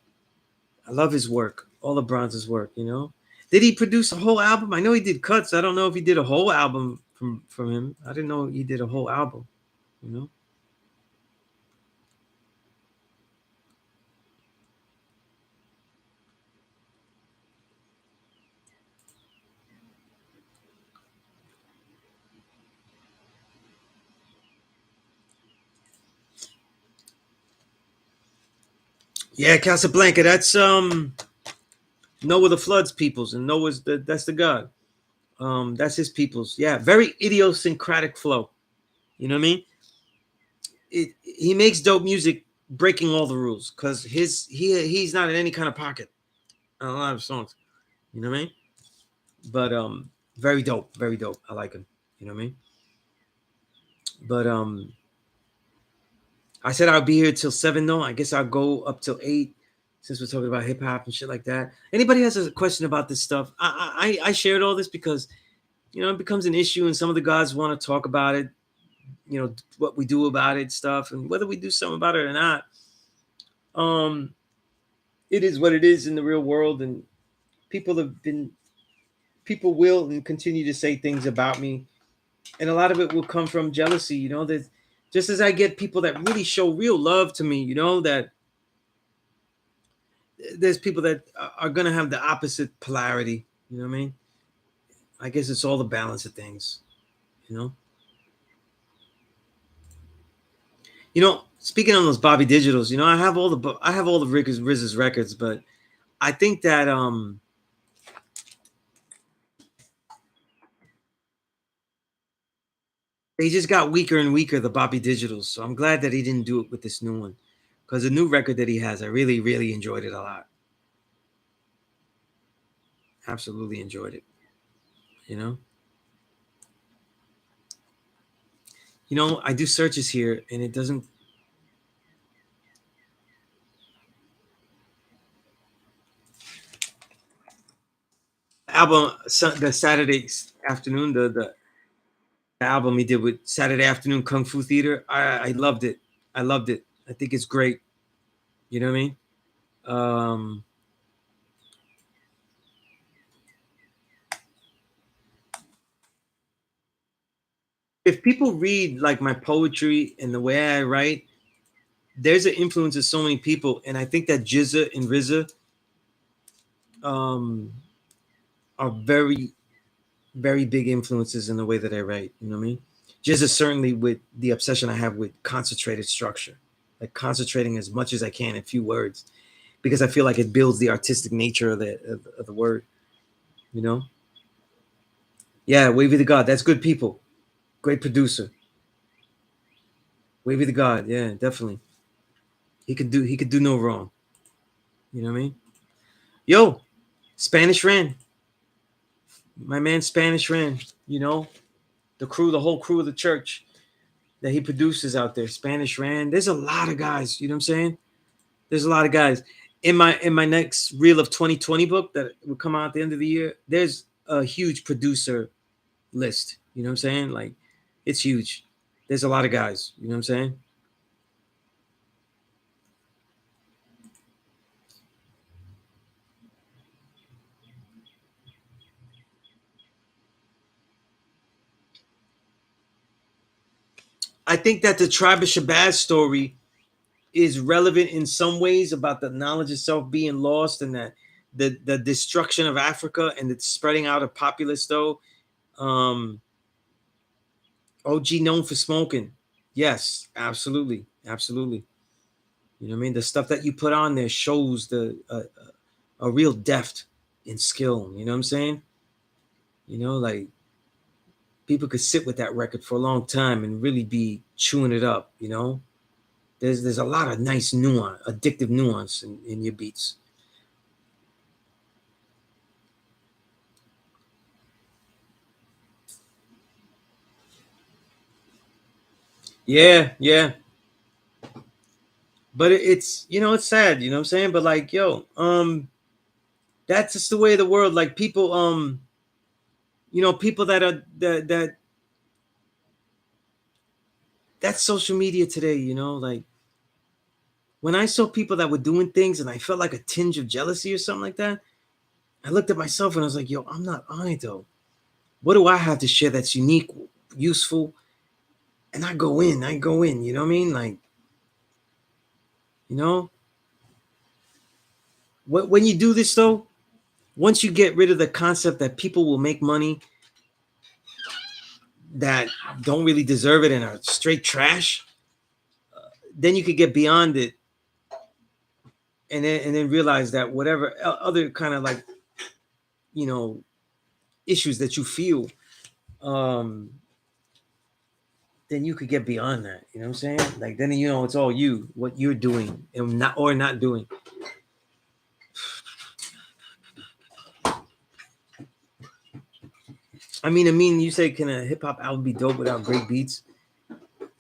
I love his work. All of Bronze's work, you know? Did he produce a whole album? I know he did cuts. I don't know if he did a whole album from him. I didn't know he did a whole album, you know. Yeah, Casablanca. That's Noah the Floods peoples, and that's the god. That's his peoples. Yeah, very idiosyncratic flow. You know what I mean? He makes dope music, breaking all the rules, because he's not in any kind of pocket on a lot of songs. You know what I mean? But very dope, very dope. I like him. You know what I mean? But I said I'll be here till 7 though. I guess I'll go up till 8 since we're talking about hip hop and shit like that. Anybody has a question about this stuff? I shared all this because it becomes an issue, and some of the guys want to talk about it. What we do about it, stuff, and whether we do something about it or not. It is what it is in the real world, and people will and continue to say things about me, and a lot of it will come from jealousy. That just as I get people that really show real love to me, that there's people that are gonna have the opposite polarity. You know what I mean? I guess it's all the balance of things. You know. Speaking on those Bobby Digitals, I have all the RZA's records, but I think that they just got weaker and weaker, the Bobby Digitals. So I'm glad that he didn't do it with this new one, because the new record that he has, I really, really enjoyed it a lot. Absolutely enjoyed it. You know. I do searches here, and it doesn't. Album, the Saturday afternoon, the album he did with Saturday Afternoon Kung Fu Theater. I loved it. I loved it. I think it's great. You know what I mean? Um, if people read like my poetry and the way I write, there's an influence of so many people, and I think that Jizza and RZA um, are very, very big influences in the way that I write. You know what I mean? Jizza certainly with the obsession I have with concentrated structure, like concentrating as much as I can in few words, because I feel like it builds the artistic nature of the word. You know? Yeah, Wavy the God. That's good people. Great producer. Wavy the God. Yeah, definitely. He could do no wrong. You know what I mean? Yo, Spanish Ran. My man Spanish Ran. The whole crew of the church that he produces out there. Spanish Ran. There's a lot of guys. You know what I'm saying? There's a lot of guys. In my next reel of 2020 book that will come out at the end of the year, there's a huge producer list. You know what I'm saying? Like, it's huge. There's a lot of guys. You know what I'm saying? I think that the Tribe of Shabazz story is relevant in some ways about the knowledge itself being lost, and that the destruction of Africa and the spreading out of populace though. Um, OG known for smoking. Yes, absolutely. Absolutely. You know what I mean? The stuff that you put on there shows a real depth and skill. You know what I'm saying? Like people could sit with that record for a long time and really be chewing it up. There's a lot of nice nuance, addictive nuance in your beats. Yeah, yeah. But it's sad, you know what I'm saying? But like, yo, that's just the way of the world. Like people, people that are that's social media today, like when I saw people that were doing things and I felt like a tinge of jealousy or something like that, I looked at myself and I was like, yo, I'm not on it though. What do I have to share that's unique, useful? And I go in, you know what I mean? Like, you know, when you do this though, once you get rid of the concept that people will make money that don't really deserve it and are straight trash, then you could get beyond it and then realize that whatever other kind of like, you know, issues that you feel, um, then you could get beyond that. You know what I'm saying? Like then you know it's all you, what you're doing and not doing. I mean, you say, can a hip hop album be dope without great beats?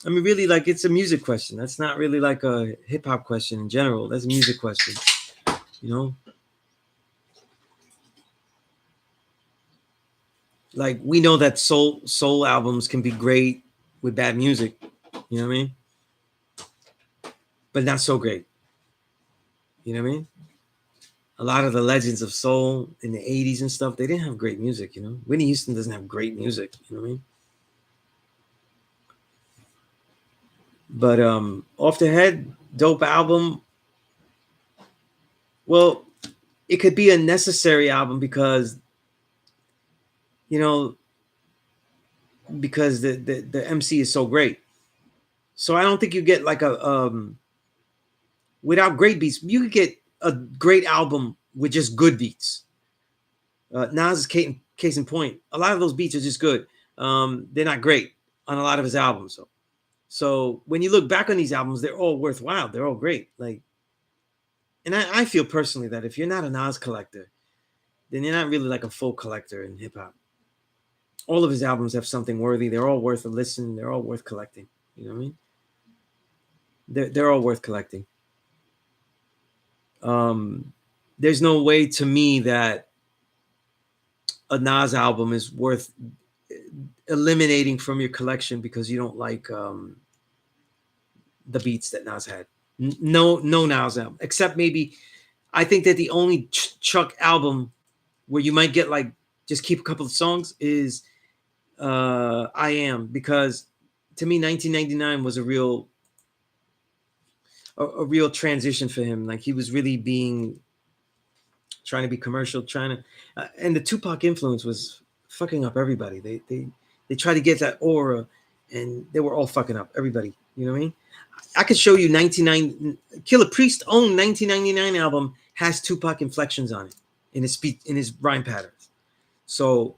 I mean, really, like it's a music question. That's not really like a hip hop question in general. That's a music question, you know. Like we know that soul albums can be great with bad music, you know what I mean? But not so great, you know what I mean? A lot of the legends of soul in the 80s and stuff, they didn't have great music, you know. Whitney Houston doesn't have great music, you know what I mean? But off the head, dope album. Well, it could be a necessary album because, you know, because the MC is so great. So I don't think you get like a without great beats. You could get a great album with just good beats. Nas is case in point. A lot of those beats are just good. They're not great on a lot of his albums. So when you look back on these albums, they're all worthwhile. They're all great. Like, and I feel personally that if you're not a Nas collector, then you're not really like a full collector in hip hop. All of his albums have something worthy. They're all worth a listen. They're all worth collecting. You know what I mean? They're all worth collecting. There's no way to me that a Nas album is worth eliminating from your collection because you don't like the beats that Nas had. No Nas album, except maybe I think that the only Chuck album where you might get like just keep a couple of songs is I Am, because to me 1999 was a real transition for him. Like he was really trying to be commercial, and the Tupac influence was fucking up everybody. They tried to get that aura, and they were all fucking up everybody. You know what I mean? I could show you Killer Priest's own 1999 album has Tupac inflections on it in his speech, in his rhyme patterns. So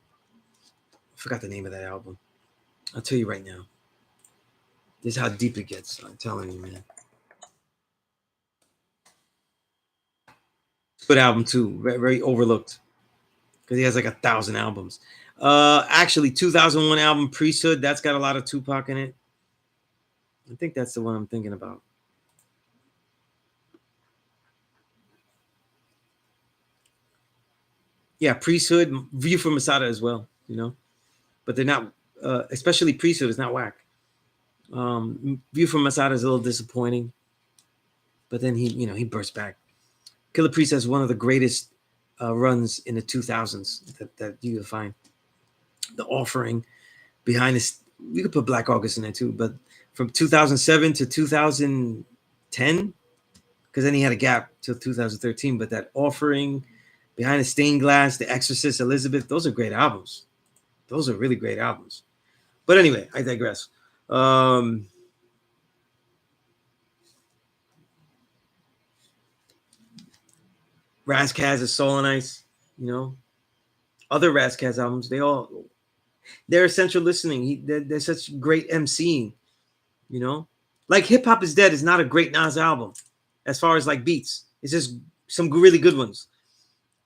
I forgot the name of that album. I'll tell you right now. This is how deep it gets. I'm telling you, man. Good album too. Very, very overlooked because he has like 1,000 albums. Actually, 2001 album Priesthood. That's got a lot of Tupac in it. I think that's the one I'm thinking about. Yeah, Priesthood, View from Masada as well. You know, but they're not. Especially Priesthood is not whack. View from Masada is a little disappointing, but then he burst back. Killer Priest has one of the greatest runs in the 2000s that you will find. The Offering, Behind This. We could put Black August in there too, but from 2007 to 2010, because then he had a gap till 2013. But that Offering, Behind the Stained Glass, The Exorcist, Elizabeth, those are great albums. Those are really great albums. But anyway, I digress. Razzcazz is Soul and Ice, you know. Other Razzcazz albums, they're essential listening. They're such great MCing, you know. Like Hip Hop Is Dead is not a great Nas album as far as like beats. It's just some really good ones.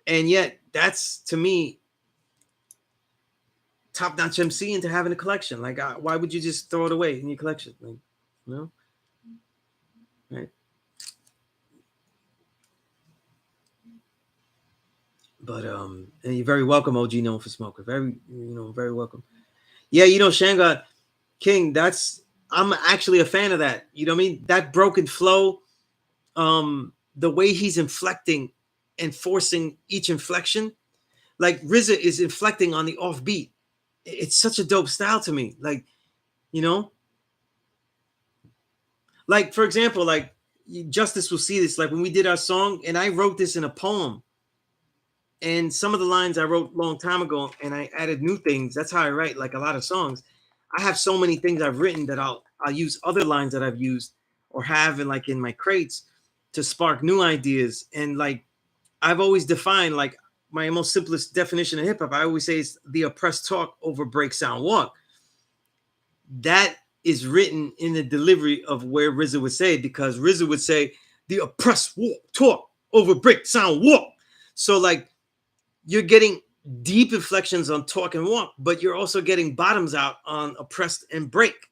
And yet that's, to me, top-notch MCing to have in a collection. Like, why would you just throw it away in your collection? Like, you know? Right. But and you're very welcome, OG Known for Smoker. Very welcome. Yeah, Shanghai King, I'm actually a fan of that. You know what I mean? That broken flow, the way he's inflecting and forcing each inflection, Like RZA is inflecting on the offbeat. It's such a dope style to me. Like, you know, like for example, like Justice will see this. Like when we did our song, and I wrote this in a poem, and some of the lines I wrote a long time ago, and I added new things. That's how I write. Like a lot of songs, I have so many things I've written that I'll use other lines that I've used or have in my crates to spark new ideas. And like I've always defined like my most simplest definition of hip hop. I always say it's the oppressed talk over break sound walk. That is written in the delivery of where RZA would say, because RZA would say the oppressed walk, talk over break sound walk. So like you're getting deep inflections on talk and walk, but you're also getting bottoms out on oppressed and break.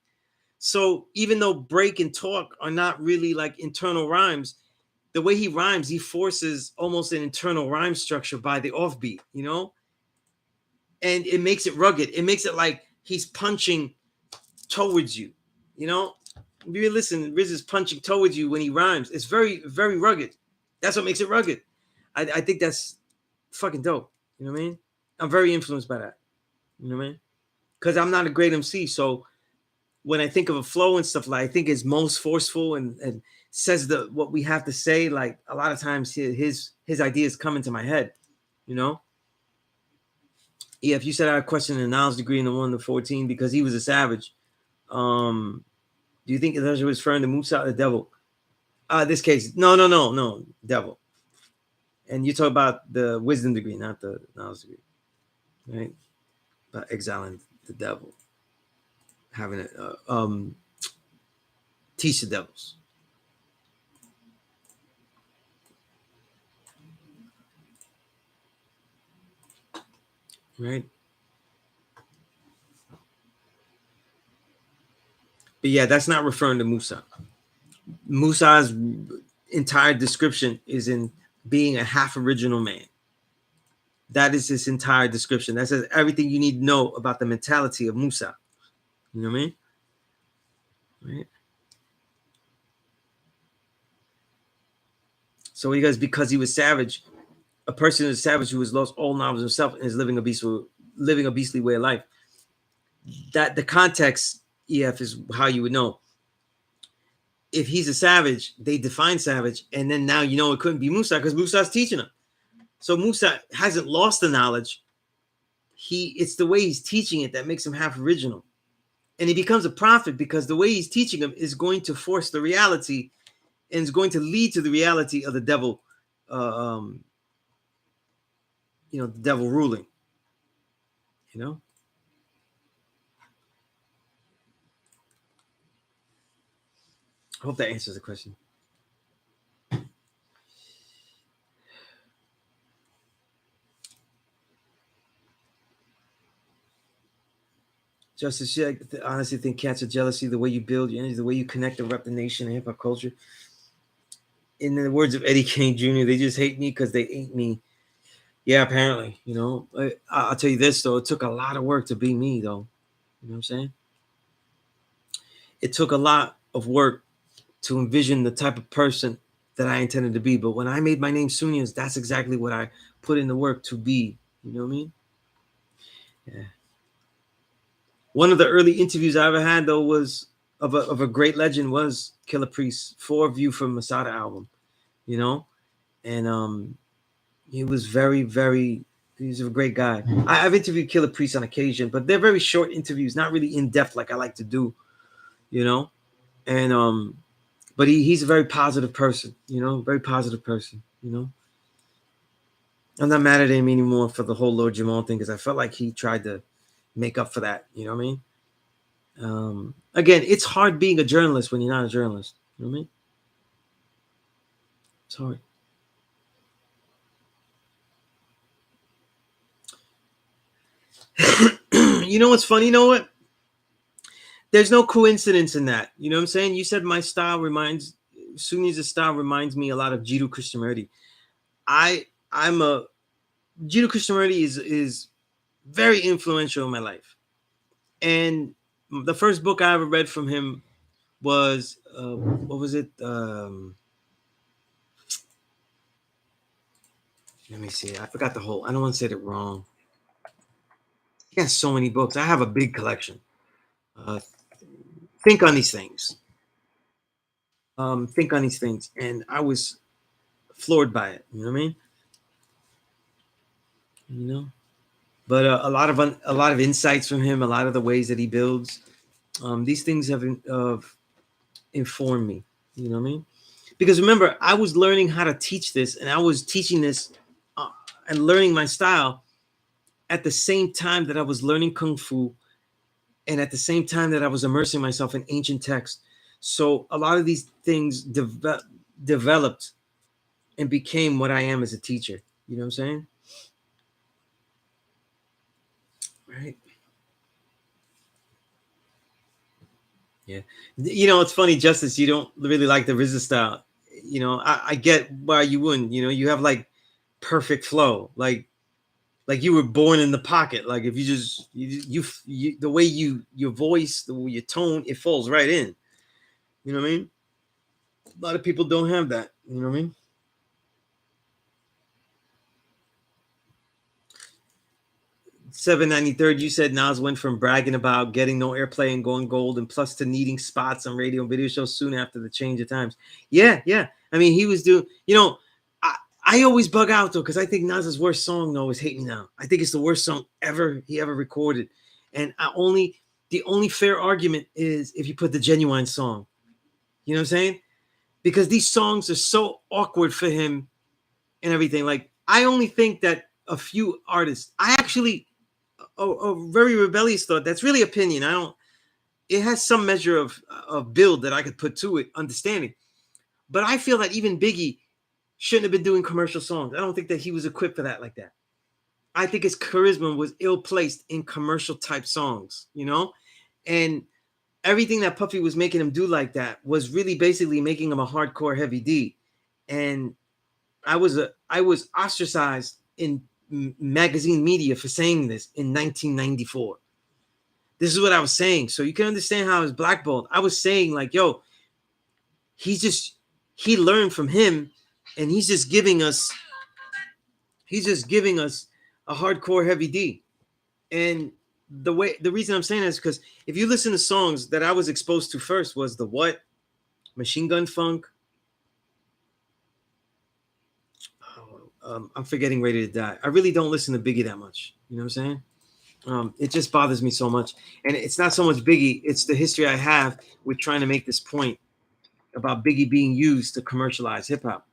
So even though break and talk are not really like internal rhymes, the way he rhymes, he forces almost an internal rhyme structure by the offbeat, you know? And it makes it rugged. It makes it like he's punching towards you, you know? If you listen, Riz is punching towards you when he rhymes. It's very, very rugged. That's what makes it rugged. I think that's fucking dope. You know what I mean? I'm very influenced by that. You know what I mean? Because I'm not a great MC. So when I think of a flow and stuff, like I think it's most forceful and says what we have to say. Like a lot of times his ideas come into my head, you know? Yeah, if you said I questioned the knowledge degree in the 1 to 14 because he was a savage, do you think that was referring to Musa the devil? This case, no, devil. And you talk about the wisdom degree, not the knowledge degree, right? About exiling the devil, having it teach the devils. Right? But yeah, that's not referring to Musa. Musa's entire description is in being a half original man. That is his entire description. That says everything you need to know about the mentality of Musa. You know what I mean? Right? So he goes, because he was savage, a person is a savage who has lost all knowledge of himself and is living a beastly way of life. That the context, EF, is how you would know. If he's a savage, they define savage, and then now you know it couldn't be Musa because Musa's teaching him. So Musa hasn't lost the knowledge. It's the way he's teaching it that makes him half original. And he becomes a prophet because the way he's teaching him is going to force the reality and is going to lead to the reality of the devil, the devil ruling, you know? I hope that answers the question. Justice, I honestly think cancer, jealousy, the way you build your energy, the way you connect and rep the nation and hip hop culture. In the words of Eddie King Jr., they just hate me because they ain't me. Yeah, apparently, you know. I'll tell you this, though. It took a lot of work to be me, though. You know what I'm saying? It took a lot of work to envision the type of person that I intended to be. But when I made my name Sunez, that's exactly what I put in the work to be. You know what I mean? Yeah. One of the early interviews I ever had, though, was of a great legend was Killer Priest for View from Masada album, you know? And he was he's a great guy. I've interviewed Killer Priest on occasion, but they're very short interviews, not really in depth like I like to do, you know? And but he's a very positive person, you know, very positive person, you know. I'm not mad at him anymore for the whole Lord Jamal thing because I felt like he tried to make up for that, you know what I mean? Again, it's hard being a journalist when you're not a journalist. You know what I mean? It's hard. You know what's funny? You know what? There's no coincidence in that. You know what I'm saying? You said my style Sunni's style reminds me a lot of Jiddu Krishnamurti. I'm a Jiddu Krishnamurti is very influential in my life. And the first book I ever read from him was what was it? Let me see. I forgot the whole. I don't want to say it wrong. He has so many books. I have a big collection. Uh, think on these things. Think on these things, and I was floored by it. You know what I mean? You know. But a lot of insights from him. A lot of the ways that he builds. These things have informed me. You know what I mean? Because remember, I was learning how to teach this, and I was teaching this and learning my style at the same time that I was learning Kung Fu, and at the same time that I was immersing myself in ancient texts. So a lot of these things developed and became what I am as a teacher. You know what I'm saying? Right. Yeah. You know, it's funny, Justice, you don't really like the RZA style. You know, I get why you wouldn't. You know, you have like perfect flow. Like you were born in the pocket. Like if you just you the way your voice, your tone, it falls right in. You know what I mean? A lot of people don't have that. You know what I mean? 793rd, you said Nas went from bragging about getting no airplay and going gold, and plus to needing spots on radio and video shows soon after the change of times. Yeah, yeah. I mean, he was doing. You know, I always bug out though because I think Nas's worst song though is "Hate Me Now." I think it's the worst song he ever recorded, and the only fair argument is if you put the Genuine song. You know what I'm saying? Because these songs are so awkward for him and everything. Like I only think that a few artists. I actually a very rebellious thought. That's really opinion. I don't. It has some measure of build that I could put to it, understanding. But I feel that even Biggie shouldn't have been doing commercial songs. I don't think that he was equipped for that like that. I think his charisma was ill placed in commercial type songs, you know, and everything that Puffy was making him do like that was really basically making him a hardcore heavy D. And I was ostracized in magazine media for saying this in 1994. This is what I was saying. So you can understand how I was blackballed. I was saying like, yo, he learned from him and he's just giving us a hardcore heavy D. And the reason I'm saying that is because if you listen to songs that I was exposed to first was the What, Machine Gun Funk. I'm forgetting Ready to Die. I really don't listen to Biggie that much. You know what I'm saying? It just bothers me so much. And it's not so much Biggie, it's the history I have with trying to make this point about Biggie being used to commercialize hip hop.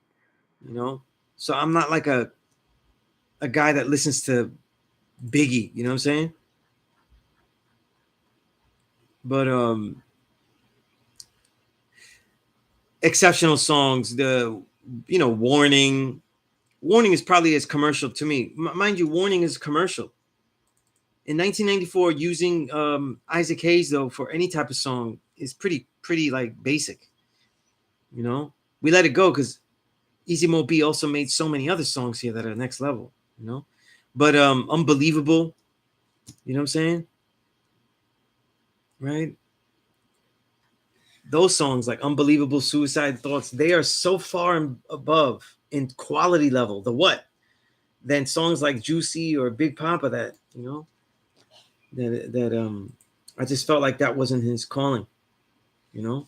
You know? So I'm not like a guy that listens to Biggie, you know what I'm saying? But exceptional songs, Warning. Warning is probably as commercial to me. Mind you, Warning is commercial. In 1994, using Isaac Hayes though for any type of song is pretty like basic. You know, we let it go because Easy Mo B also made so many other songs here that are next level. You know, but Unbelievable. You know what I'm saying? Right? Those songs like Unbelievable, Suicide Thoughts, they are so far above in quality level. The What? Than songs like Juicy or Big Papa that, you know, that I just felt like that wasn't his calling, you know.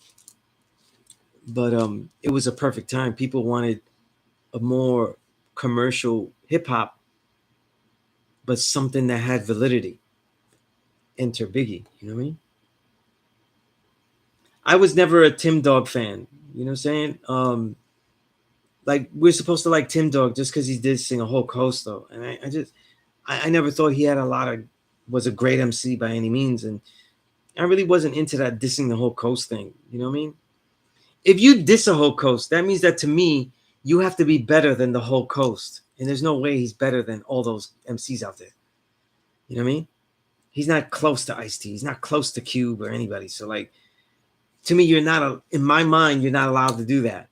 But it was a perfect time. People wanted a more commercial hip hop, but something that had validity. Enter Biggie, you know what I mean? I was never a Tim Dog fan, you know what I'm saying? Like we're supposed to like Tim Dog just because he did sing a whole coast though. And I never thought he had was a great MC by any means. And I really wasn't into that dissing the whole coast thing. You know what I mean? If you diss a whole coast, that means that to me, you have to be better than the whole coast. And there's no way he's better than all those MCs out there. You know what I mean? He's not close to Ice-T. He's not close to Cube or anybody. So like, to me, in my mind, you're not allowed to do that.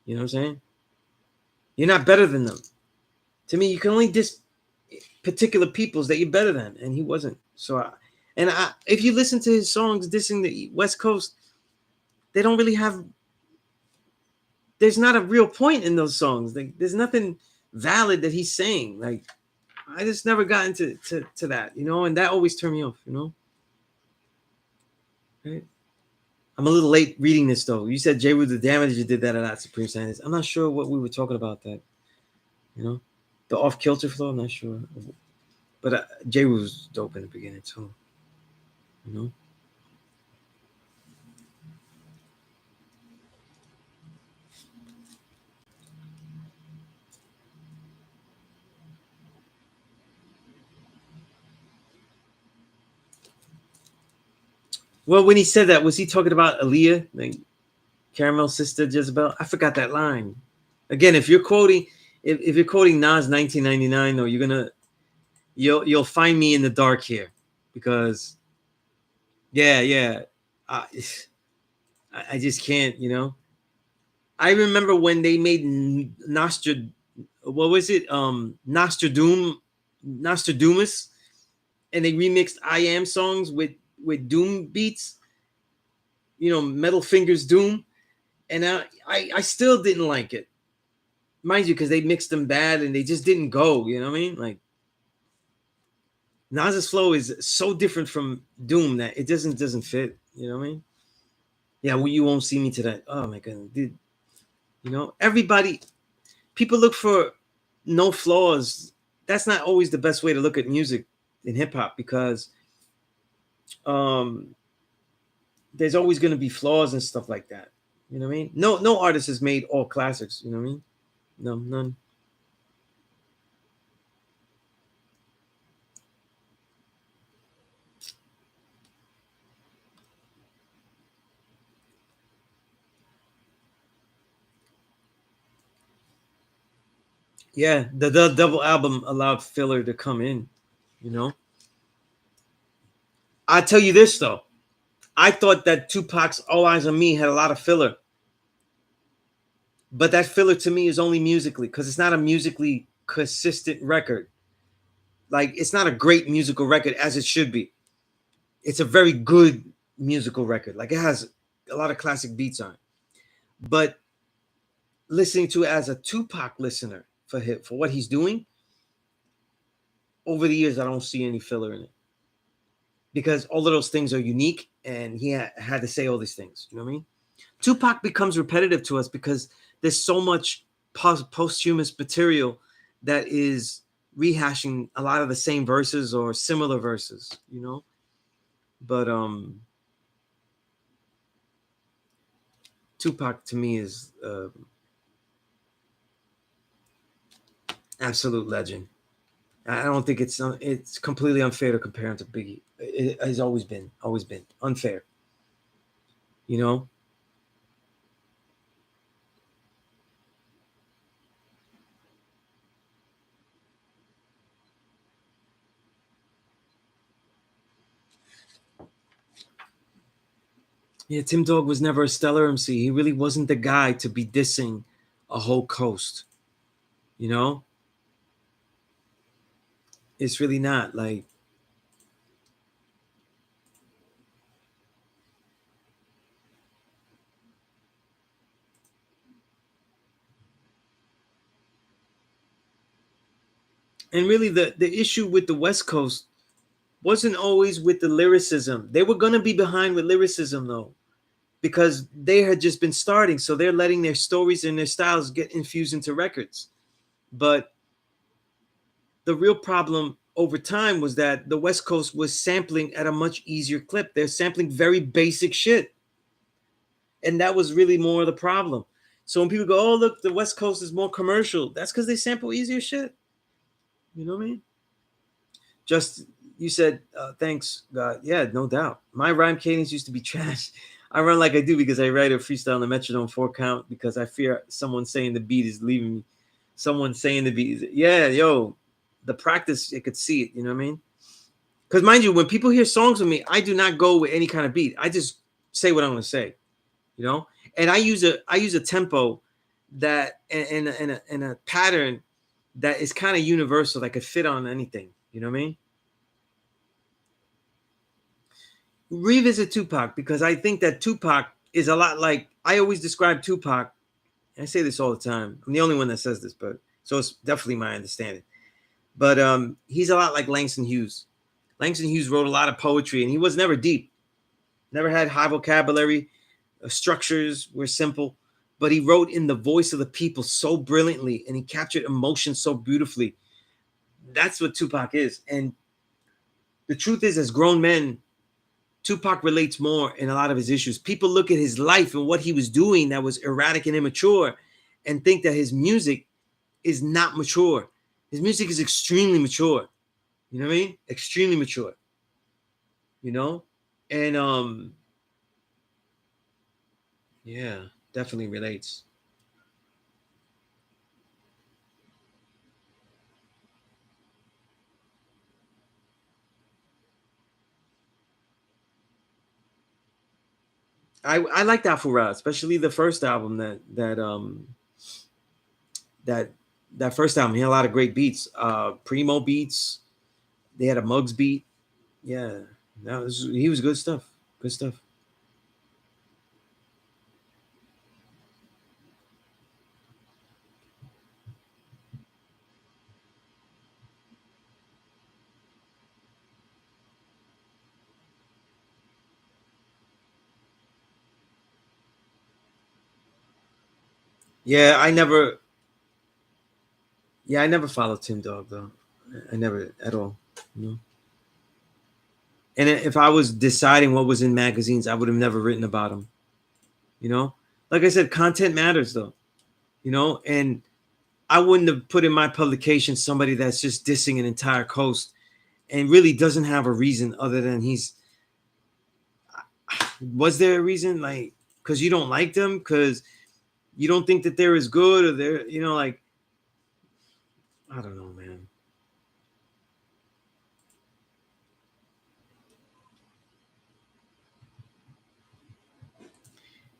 You know what I'm saying? You're not better than them. To me, you can only diss particular peoples that you're better than, and he wasn't. So, if you listen to his songs dissing the West Coast, they don't really have. There's not a real point in those songs. There's nothing valid that he's saying. Like, I just never got into to that, you know, and that always turned me off, you know. Right? I'm a little late reading this though. You said Jay with the damage you did that a lot, Supreme Scientist. I'm not sure what we were talking about that, you know, the off kilter flow. I'm not sure, but Jay was dope in the beginning too, you know. Well, when he said that, was he talking about Aaliyah, like Caramel Sister Jezebel? I forgot that line. Again, if you're quoting, if you're quoting Nas 1999, though, you'll find me in the dark here, because yeah, I just can't, you know. I remember when they made Nostrad, what was it? Nostradamus, and they remixed I Am songs with Doom beats, you know, Metal Fingers Doom, and I still didn't like it, mind you, because they mixed them bad and they just didn't go. You know what I mean? Like, Nas's flow is so different from Doom that it doesn't fit. You know what I mean? Yeah, well, you won't see me today. Oh my god, dude. You know, people look for no flaws. That's not always the best way to look at music in hip hop, because there's always going to be flaws and stuff like that. You know what I mean? No artist has made all classics. You know what I mean? No, none. Yeah, the double album allowed filler to come in. You know, I tell you this though, I thought that Tupac's All Eyes on Me had a lot of filler, but that filler to me is only musically, because it's not a musically consistent record. Like, it's not a great musical record as it should be. It's a very good musical record. Like, it has a lot of classic beats on it. But listening to it as a Tupac listener for what he's doing over the years, I don't see any filler in it, because all of those things are unique, and he had to say all these things. You know what I mean? Tupac becomes repetitive to us because there's so much posthumous material that is rehashing a lot of the same verses or similar verses, you know. But Tupac to me is absolute legend. I don't think it's completely unfair to compare him to Biggie. It has always been unfair, you know. Yeah, Tim Dog was never a stellar MC. He really wasn't the guy to be dissing a whole coast, you know. It's really not like. And really, the issue with the West Coast wasn't always with the lyricism. They were gonna be behind with lyricism though, because they had just been starting, so they're letting their stories and their styles get infused into records. But the real problem over time was that the West Coast was sampling at a much easier clip. They're sampling very basic shit, and that was really more of the problem. So when people go, "Oh, look, the West Coast is more commercial," that's because they sample easier shit. You know what I mean? Just you said, thanks, God. Yeah, no doubt. My rhyme cadence used to be trash. I run like I do because I write a freestyle on the metronome 4 count because I fear someone saying the beat is leaving me. Someone saying the beat is, yeah, yo, the practice, you could see it. You know what I mean? Because mind you, when people hear songs with me, I do not go with any kind of beat. I just say what I'm going to say, you know? And I use a tempo that and a pattern that is kind of universal that could fit on anything. You know what I mean? Revisit Tupac, because I think that Tupac is a lot like, I always describe Tupac. I say this all the time. I'm the only one that says this, but So it's definitely my understanding. But he's a lot like Langston Hughes. Langston Hughes wrote a lot of poetry, and he was never deep, never had high vocabulary. Structures were simple, but he wrote in the voice of the people so brilliantly, and he captured emotion so beautifully. That's what Tupac is. And the truth is, as grown men, Tupac relates more in a lot of his issues. People look at his life and what he was doing that was erratic and immature and think that his music is not mature. His music is extremely mature. You know what I mean? Extremely mature. You know? And yeah, definitely relates. I liked Afura, especially the first album that that first album. He had a lot of great beats. Primo beats. They had a Muggs beat. Yeah. He was good stuff. Good stuff. Yeah, I never followed Tim Dog though. I never at all. You know? And if I was deciding what was in magazines, I would have never written about him. You know, like I said, content matters though. You know, and I wouldn't have put in my publication somebody that's just dissing an entire coast and really doesn't have a reason other than he's. Was there a reason? Like, because you don't like them? Because you don't think that they're as good, or they're, like, I don't know, man.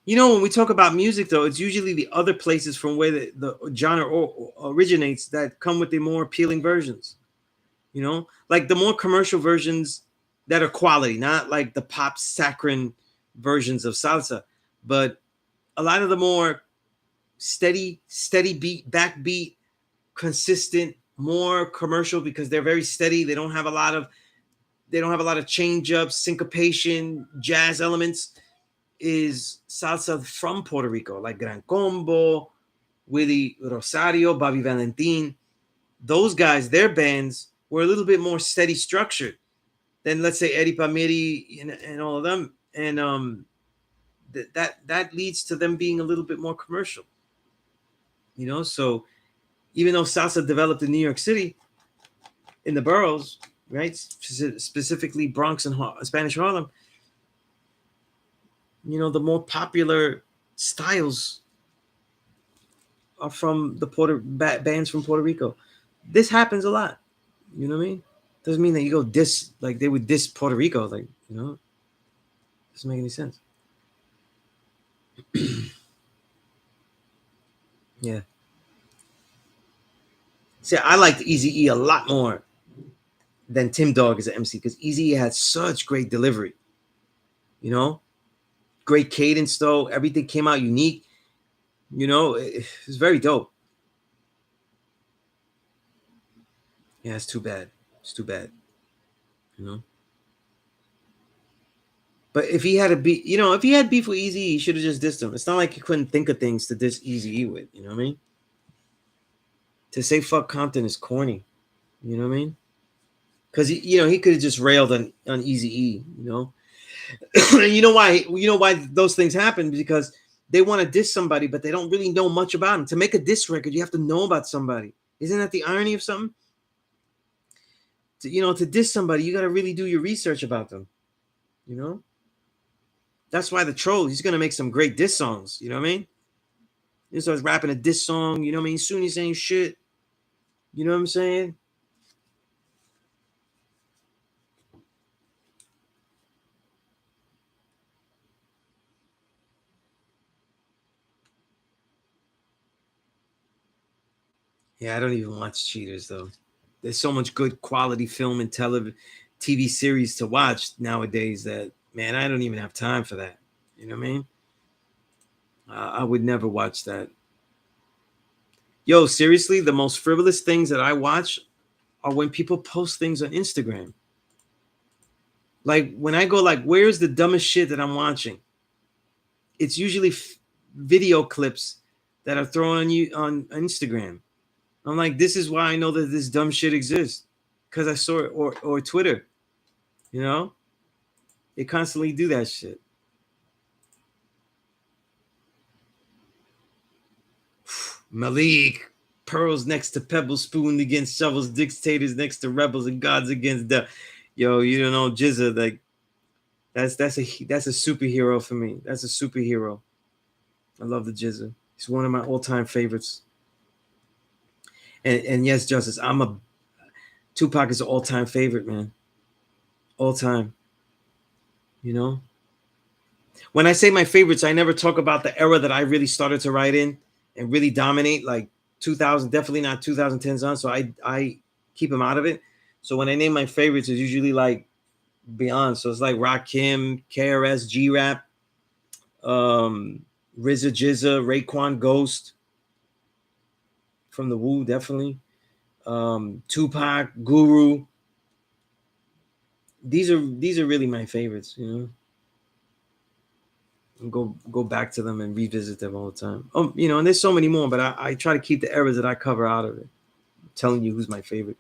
When we talk about music, though, it's usually the other places from where the genre originates that come with the more appealing versions. Like the more commercial versions that are quality, not like the pop saccharine versions of salsa, but a lot of the more steady beat, backbeat, consistent, more commercial because they're very steady. They don't have a lot of change ups, syncopation, jazz elements. Is salsa from Puerto Rico, like Gran Combo, Willie Rosario, Bobby Valentin. Those guys, their bands were a little bit more steady structured than, let's say, Eddie Palmieri and all of them. And that leads to them being a little bit more commercial. So even though salsa developed in New York City, in the boroughs, right, specifically Bronx and Spanish Harlem, the more popular styles are from the bands from Puerto Rico. This happens a lot. You know what I mean? Doesn't mean that you go diss, like they would diss Puerto Rico, like, doesn't make any sense. Yeah. See, I liked Easy E a lot more than Tim Dog as an MC because Easy E had such great delivery. You know, great cadence though. Everything came out unique. It was very dope. Yeah, it's too bad. It's too bad. You know. But if he had a beef, if he had beef with Easy, he should have just dissed him. It's not like he couldn't think of things to diss Easy E with. You know what I mean? To say fuck Compton is corny. You know what I mean? Because he could have just railed on Easy E. And you know why those things happen, because they want to diss somebody, but they don't really know much about them. To make a diss record, you have to know about somebody. Isn't that the irony of something? To diss somebody, you got to really do your research about them. You know, that's why the troll, he's gonna make some great diss songs. You know what I mean? He starts rapping a diss song. You know what I mean? Soon he's saying shit. You know what I'm saying? Yeah, I don't even watch Cheaters though. There's so much good quality film and TV series to watch nowadays that, man, I don't even have time for that. You know what I mean? I would never watch that. Yo, seriously, the most frivolous things that I watch are when people post things on Instagram. Like when I go like, where's the dumbest shit that I'm watching? It's usually video clips that are thrown on you on Instagram. I'm like, this is why I know that this dumb shit exists, because I saw it, or Twitter. You know, they constantly do that shit. Malik, pearls next to pebbles, spoon against shovels, dictators next to rebels, and gods against the. Yo, you don't know Jizza, like that's a superhero for me. That's a superhero. I love the Jizza. He's one of my all-time favorites. And yes, Justice, I'm a Tupac is an all-time favorite, man. All time. You know? When I say my favorites, I never talk about the era that I really started to write in and really dominate, like 2000, definitely not 2010s on. So I keep them out of it. So when I name my favorites, it's usually like beyond. So it's like Rakim, KRS, G-Rap, RZA, Jizza, Raekwon, Ghost from the Wu, definitely. Tupac, Guru. These are really my favorites, you know. And go back to them and revisit them all the time. You know, and there's so many more, but I try to keep the eras that I cover out of it. I'm telling you who's my favorite.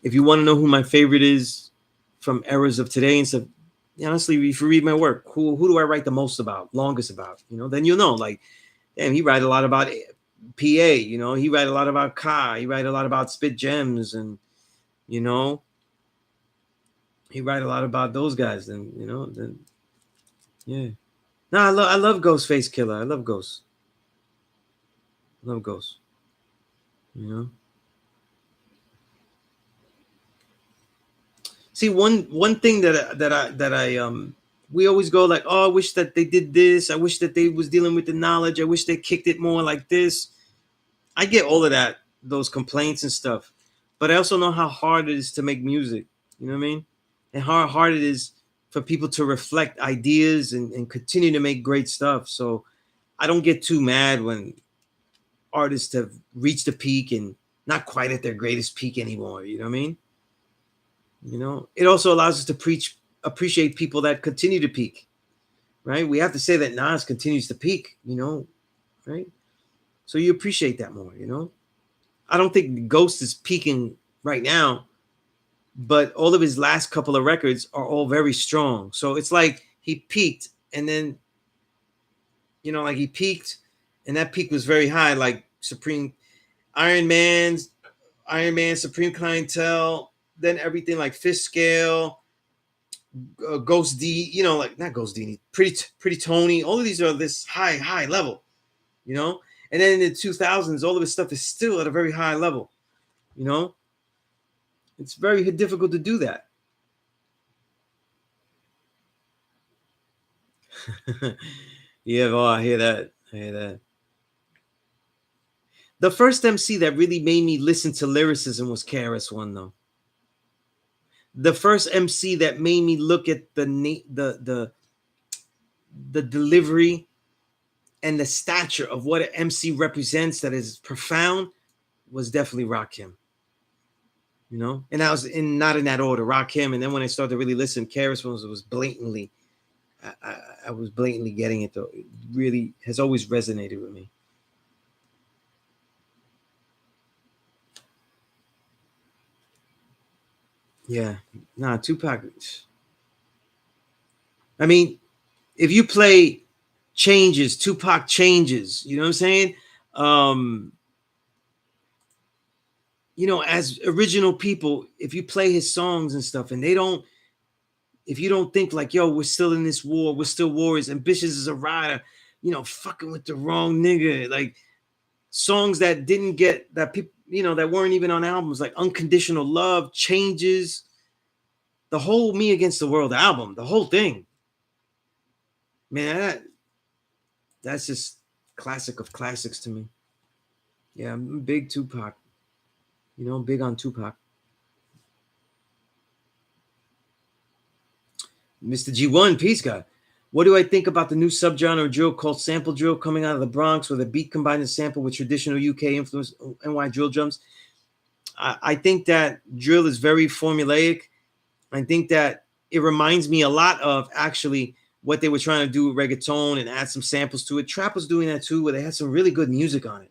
If you want to know who my favorite is from eras of today and stuff, honestly, if you read my work, who do I write the most about, longest about? You know, then you'll know. Like, damn, he write a lot about P.E.A.C.E. You know, he write a lot about Ka. He write a lot about Spit Gems, and you know, he write a lot about those guys. And you know, then yeah. No, I love Ghostface Killer. I love Ghost. I love Ghost. You know. See, one thing that I we always go like, oh, I wish that they did this. I wish that they was dealing with the knowledge. I wish they kicked it more like this. I get all of that, those complaints and stuff. But I also know how hard it is to make music. You know what I mean? And how hard it is for people to reflect ideas and continue to make great stuff. So I don't get too mad when artists have reached a peak and not quite at their greatest peak anymore. You know what I mean? You know, it also allows us to appreciate people that continue to peak, right? We have to say that Nas continues to peak, you know, right? So you appreciate that more, you know. I don't think Ghost is peaking right now, but all of his last couple of records are all very strong. So it's like he peaked, and then, you know, like he peaked, and that peak was very high, like Iron Man, Supreme Clientele, then everything like Fifth Scale, Ghost D, you know, like not Ghost D, Pretty Tony. All of these are this high level, you know. And then in the 2000s, all of his stuff is still at a very high level, you know. It's very difficult to do that. Yeah, well, I hear that. I hear that. The first MC that really made me listen to lyricism was KRS-One, though. The first MC that made me look at the delivery and the stature of what an MC represents that is profound was definitely Rakim. You know, and I was not in that order, Rakim, and then when I started to really listen, KRS was blatantly, I was blatantly getting it though. It really has always resonated with me. Yeah, nah, Tupac. I mean, if you play Changes, Tupac Changes, you know what I'm saying? You know, as original people, if you play his songs and stuff, and if you don't think like, yo, we're still in this war, we're still warriors, ambitious as a rider, you know, fucking with the wrong nigga, like songs that didn't get that people, you know, that weren't even on albums, like Unconditional Love, Changes, the whole Me Against the World album, the whole thing, man, that's just classic of classics to me. Yeah, I'm a big Tupac, you know, big on Tupac. Mr. G1, peace, God. What do I think about the new subgenre of drill called sample drill coming out of the Bronx, where the beat combines a sample with traditional UK influence NY drill drums? I think that drill is very formulaic. I think that it reminds me a lot of actually what they were trying to do with reggaeton and add some samples to it. Trap was doing that too, where they had some really good music on it.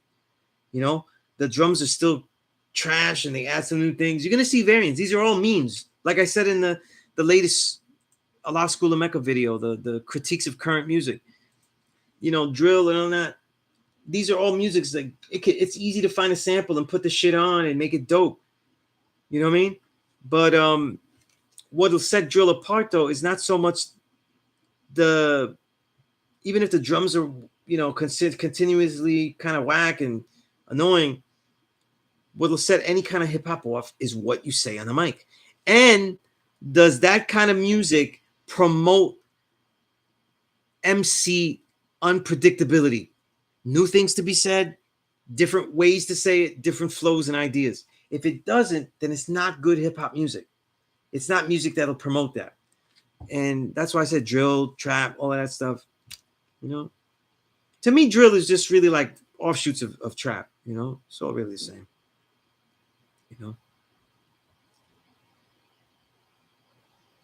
You know, the drums are still trash and they add some new things. You're gonna see variants. These are all memes. Like I said in the latest Allah School of Mecca video, the critiques of current music. You know, drill and all that. These are all musics that it's easy to find a sample and put the shit on and make it dope. You know what I mean? But what'll set drill apart though is not so much the, even if the drums are, you know, continuously kind of whack and annoying, what'll set any kind of hip hop off is what you say on the mic. And does that kind of music promote MC unpredictability? New things to be said, different ways to say it, different flows and ideas. If it doesn't, then it's not good hip hop music. It's not music that'll promote that. And that's why I said drill, trap, all of that stuff. You know, to me, drill is just really like offshoots of trap. You know, it's all really the same. You know,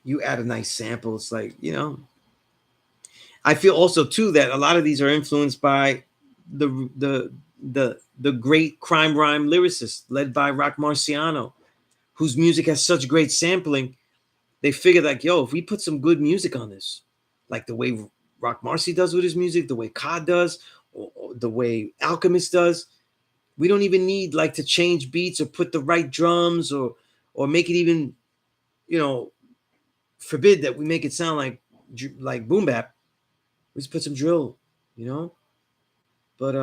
you add a nice sample, it's like, you know. I feel also too that a lot of these are influenced by the great crime rhyme lyricists led by Rock Marciano, whose music has such great sampling. They figured like, yo, if we put some good music on this, like the way Rock Marcy does with his music, the way Cod does, or the way Alchemist does, we don't even need like to change beats or put the right drums or make it even, you know, forbid that we make it sound like boom bap. We just put some drill, you know. But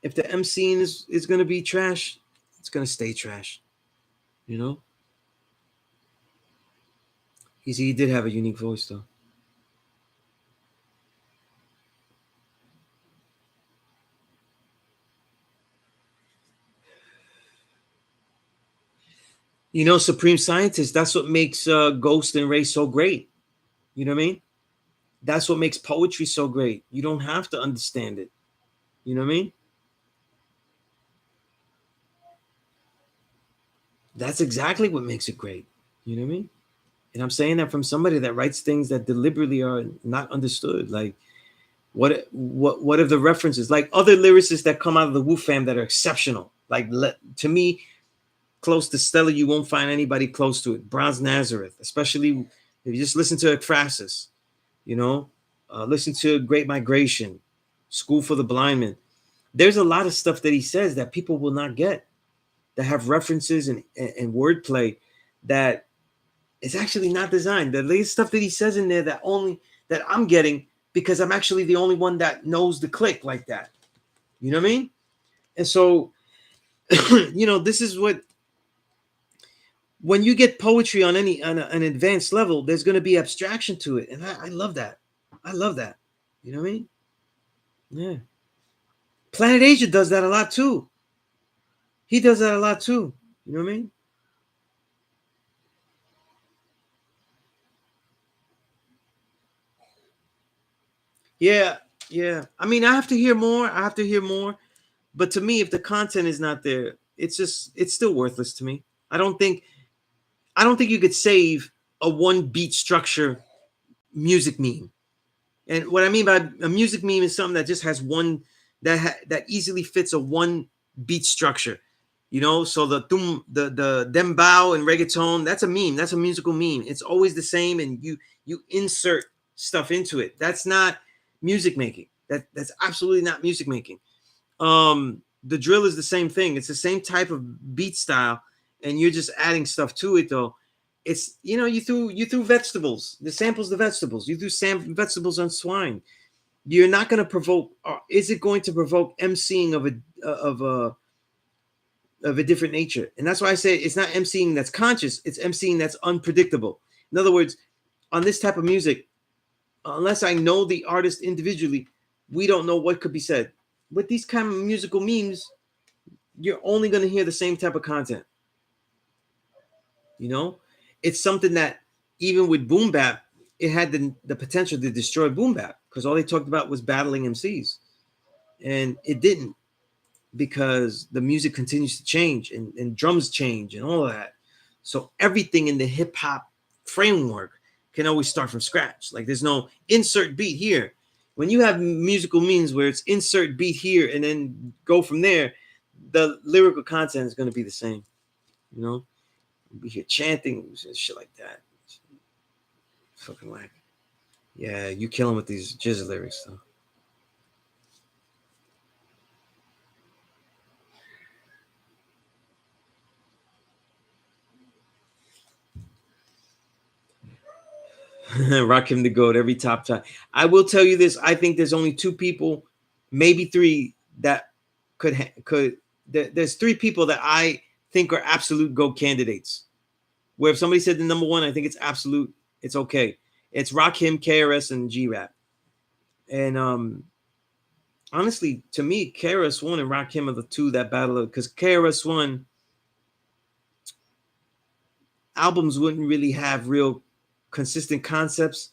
if the MCing is gonna be trash, it's gonna stay trash, you know. He did have a unique voice though. You know, Supreme Scientist, that's what makes Ghost and Ray so great. You know what I mean? That's what makes poetry so great. You don't have to understand it. You know what I mean? That's exactly what makes it great. You know what I mean? And I'm saying that from somebody that writes things that deliberately are not understood. Like, what if the references, like other lyricists that come out of the Wu fam that are exceptional? Like, to me, close to Stella, you won't find anybody close to it. Bronze Nazareth, especially if you just listen to Ekphrasis, you know, listen to Great Migration, School for the Blind Man. There's a lot of stuff that he says that people will not get, that have references and wordplay that is actually not designed. The latest stuff that he says in there that I'm getting because I'm actually the only one that knows the click like that. You know what I mean? And so, you know, this is what, when you get poetry on an advanced level, there's going to be abstraction to it. And I love that. I love that. You know what I mean? Yeah. Planet Asia does that a lot too. He does that a lot too. You know what I mean? Yeah. Yeah. I mean, I have to hear more. But to me, if the content is not there, it's still worthless to me. I don't think you could save a one beat structure music meme. And what I mean by a music meme is something that just has one that easily fits a one beat structure. You know, so the dembow and reggaeton, that's a meme. That's a musical meme. It's always the same, and you insert stuff into it. That's not music making. That's absolutely not music making. The drill is the same thing. It's the same type of beat style, and you're just adding stuff to it though. It's, you know, you threw vegetables. The samples, the vegetables. You threw vegetables on swine. You're not going to provoke. Is it going to provoke MCing of a different nature? And that's why I say it's not MCing that's conscious. It's MCing that's unpredictable. In other words, on this type of music, unless I know the artist individually, we don't know what could be said. With these kind of musical memes, you're only going to hear the same type of content. You know, it's something that even with boom bap, it had the potential to destroy boom bap because all they talked about was battling MCs, and it didn't, because the music continues to change and drums change and all of that. So everything in the hip hop framework can always start from scratch. Like there's no insert beat here. When you have musical means where it's insert beat here and then go from there, the lyrical content is going to be the same. You know, we hear chanting and shit like that. Fucking whack. Yeah, you killing with these jizz lyrics though. Rakim the GOAT every top time. I will tell you this. I think there's only two people, maybe three, that there's three people that I think are absolute GOAT candidates. Where if somebody said the number one, I think it's absolute. It's okay. It's Rakim, KRS, and G-Rap. And honestly, to me, KRS-One and Rakim are the two that battle, because KRS-One albums wouldn't really have real consistent concepts.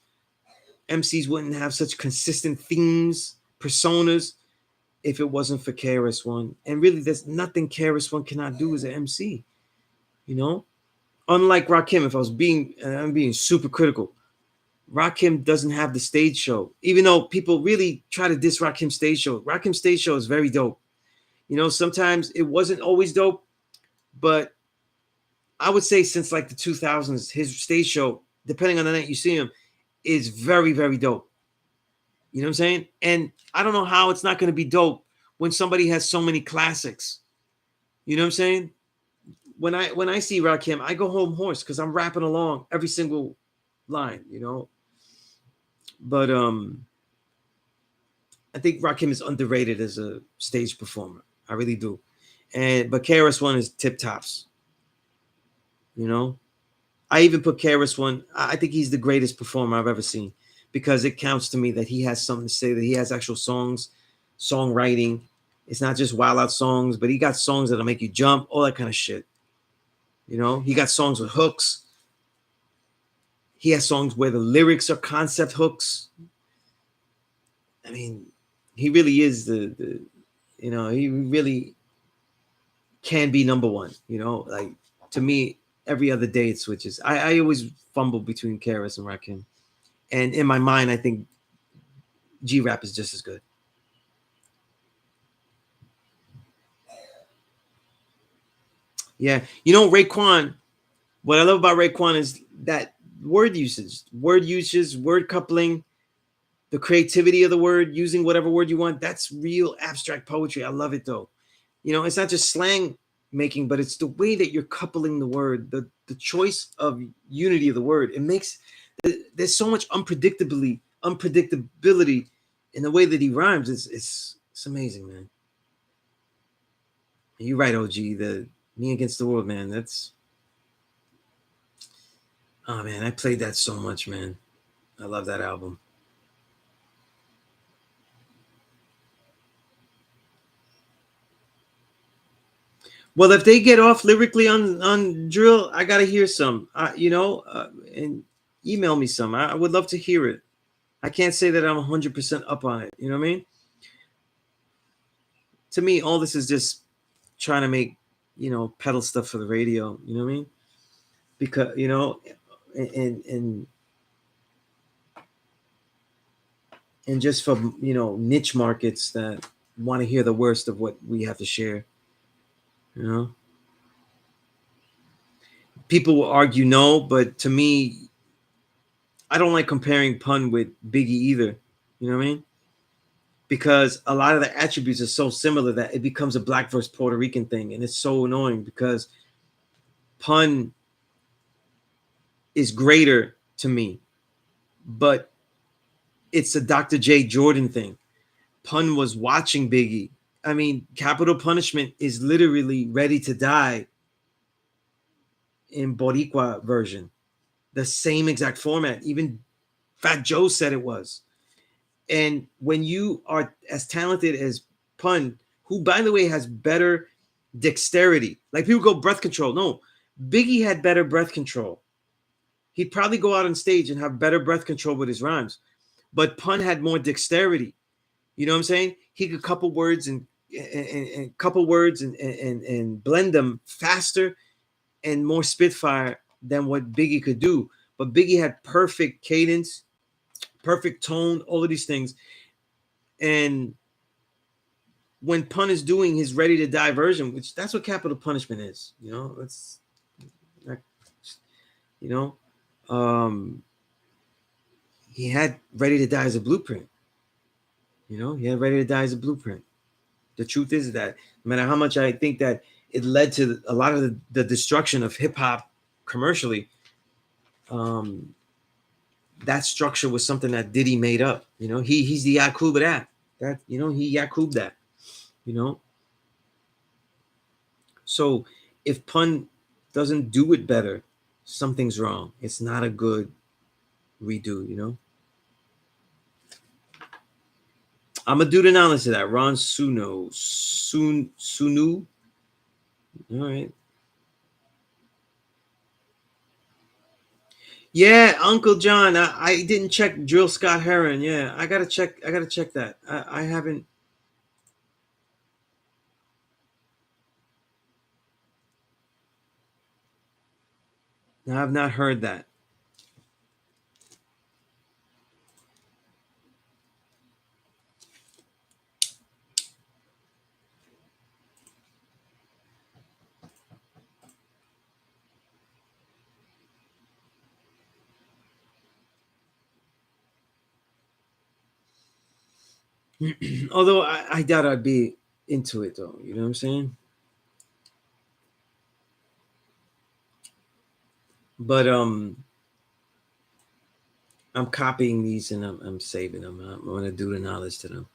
MCs wouldn't have such consistent themes, personas, if it wasn't for KRS-One. And really, there's nothing KRS-One cannot do as an MC. You know, unlike Rakim, if I'm being super critical, Rakim doesn't have the stage show. Even though people really try to diss Rakim's stage show, Rakim's stage show is very dope. You know, sometimes it wasn't always dope, but I would say since like the 2000s, his stage show, depending on the night you see him, is very, very dope. You know what I'm saying? And I don't know how it's not going to be dope when somebody has so many classics. You know what I'm saying? When I see Rakim, I go home hoarse because I'm rapping along every single line, you know. But I think Rakim is underrated as a stage performer. I really do. But KRS-One is tip tops. You know, I even put KRS-One. I think he's the greatest performer I've ever seen, because it counts to me that he has something to say, that he has actual songs, songwriting. It's not just wild out songs, but he got songs that'll make you jump, all that kind of shit. You know, he got songs with hooks. He has songs where the lyrics are concept hooks. I mean, he really is the you know, he really can be number one. You know, like, to me, every other day it switches. I always fumble between KRS and Rakim. And in my mind, I think G-Rap is just as good. Yeah. You know, Raekwon, what I love about Raekwon is that word usage, word coupling, the creativity of the word, using whatever word you want. That's real abstract poetry. I love it, though. You know, it's not just slang making, but it's the way that you're coupling the word, the choice of unity of the word. It makes, there's so much unpredictability in the way that he rhymes. It's amazing, man. You're right, OG. The Me Against the World, man. Oh man, I played that so much, man. I love that album. Well, if they get off lyrically on drill, I gotta hear some. And email me some. I would love to hear it. I can't say that I'm 100% up on it. You know what I mean? To me, all this is just trying to make, pedal stuff for the radio. You know what I mean? Because and just for niche markets that want to hear the worst of what we have to share. You know, people will argue no, but to me, I don't like comparing Pun with Biggie either. You know what I mean? Because a lot of the attributes are so similar that it becomes a Black versus Puerto Rican thing, and it's so annoying because Pun is greater to me, but it's a Dr. J. Jordan thing. Pun was watching Biggie. I mean, Capital Punishment is literally Ready to Die in Boricua version. The same exact format. Even Fat Joe said it was. And when you are as talented as Pun, who, by the way, has better dexterity, like people go breath control. No, Biggie had better breath control. He'd probably go out on stage and have better breath control with his rhymes. But Pun had more dexterity. You know what I'm saying? He could couple words and couple words and blend them faster and more spitfire than what Biggie could do. But Biggie had perfect cadence, perfect tone, all of these things. And when Pun is doing his Ready to Die version, which that's what Capital Punishment is, you know, it's, you know, he had Ready to Die as a blueprint. You know, he had Ready to Die as a blueprint. The truth is that no matter how much I think that it led to a lot of the destruction of hip hop commercially, that structure was something that Diddy made up. You know, he's the Yakub of that. That, you know, he Yakub that. You know, so if Pun doesn't do it better, something's wrong. It's not a good redo. You know, I'm gonna do the analysis of that. Ron Sunu. All right. Yeah, Uncle John. I didn't check Drill Scott Heron. Yeah, I gotta check. I gotta check that. I haven't. I have not heard that. Although I doubt I'd be into it though. You know what I'm saying? But I'm copying these and I'm saving them. I'm gonna do the knowledge to them.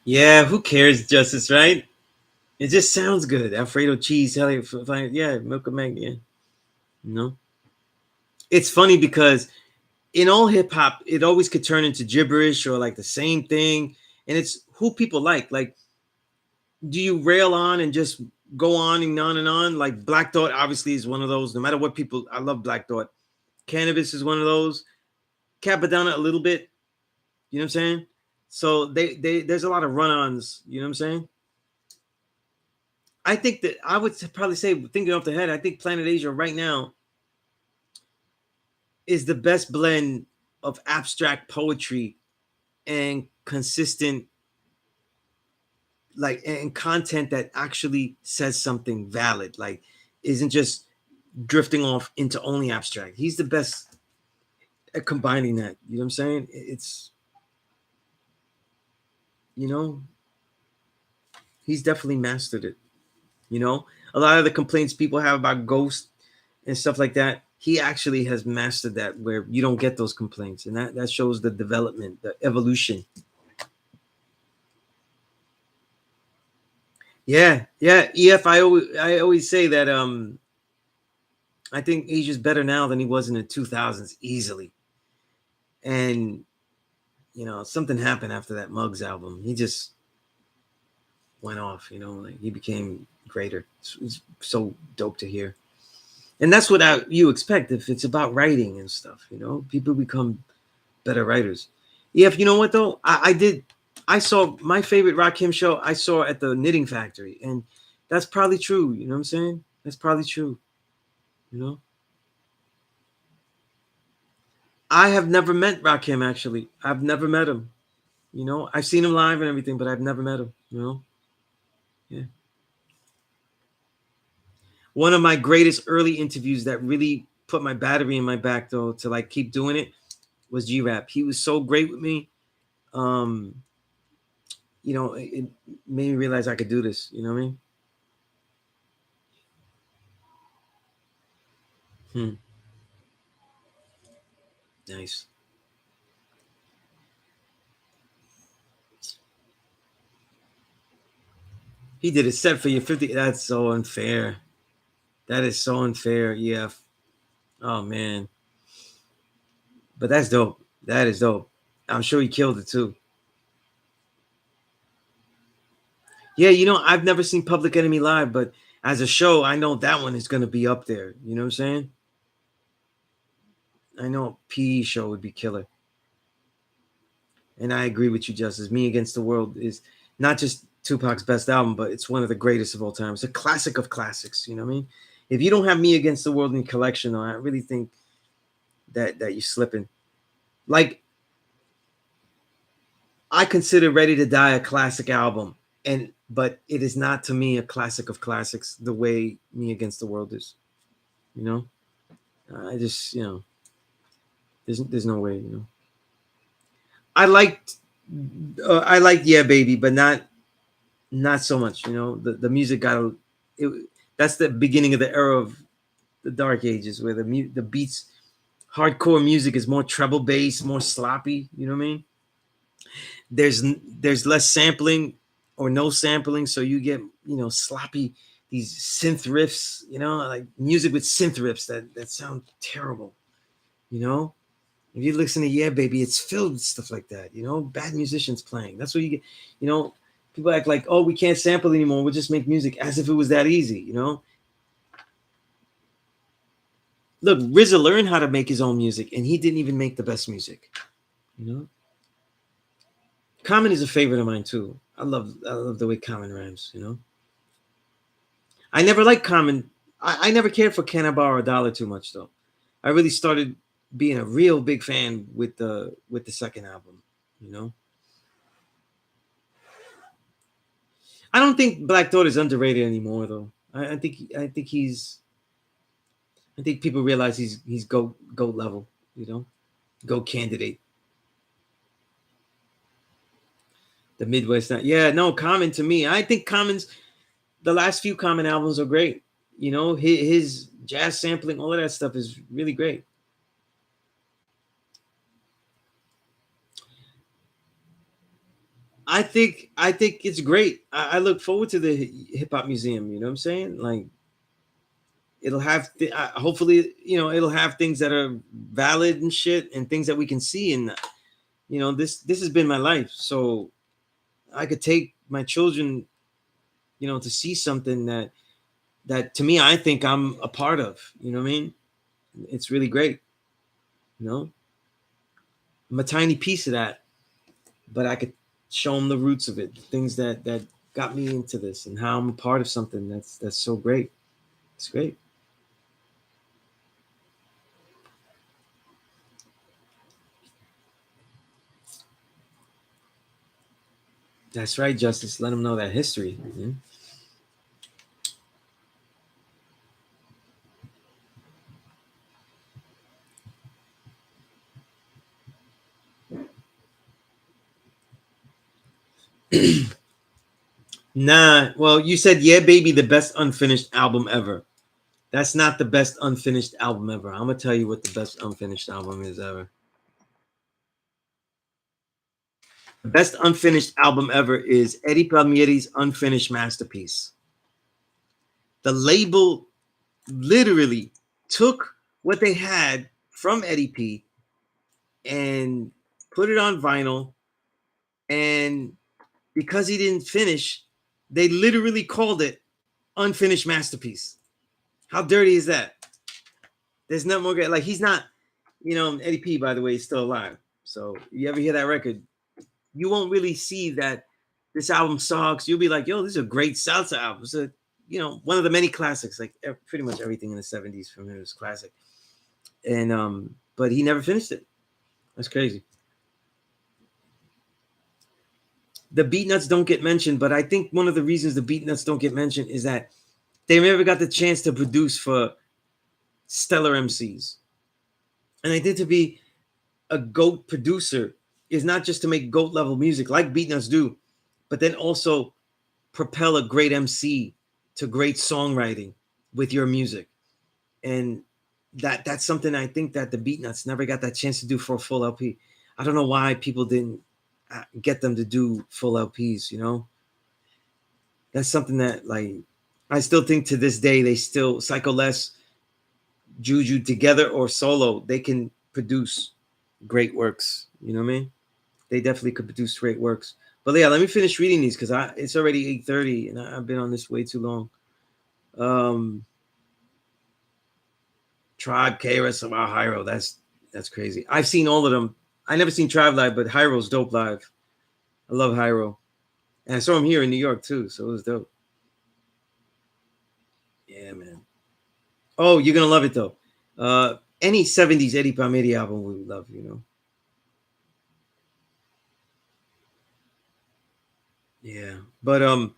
Yeah, who cares, Justice? Right? It just sounds good. Alfredo cheese, hell yeah, milk of magnet. Yeah. You know, it's funny because in all hip hop, it always could turn into gibberish or like the same thing, and it's who people like. Like, do you rail on and just go on and on and on? Like Black Thought obviously is one of those. No matter what people, I love Black Thought. Cannabis is one of those. Capadonna a little bit. You know what I'm saying? So they there's a lot of run-ons. You know what I'm saying? I think that I would probably say, thinking off the head, I think Planet Asia right now is the best blend of abstract poetry and consistent, like, and content that actually says something valid, like isn't just drifting off into only abstract. He's the best at combining that. You know what I'm saying? It's, you know, he's definitely mastered it. You know, a lot of the complaints people have about Ghost and stuff like that, he actually has mastered that, where you don't get those complaints, and that shows the development, the evolution. Yeah, yeah. EF, I always say that I think Asia's better now than he was in the 2000s easily. And you know, something happened after that Muggs album. He just went off, you know, like he became greater. It's so dope to hear. And that's what you expect if it's about writing and stuff, you know, people become better writers. Yeah, if you know what though, I saw my favorite Rakim show I saw at the Knitting Factory, and that's probably true. You know what I'm saying? That's probably true. You know, I have never met Rakim actually. I've never met him. You know, I've seen him live and everything, but I've never met him. You know, yeah. One of my greatest early interviews that really put my battery in my back though to like keep doing it was G Rap. He was so great with me. Um, you know, it made me realize I could do this. You know what I mean? Hmm. Nice. He did a set for you 50. That's so unfair. That is so unfair. Yeah. Oh man. But that's dope. That is dope. I'm sure he killed it too. Yeah, I've never seen Public Enemy live, but as a show, I know that one is gonna be up there. You know what I'm saying? I know P.E.A.C.E show would be killer. And I agree with you, Justice. Me Against the World is not just Tupac's best album, but it's one of the greatest of all time. It's a classic of classics. You know what I mean? If you don't have Me Against the World in your collection, though, I really think that you're slipping. Like, I consider Ready to Die a classic album, but it is not to me a classic of classics the way Me Against the World is. You know, I just there's no way. I liked Yeah Baby, but not so much. The music that's the beginning of the era of the dark ages where the beats, hardcore music is more treble bass, more sloppy. You know what I mean? There's less sampling or no sampling, so you get sloppy, these synth riffs, like music with synth riffs that sound terrible. If you listen to Yeah Baby, it's filled with stuff like that. Bad musicians playing. That's what you get. People act like, oh, we can't sample anymore, we'll just make music, as if it was that easy. Look, RZA learned how to make his own music, and he didn't even make the best music. Common is a favorite of mine too. I love the way Common rhymes. I never liked Common. I never cared for Can I Borrow a Dollar too much though. I really started being a real big fan with the second album. I don't think Black Thought is underrated anymore though. I think people realize he's goat level. Goat candidate. The Midwest. Yeah, no, Common to me. I think the last few Common albums are great. His jazz sampling, all of that stuff is really great. I think it's great. I look forward to the hip hop museum. You know what I'm saying? Like, it'll have hopefully it'll have things that are valid and shit, and things that we can see. And this has been my life, so I could take my children to see something that to me I think I'm a part of. You know what I mean? It's really great. I'm a tiny piece of that, but I could show them the roots of it, the things that got me into this, and how I'm a part of something that's so great. It's great. That's right, Justice. Let them know that history. Nah, well, you said Yeah Baby, the best unfinished album ever. That's not the best unfinished album ever. I'm gonna tell you what the best unfinished album is ever. The best unfinished album ever is Eddie Palmieri's Unfinished Masterpiece. The label literally took what they had from Eddie P and put it on vinyl, and because he didn't finish, they literally called it Unfinished Masterpiece. How dirty is that? There's nothing more good. Like, he's not, Eddie P, by the way, is still alive. So you ever hear that record, you won't really see that this album sucks. You'll be like, yo, this is a great salsa album. It's one of the many classics. Like, pretty much everything in the 70s from him is classic. And but he never finished it. That's crazy. The beat nuts don't get mentioned, but I think one of the reasons the beat nuts don't get mentioned is that they never got the chance to produce for stellar MCs. And I think to be a GOAT producer is not just to make GOAT level music like beatnuts do, but then also propel a great MC to great songwriting with your music. And that's something I think that the beatnuts never got that chance to do for a full LP. I don't know why people didn't get them to do full LPs. That's something that, like, I still think to this day, they still, Psycho Les, Juju together or solo, they can produce great works. You know what I mean? They definitely could produce great works. But yeah, let me finish reading these because it's already 8:30 and I've been on this way too long. Tribe, KRS, about Hyro. That's crazy. I've seen all of them. I never seen Tribe live, but Hyro's dope live. I love Hyro. And I saw him here in New York too, so it was dope. Yeah, man. Oh, you're gonna love it though. Any 70s Eddie Palmieri album we would love, you know. Yeah. But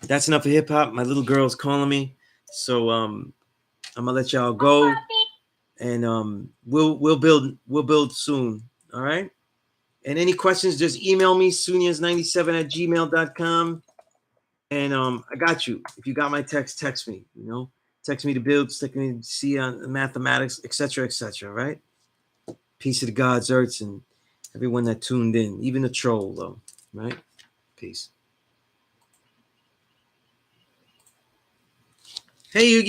that's enough of hip hop. My little girl's calling me. So I'm gonna let y'all go. And we'll build soon. All right. And any questions, just email me, sunez97@gmail.com. And I got you. If you got my text me, you know. Text me to build, stick me to see on mathematics, etc., etc. Right? Peace to the gods, earths, and everyone that tuned in, even the troll, though. Right? Peace. Hey, you.